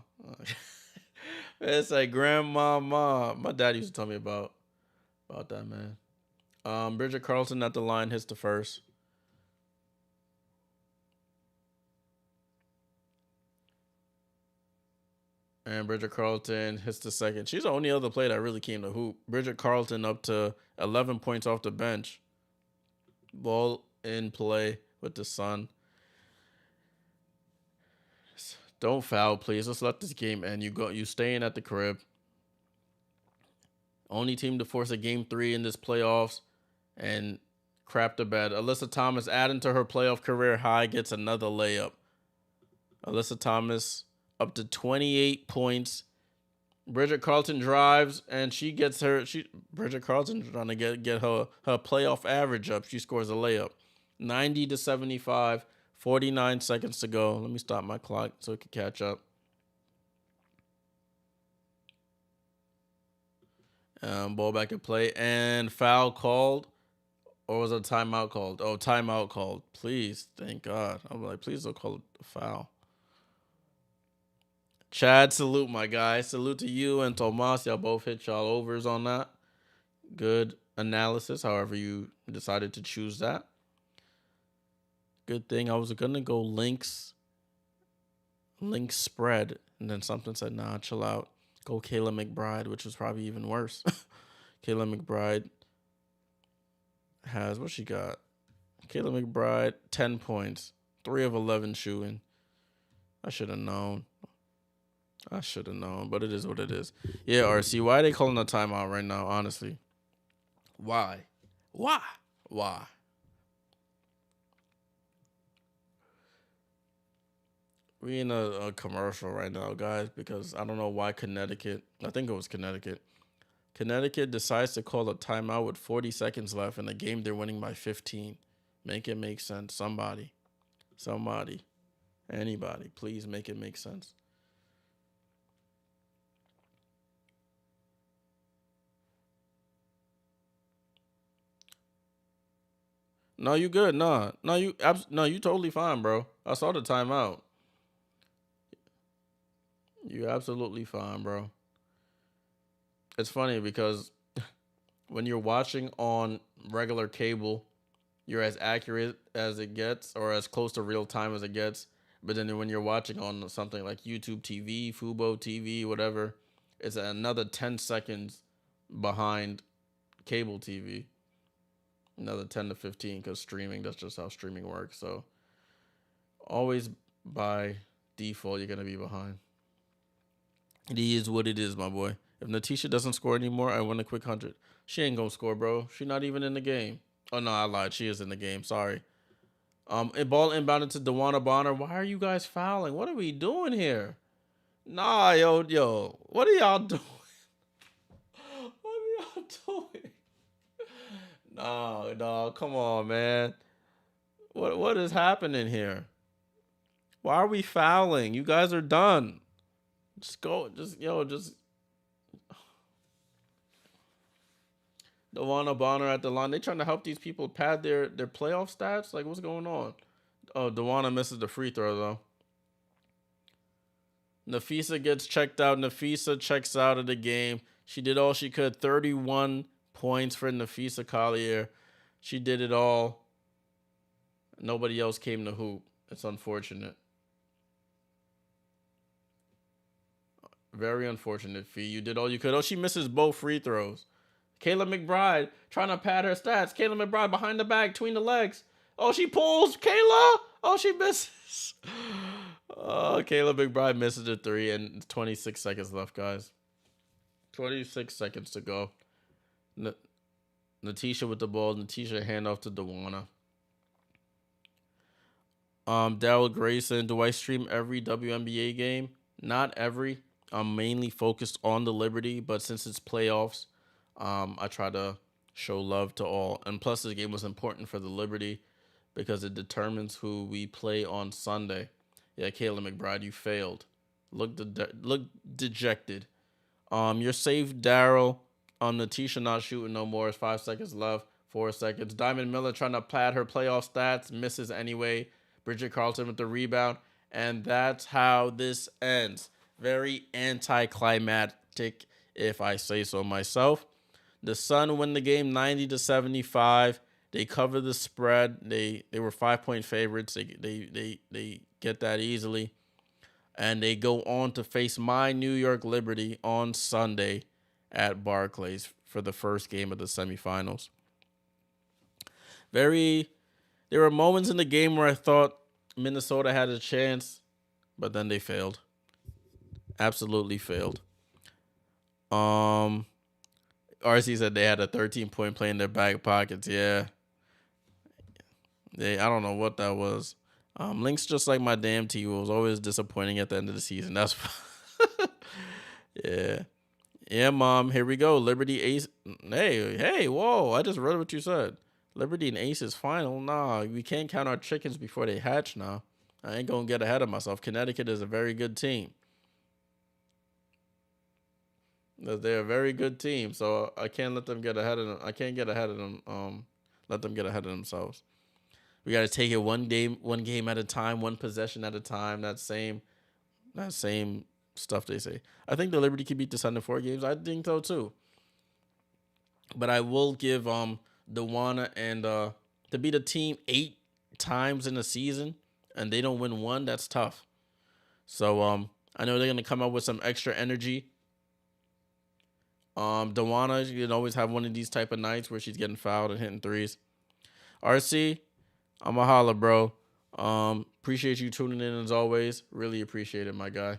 It's like grandmama. My dad used to tell me about that, man. Bridget Carlton at the line hits the first. And Bridget Carlton hits the second. She's the only other player that really came to hoop. Bridget Carlton up to 11 points off the bench. Ball in play with the Sun. Don't foul, please. Let's let this game end. You staying at the crib. Only team to force a game 3 in this playoffs and crap the bed. Alyssa Thomas adding to her playoff career high gets another layup. Alyssa Thomas up to 28 points. Bridget Carlton drives and she gets Bridget Carlton trying to get her playoff average up. She scores a layup. 90-75. 49 seconds to go. Let me stop my clock so it can catch up. Ball back in play. And foul called. Or was it a timeout called? Oh, timeout called. Please. Thank God. I'm like, please don't call it a foul. Chad, salute, my guy. Salute to you and Tomas. Y'all both hit y'all overs on that. Good analysis, however you decided to choose that. Good thing. I was going to go Lynx spread. And then something said, nah, chill out. Go Kayla McBride, which is probably even worse. Kayla McBride has, what she got? Kayla McBride, 10 points, 3 of 11 shooting. I should have known. But it is what it is. Yeah, RC, why are they calling a timeout right now, honestly? Why? Why? We in a commercial right now, guys, because I don't know why Connecticut, I think it was Connecticut. Connecticut decides to call a timeout with 40 seconds left in a game they're winning by 15. Make it make sense. Somebody. Anybody. Please make it make sense. No, you good. No, you totally fine, bro. I saw the timeout. You absolutely fine, bro. It's funny because when you're watching on regular cable, you're as accurate as it gets or as close to real time as it gets. But then when you're watching on something like YouTube TV, Fubo TV, whatever, it's another 10 seconds behind cable TV. Another 10 to 15 because streaming, that's just how streaming works. So always by default, you're going to be behind. It is what it is, my boy. If Natisha doesn't score anymore, I win a quick 100. She ain't going to score, bro. She not even in the game. Oh, no, I lied. She is in the game. Sorry. A ball inbounded to DeWanna Bonner. Why are you guys fouling? What are we doing here? Nah, yo. What are y'all doing? What are y'all doing? No, come on, man. What is happening here? Why are we fouling? You guys are done. Just go. Just DeWanna Bonner at the line. They trying to help these people pad their playoff stats? Like, what's going on? Oh, DeWanna misses the free throw, though. Nafisa gets checked out. Nafisa checks out of the game. She did all she could. 31 points for Nafisa Collier. She did it all. Nobody else came to hoop. It's unfortunate. Very unfortunate, Fee. You did all you could. Oh, she misses both free throws. Kayla McBride trying to pad her stats. Kayla McBride behind the back, between the legs. Oh, she pulls. Kayla. Oh, she misses. Oh, Kayla McBride misses a 3 and 26 seconds left, guys. 26 seconds to go. Natisha with the ball. Natisha handoff to DeWanna. Daryl Grayson. Do I stream every WNBA game? Not every. I'm mainly focused on the Liberty, but since it's playoffs, I try to show love to all. And plus, this game was important for the Liberty because it determines who we play on Sunday. Yeah, Kayla McBride, you failed. Look dejected. You're safe, Daryl. Natisha not shooting no more. It's 5 seconds left. 4 seconds. Diamond Miller trying to pad her playoff stats. Misses anyway. Bridget Carlton with the rebound. And that's how this ends. Very anticlimactic, if I say so myself. The Sun win the game 90-75. They cover the spread. They were 5-point favorites. They get that easily. And they go on to face my New York Liberty on Sunday at Barclays for the first game of the semifinals. There were moments in the game where I thought Minnesota had a chance, but then they failed. Absolutely failed. RC said they had a 13-point play in their back pockets. Yeah. I don't know what that was. Lynx, just like my damn team, was always disappointing at the end of the season. That's yeah. Yeah, Mom. Here we go. Liberty Ace. Hey, whoa. I just read what you said. Liberty and Aces final. Nah, we can't count our chickens before they hatch now. I ain't going to get ahead of myself. Connecticut is a very good team. They're a very good team, so I can't let them get ahead of them. I can't get ahead of them. Let them get ahead of themselves. We got to take it one game at a time, one possession at a time. That same stuff they say. I think the Liberty can beat the Sun in 4 games. I think so too. But I will give DeWanna and to beat a team 8 times in a season and they don't win one. That's tough. So I know they're gonna come out with some extra energy Dewana, you can always have one of these type of nights where she's getting fouled and hitting threes. RC, I'm a holla, bro. Appreciate you tuning in as always. Really appreciate it, my guy.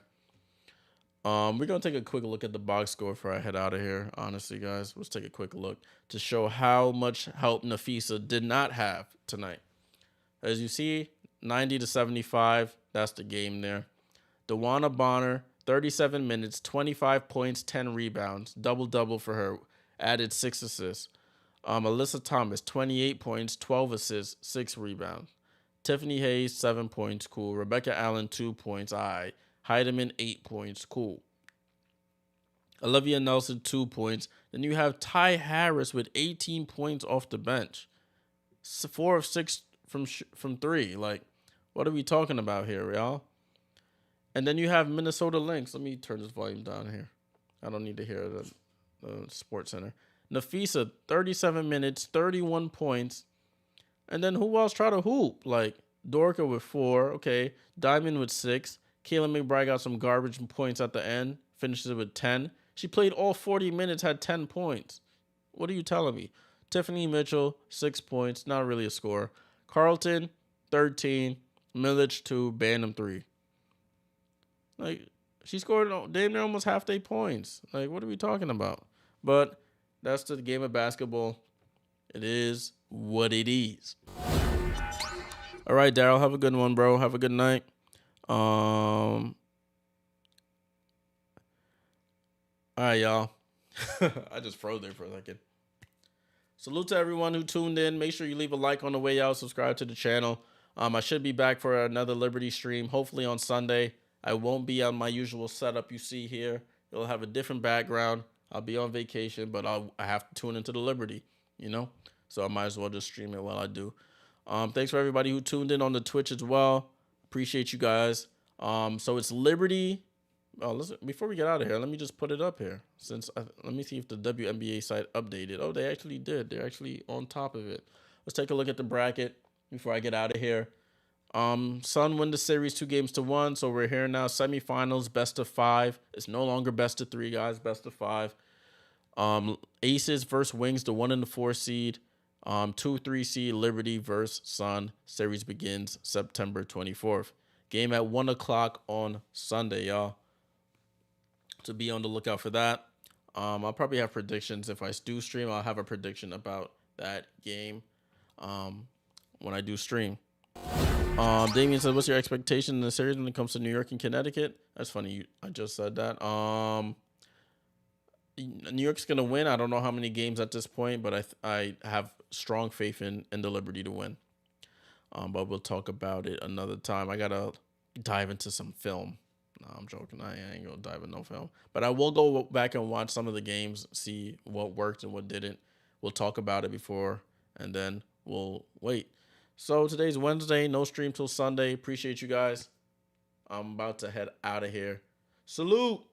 We're gonna take a quick look at the box score before I head out of here. Honestly, guys, let's take a quick look to show how much help Nafisa did not have tonight. As you see, 90-75. That's the game there. Dewana Bonner, 37 minutes, 25 points, 10 rebounds, double-double for her, added 6 assists. Alyssa Thomas, 28 points, 12 assists, 6 rebounds. Tiffany Hayes, 7 points, cool. Rebecca Allen, 2 points, all right. Heidemann, 8 points, cool. Olivia Nelson, 2 points. Then you have Ty Harris with 18 points off the bench. 4 of 6 from 3. Like, what are we talking about here, y'all? And then you have Minnesota Lynx. Let me turn this volume down here. I don't need to hear the Sports Center. Nafisa, 37 minutes, 31 points. And then who else tried to hoop? Like, Dorka with 4. Okay. Diamond with 6. Kayla McBride got some garbage points at the end. Finishes it with 10. She played all 40 minutes, had 10 points. What are you telling me? Tiffany Mitchell, 6 points. Not really a score. Carlton, 13. Millich, 2. Bantam, 3. Like, she scored damn near almost half their points. Like, what are we talking about? But that's the game of basketball. It is what it is. All right, Daryl, have a good one, bro. Have a good night. All right, y'all. I just froze there for a second. Salute to everyone who tuned in. Make sure you leave a like on the way out. Subscribe to the channel. I should be back for another Liberty stream, hopefully on Sunday. I won't be on my usual setup you see here. It'll have a different background. I'll be on vacation, but I have to tune into the Liberty, you know? So I might as well just stream it while I do. Thanks for everybody who tuned in on the Twitch as well. Appreciate you guys. So it's Liberty. Oh, listen, before we get out of here, let me just put it up here. Let me see if the WNBA site updated. Oh, they actually did. They're actually on top of it. Let's take a look at the bracket before I get out of here. Sun win the series 2-1, so we're here now. Semifinals, best of 5. It's no longer best of 3, guys. Best of 5. Aces versus Wings, the 1 and the 4 seed. 2-3 seed Liberty versus Sun. Series begins September 24th. Game at 1 o'clock on Sunday, y'all. To be on the lookout for that. I'll probably have predictions. If I do stream, I'll have a prediction about that game when I do stream. Damien said, what's your expectation in the series when it comes to New York and Connecticut? That's funny. I just said that. New York's going to win. I don't know how many games at this point, but I have strong faith in the Liberty to win. But we'll talk about it another time. I got to dive into some film. No, I'm joking. I ain't going to dive in no film. But I will go back and watch some of the games, see what worked and what didn't. We'll talk about it before, and then we'll wait. So today's Wednesday. No stream till Sunday. Appreciate you guys. I'm about to head out of here. Salute.